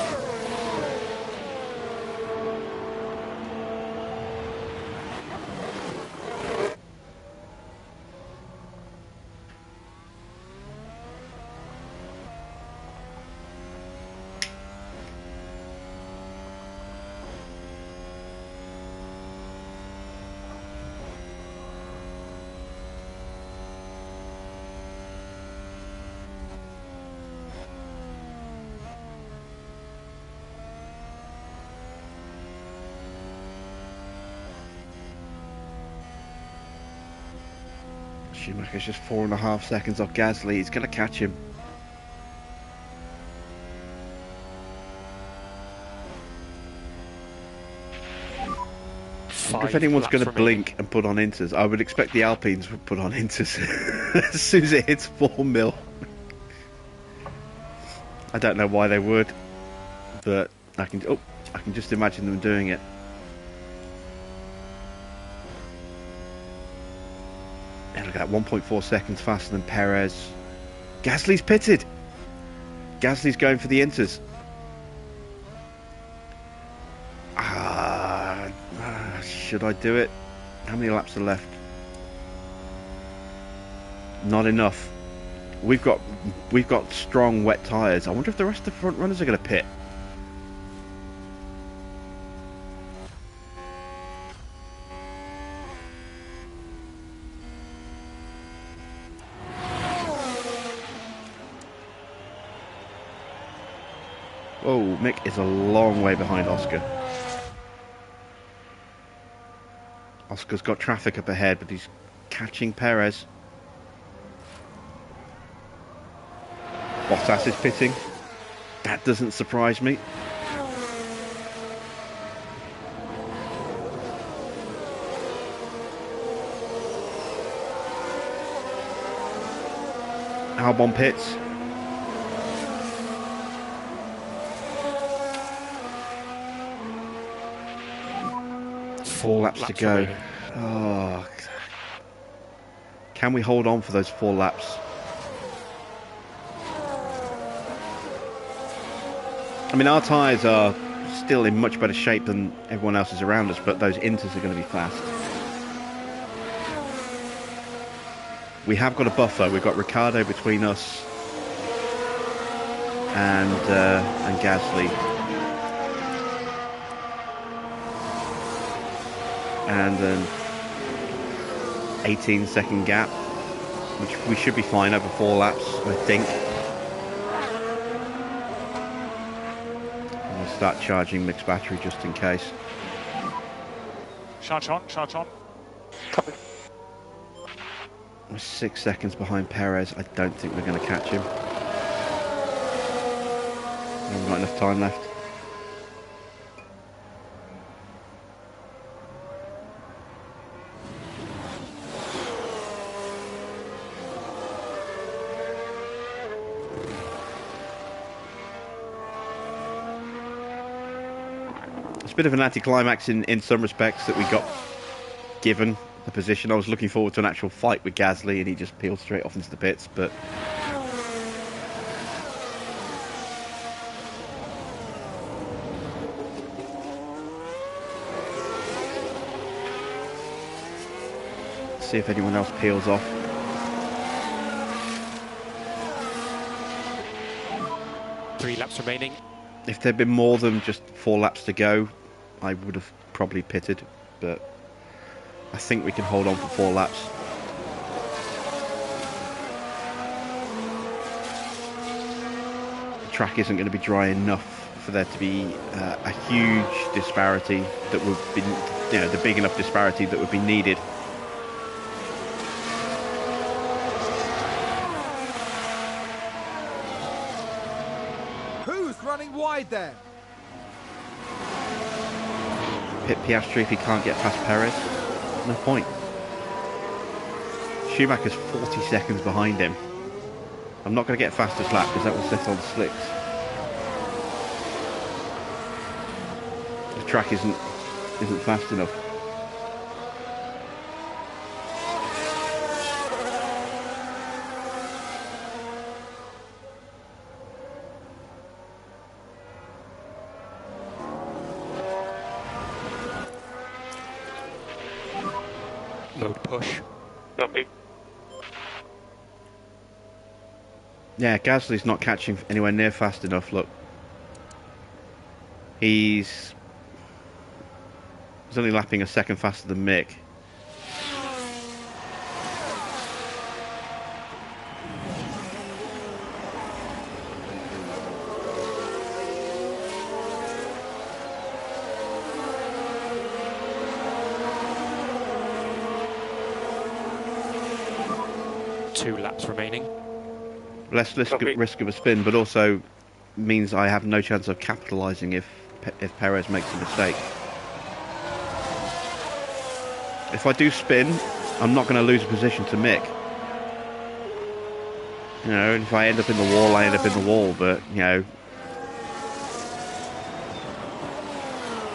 Schumacher's just 4.5 seconds off Gasly. He's going to catch him. If anyone's going to blink and put on inters, I would expect the Alpines would put on inters as soon as it hits 4 mil. I don't know why they would, but I can just imagine them doing it. And look at that, 1.4 seconds faster than Perez. Gasly's pitted. Gasly's going for the inters. Should I do it? How many laps are left? Not enough. We've got strong wet tyres. I wonder if the rest of the front runners are going to pit. Oh, Mick is a long way behind Oscar. Oscar's got traffic up ahead, but he's catching Perez. Bottas is pitting. That doesn't surprise me. Albon pits. Four laps to go. Remaining. Oh, can we hold on for those 4 laps? I mean, our tyres are still in much better shape than everyone else's around us, but those inters are going to be fast. We have got a buffer. We've got Ricciardo between us and Gasly. And an 18-second gap, which we should be fine over 4 laps, I think. I'm going to start charging Mick's battery just in case. Charge on, charge on. Copy. We're 6 seconds behind Perez. I don't think we're going to catch him. We haven't got enough time left. It's a bit of an anticlimax in some respects that we got given the position. I was looking forward to an actual fight with Gasly and he just peeled straight off into the pits, but see if anyone else peels off. Three laps remaining. If there'd been more than just 4 laps to go, I would have probably pitted, but I think we can hold on for 4 laps. The track isn't going to be dry enough for there to be a huge disparity that would be, the big enough disparity that would be needed. Running wide there. Pit Piastri if he can't get past Perez. No point. Schumacher's 40 seconds behind him. I'm not going to get fastest lap because that will set on slicks. The track isn't fast enough. Load push. Copy. Yeah, Gasly's not catching anywhere near fast enough, look. He's only lapping a second faster than Mick. Two laps remaining. Less risk of a spin, but also means I have no chance of capitalising if Perez makes a mistake. If I do spin, I'm not going to lose a position to Mick. You know, if I end up in the wall, I end up in the wall. But you know,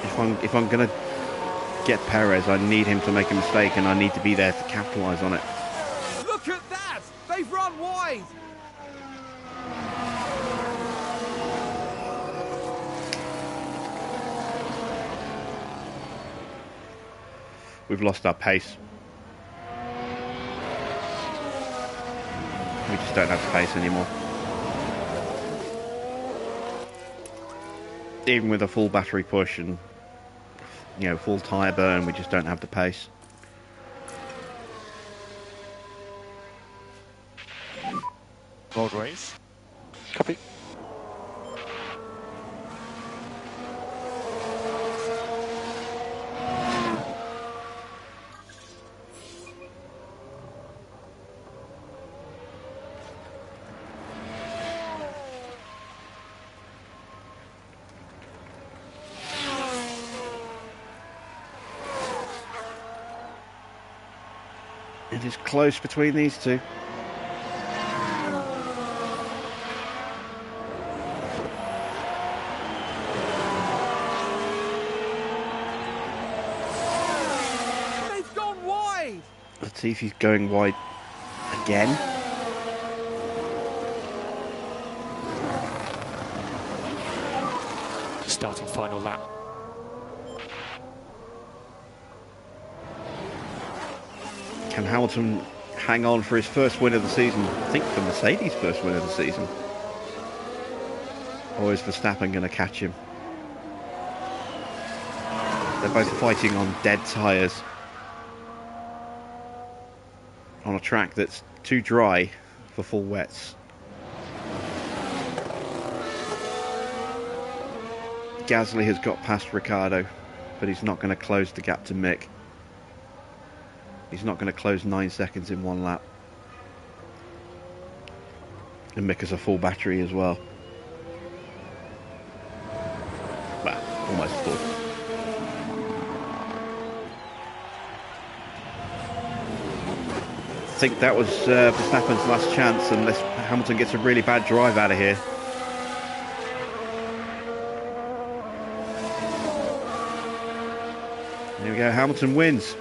if I'm going to get Perez, I need him to make a mistake, and I need to be there to capitalise on it. Look at that! They've run wide! we've lost our pace. We just don't have the pace anymore. Even with a full battery push and, you know, full tyre burn, we just don't have the pace. Road race. Copy. It is close between these two. They've gone wide! Let's see if he's going wide again. Starting final lap. Can Hamilton hang on for his first win of the season? I think the Mercedes' first win of the season. Or is Verstappen going to catch him? They're both fighting on dead tyres. On a track that's too dry for full wets. Gasly has got past Ricciardo, but he's not going to close the gap to Mick. He's not going to close 9 seconds in one lap. And Mick has a full battery as well. Well, almost full. I think that was Verstappen's last chance unless Hamilton gets a really bad drive out of here. There we go, Hamilton wins.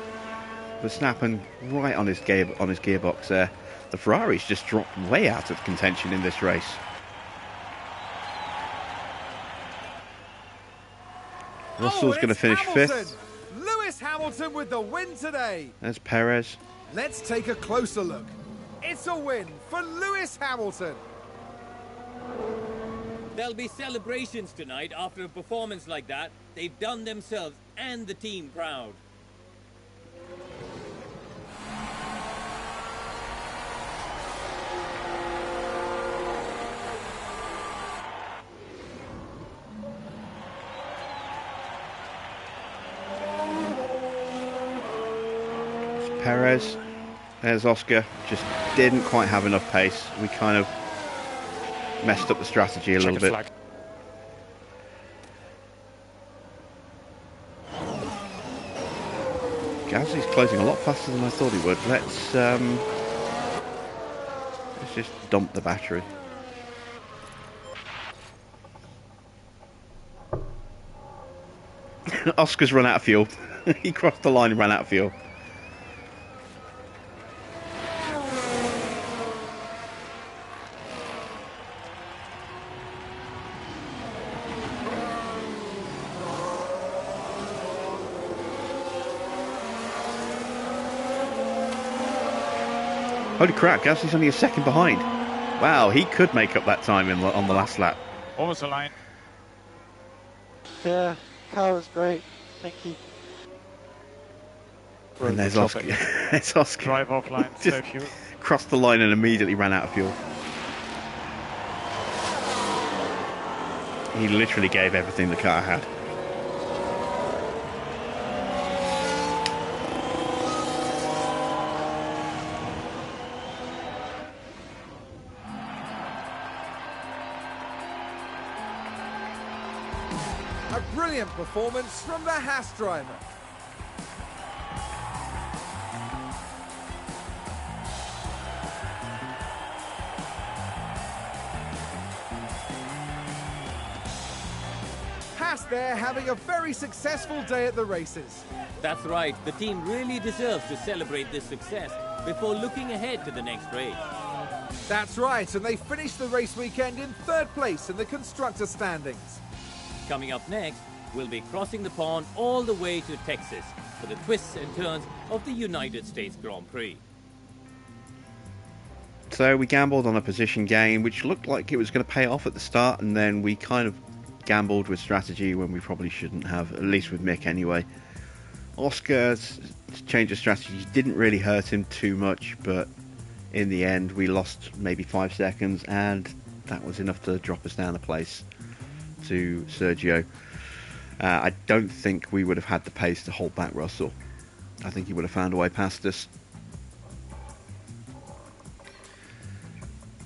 Verstappen right on his gearbox there. The Ferrari's just dropped way out of contention in this race. Russell's going to finish fifth. Lewis Hamilton with the win today. There's Perez. Let's take a closer look. It's a win for Lewis Hamilton. There'll be celebrations tonight after a performance like that. They've done themselves and the team proud. Perez, there's Oscar, just didn't quite have enough pace. We kind of messed up the strategy a little bit. Flag. Gasly's closing a lot faster than I thought he would. Let's just dump the battery. Oscar's run out of fuel. He crossed the line and ran out of fuel. Holy crap, Gasly's only a second behind. Wow, he could make up that time on the last lap. Almost a line. Yeah, car was great. Thank you. And there's Oscar. There's Oscar. Drive off line, Just save fuel. crossed the line and immediately ran out of fuel. He literally gave everything the car had. A brilliant performance from the HAAS driver. HAAS there having a very successful day at the races. That's right, the team really deserves to celebrate this success before looking ahead to the next race. That's right, and they finished the race weekend in third place in the constructor standings. Coming up next, will be crossing the pond all the way to Texas for the twists and turns of the United States Grand Prix. So we gambled on a position gain, which looked like it was going to pay off at the start, and then we kind of gambled with strategy when we probably shouldn't have, at least with Mick anyway. Oscar's change of strategy didn't really hurt him too much, but in the end we lost maybe 5 seconds, and that was enough to drop us down a place to Sergio. I don't think we would have had the pace to hold back Russell. I think he would have found a way past us.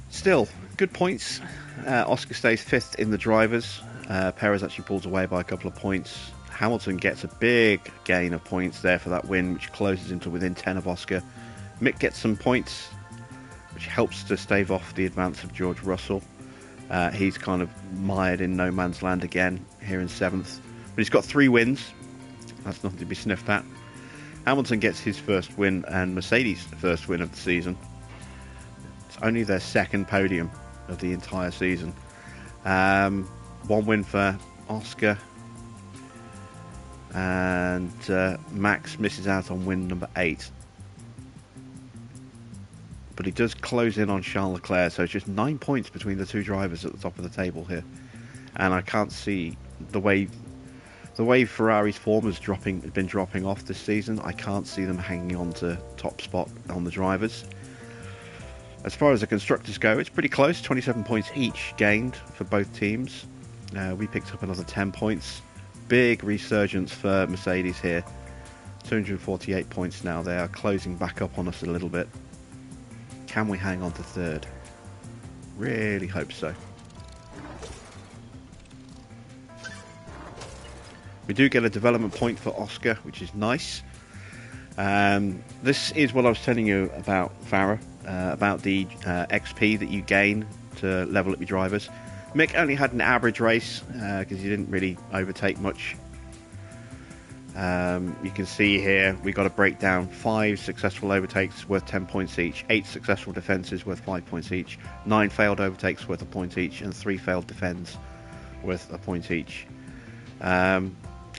Still, good points. Oscar stays 5th in the drivers. Perez actually pulls away by a couple of points. Hamilton gets a big gain of points there for that win, which closes him to within 10 of Oscar. Mick gets some points, which helps to stave off the advance of George Russell. He's kind of mired in no man's land again here in 7th. But he's got 3 wins. That's nothing to be sniffed at. Hamilton gets his first win and Mercedes' first win of the season. It's only their 2nd podium of the entire season. 1 win for Oscar. And Max misses out on win number 8. But he does close in on Charles Leclerc, so it's just 9 points between the 2 drivers at the top of the table here. And I can't see the way Ferrari's form has been dropping off this season. I can't see them hanging on to top spot on the drivers. As far as the constructors go, it's pretty close, 27 points each gained for both teams. We picked up another 10 points. Big resurgence for Mercedes here. 248 points now. They are closing back up on us a little bit. Can we hang on to 3rd? Really hope so. We do get a development point for Oscar, which is nice. This is what I was telling you about, Farah, about the XP that you gain to level up your drivers. Mick only had an average race because he didn't really overtake much. You can see here we got a breakdown: 5 successful overtakes worth 10 points each, 8 successful defences worth 5 points each, 9 failed overtakes worth a point each, and 3 failed defends worth a point each.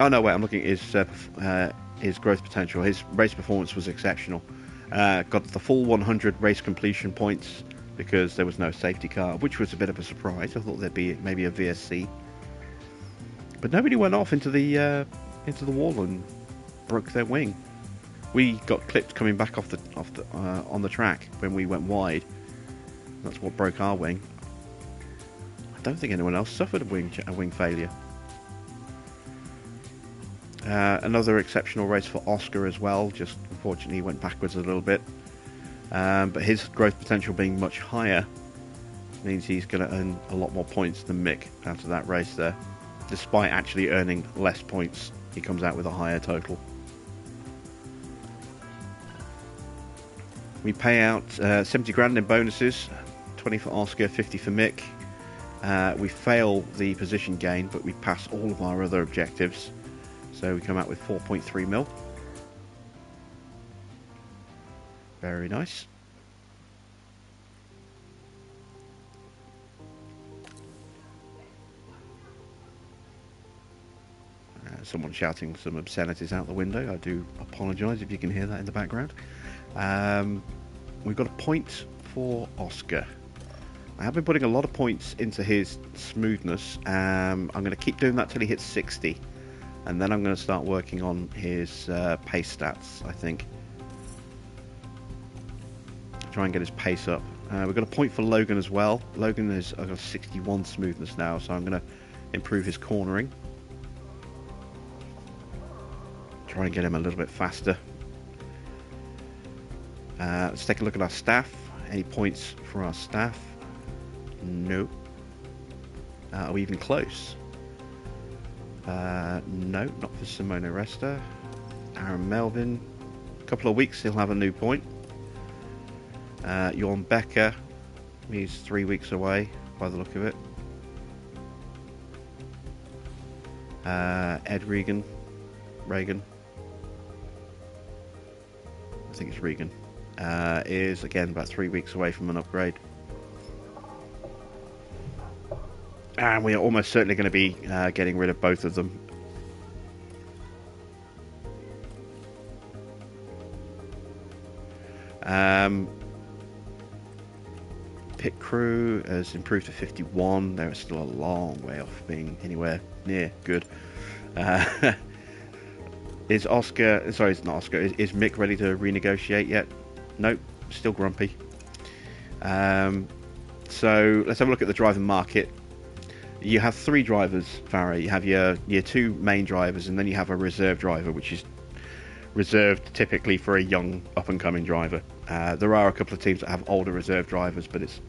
Oh no, wait, I'm looking at his growth potential. His race performance was exceptional. Got the full 100 race completion points because there was no safety car, which was a bit of a surprise. I thought there'd be maybe a VSC, but nobody went off into the wall and broke their wing. We got clipped coming back on the track when we went wide. That's what broke our wing. I don't think anyone else suffered a wing failure. Another exceptional race for Oscar as well, just unfortunately went backwards a little bit. But his growth potential being much higher means he's going to earn a lot more points than Mick out of that race there. Despite actually earning less points, he comes out with a higher total. We pay out 70 grand in bonuses, 20 for Oscar, 50 for Mick. We fail the position gain, but we pass all of our other objectives. So we come out with 4.3 mil. Very nice. Someone shouting some obscenities out the window. I do apologise if you can hear that in the background. We've got a point for Oscar. I have been putting a lot of points into his smoothness. I'm going to keep doing that till he hits 60. And then I'm going to start working on his pace stats, I think. Try and get his pace up. We've got a point for Logan as well. Logan has got 61 smoothness now, so I'm going to improve his cornering. Try and get him a little bit faster. Let's take a look at our staff. Any points for our staff? No. Are we even close? No, not for Simone Resta. Aaron Melvin. A couple of weeks he'll have a new point. Jorn Becker. He's 3 weeks away by the look of it. Ed Regan. I think it's Regan. Is again about 3 weeks away from an upgrade. And we are almost certainly going to be getting rid of both of them Pit crew has improved to 51. They're still a long way off being anywhere near good. Is Oscar, sorry, it's not Oscar, is Mick ready to renegotiate yet? Nope, still grumpy. So let's have a look at the driving market. You have 3 drivers, Farah. You have your 2 main drivers, and then you have a reserve driver, which is reserved typically for a young up-and-coming driver. There are a couple of teams that have older reserve drivers, but it's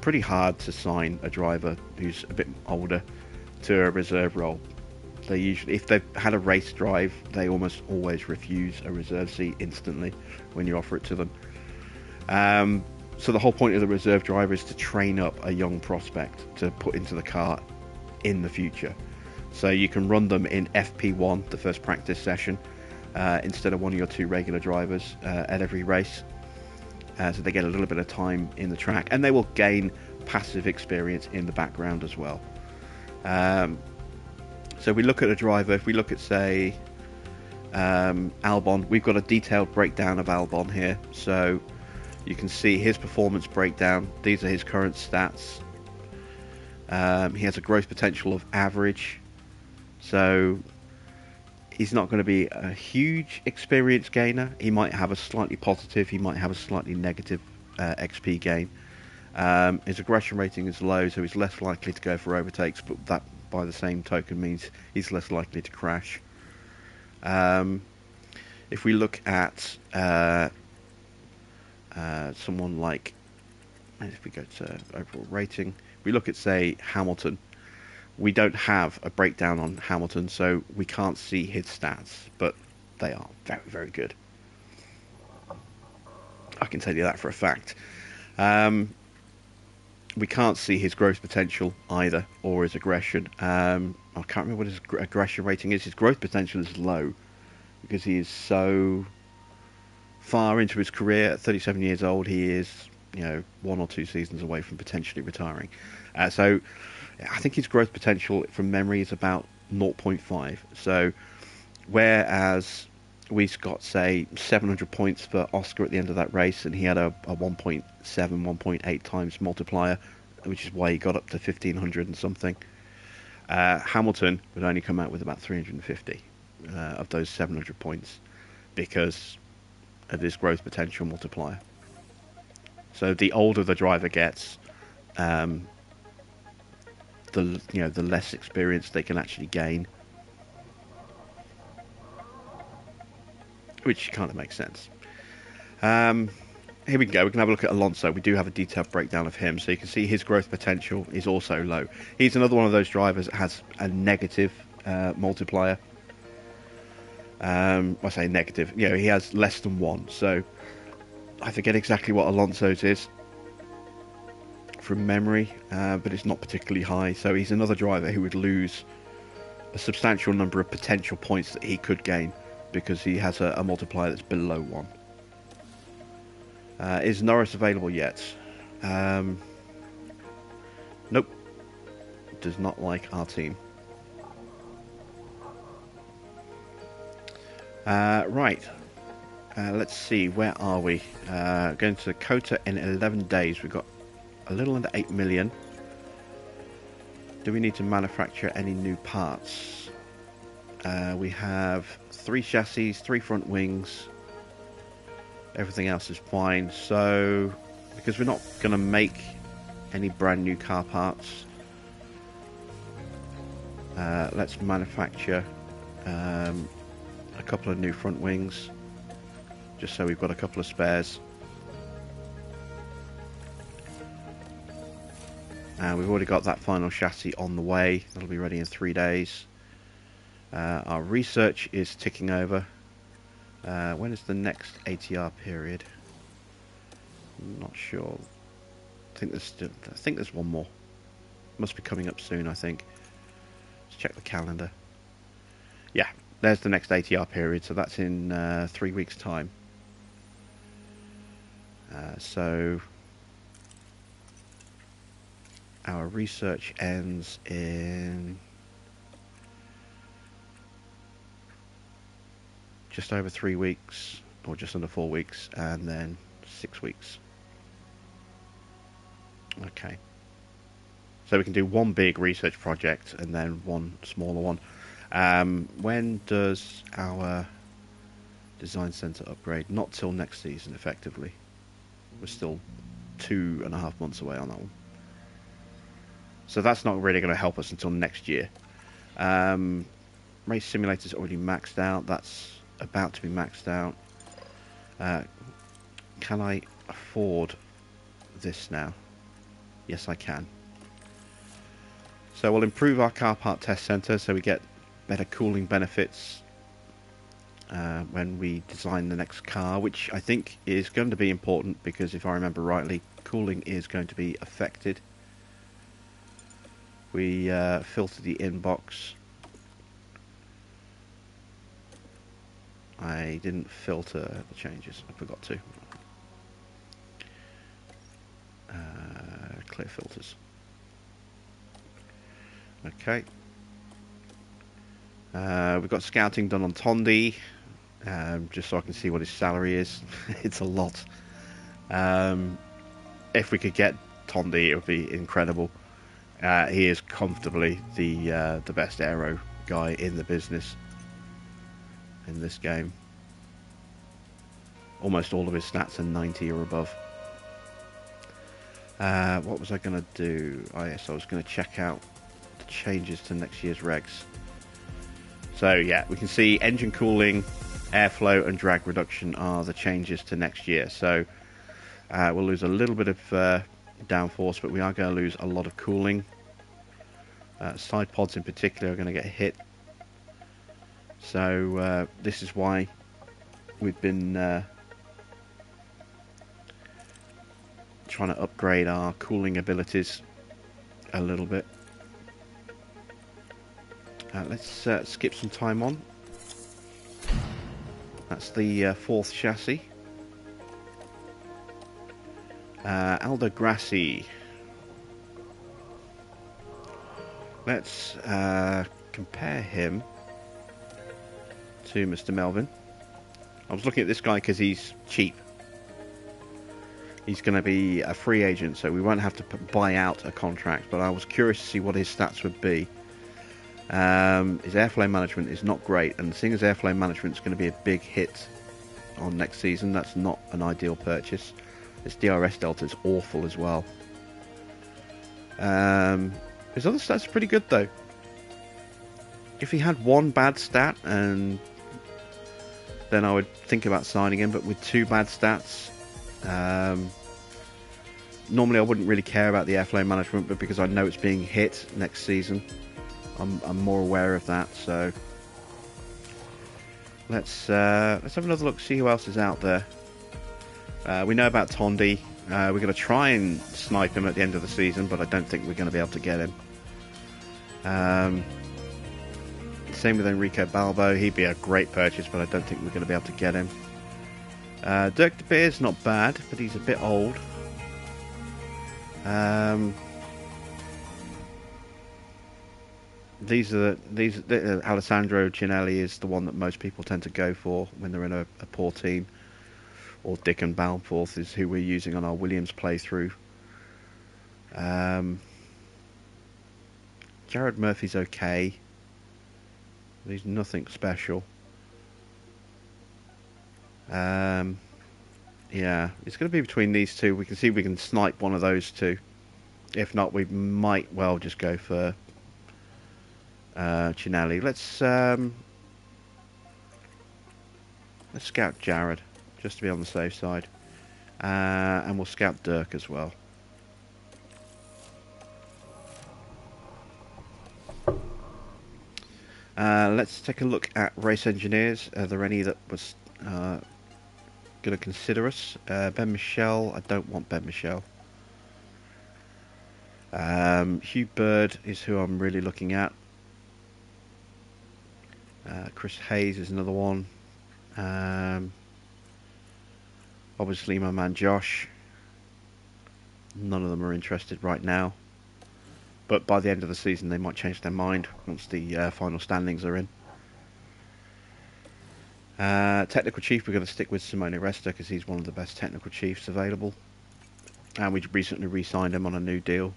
pretty hard to sign a driver who's a bit older to a reserve role. They usually, if they've had a race drive, they almost always refuse a reserve seat instantly when you offer it to them. So the whole point of the reserve driver is to train up a young prospect to put into the car in the future. So you can run them in FP1, the first practice session, instead of one of your 2 regular drivers at every race. So they get a little bit of time in the track, and they will gain passive experience in the background as well. So we look at a driver, if we look at, say, Albon, we've got a detailed breakdown of Albon here. So you can see his performance breakdown. These are his current stats. He has a growth potential of average. So he's not going to be a huge experience gainer. He might have a slightly positive, he might have a slightly negative XP gain. His aggression rating is low, so he's less likely to go for overtakes, but that by the same token means he's less likely to crash. If we look at someone like, if we go to overall rating, we look at, say, Hamilton. We don't have a breakdown on Hamilton, so we can't see his stats, but they are very, very good. I can tell you that for a fact. We can't see his growth potential either, or his aggression. I can't remember what his aggression rating is. His growth potential is low, because he is so far into his career. At 37 years old, he is, 1 or 2 seasons away from potentially retiring. So I think his growth potential from memory is about 0.5. So whereas we've got, say, 700 points for Oscar at the end of that race, and he had a 1.7, 1.8 times multiplier, which is why he got up to 1500 and something. Hamilton would only come out with about 350 of those 700 points because of his growth potential multiplier. So the older the driver gets, the less experience they can actually gain, which kind of makes sense. Here we go. We can have a look at Alonso. We do have a detailed breakdown of him, so you can see his growth potential is also low. He's another one of those drivers that has a negative multiplier. I say negative. He has less than 1. So I forget exactly what Alonso's is from memory, but it's not particularly high. So he's another driver who would lose a substantial number of potential points that he could gain because he has a multiplier that's below 1. Is Norris available yet? Nope. Does not like our team. Right. Let's see. Where are we? Going to Kota in 11 days. We've got a little under 8 million. Do we need to manufacture any new parts? We have 3 chassis, 3 front wings. Everything else is fine. So, because we're not going to make any brand new car parts, let's manufacture a couple of new front wings, just so we've got a couple of spares. We've already got that final chassis on the way. That'll be ready in 3 days. Our research is ticking over. When is the next ATR period? I'm not sure. I think there's one more. Must be coming up soon, I think. Let's check the calendar. Yeah, there's the next ATR period, so that's in 3 weeks' time. So our research ends in just over 3 weeks, or just under 4 weeks, and then 6 weeks. Okay. So we can do one big research project and then one smaller one. When does our design center upgrade? Not till next season, effectively. We're still 2.5 months away on that one. So that's not really going to help us until next year. Race simulator's already maxed out. That's about to be maxed out. Can I afford this now? Yes, I can. So we'll improve our car part test center so we get better cooling benefits when we design the next car, which I think is going to be important because if I remember rightly, cooling is going to be affected. We filter the inbox. I didn't filter the changes. I forgot to. Clear filters. Okay. We've got scouting done on Tondi, just so I can see what his salary is. It's a lot. If we could get Tondi, it would be incredible. He is comfortably the best aero guy in the business in this game. Almost all of his stats are 90 or above. What was I going to do? Oh yes, I was going to check out the changes to next year's regs. So yeah, we can see engine cooling, airflow and drag reduction are the changes to next year. So we'll lose a little bit of downforce, but we are going to lose a lot of cooling. Side pods in particular are going to get hit. So this is why we've been trying to upgrade our cooling abilities a little bit. Let's skip some time on. That's the fourth chassis. Aldo Grassi. Let's compare him to Mr. Melvin. I was looking at this guy because he's cheap. He's going to be a free agent, so we won't have to buy out a contract, but I was curious to see what his stats would be. His airflow management is not great, and seeing as airflow management is going to be a big hit on next season, that's not an ideal purchase. His DRS delta is awful as well. His other stats are pretty good though. If he had one bad stat, and then I would think about signing him, but with two bad stats, normally I wouldn't really care about the airflow management, but because I know it's being hit next season, I'm more aware of that. So let's have another look, see who else is out there. We know about Tondi. We're going to try and snipe him at the end of the season, but I don't think we're going to be able to get him. Same with Enrico Balbo. He'd be a great purchase, but I don't think we're going to be able to get him. Dirk de Beer's not bad, but he's a bit old. Alessandro Cinelli is the one that most people tend to go for when they're in a poor team. Or Dickon Balmforth is who we're using on our Williams playthrough. Jared Murphy's okay. He's nothing special. Yeah, it's going to be between these two. We can see if we can snipe one of those two. If not, we might well just go for Cinelli. Let's scout Jared, just to be on the safe side. And we'll scout Dirk as well. Let's take a look at race engineers. Are there any that was going to consider us? Ben Michel. I don't want Ben Michel. Hugh Bird is who I'm really looking at. Chris Hayes is another one. Obviously my man Josh. None of them are interested right now, but by the end of the season they might change their mind once the final standings are in. Technical chief, we're going to stick with Simone Resta because he's one of the best technical chiefs available. And we recently re-signed him on a new deal.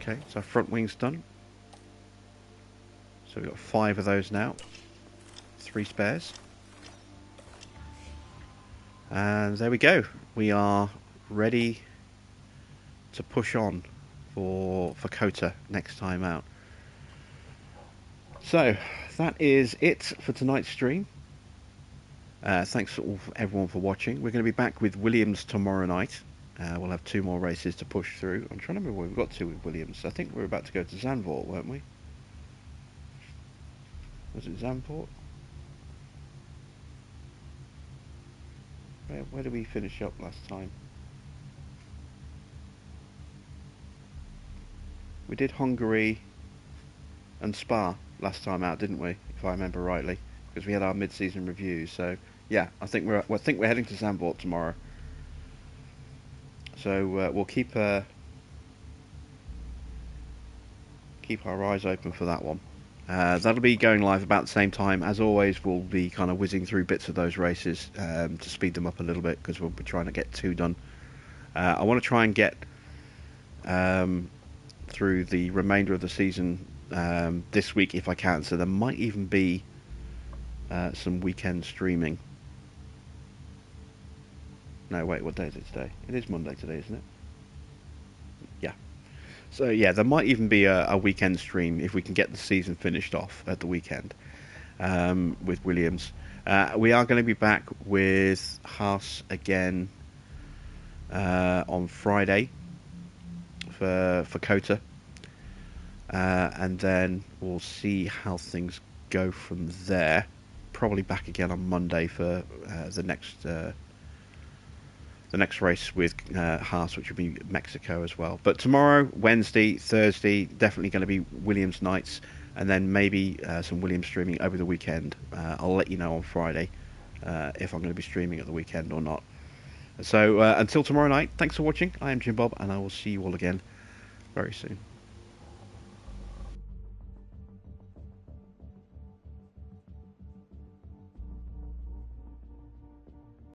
Okay, so our front wing's done. So we've got 5 of those now. 3 spares. And there we go. We are ready to push on for Kota next time out. So that is it for tonight's stream. Thanks everyone for watching. We're going to be back with Williams tomorrow night. We'll have 2 more races to push through. I'm trying to remember where we got to with Williams. I think we were about to go to Zandvoort, weren't we? Was it Zandvoort? Where did we finish up last time? We did Hungary and Spa last time out, didn't we? If I remember rightly, because we had our mid-season reviews. So yeah, I think we're heading to Zandvoort tomorrow. So we'll keep our eyes open for that one. That'll be going live about the same time. As always, we'll be kind of whizzing through bits of those races to speed them up a little bit because we'll be trying to get 2 done. I want to try and get through the remainder of the season this week if I can. So there might even be some weekend streaming. No, wait, what day is it today? It is Monday today, isn't it? Yeah. So yeah, there might even be a weekend stream if we can get the season finished off at the weekend with Williams. We are going to be back with HAAS again on Friday for Kota, and then we'll see how things go from there. Probably back again on Monday for the next race with HAAS, which will be Mexico as well. But tomorrow, Wednesday, Thursday, definitely going to be Williams nights, and then maybe some Williams streaming over the weekend. I'll let you know on Friday if I'm going to be streaming at the weekend or not. So until tomorrow night, thanks for watching. I am Jim Bob, and I will see you all again very soon.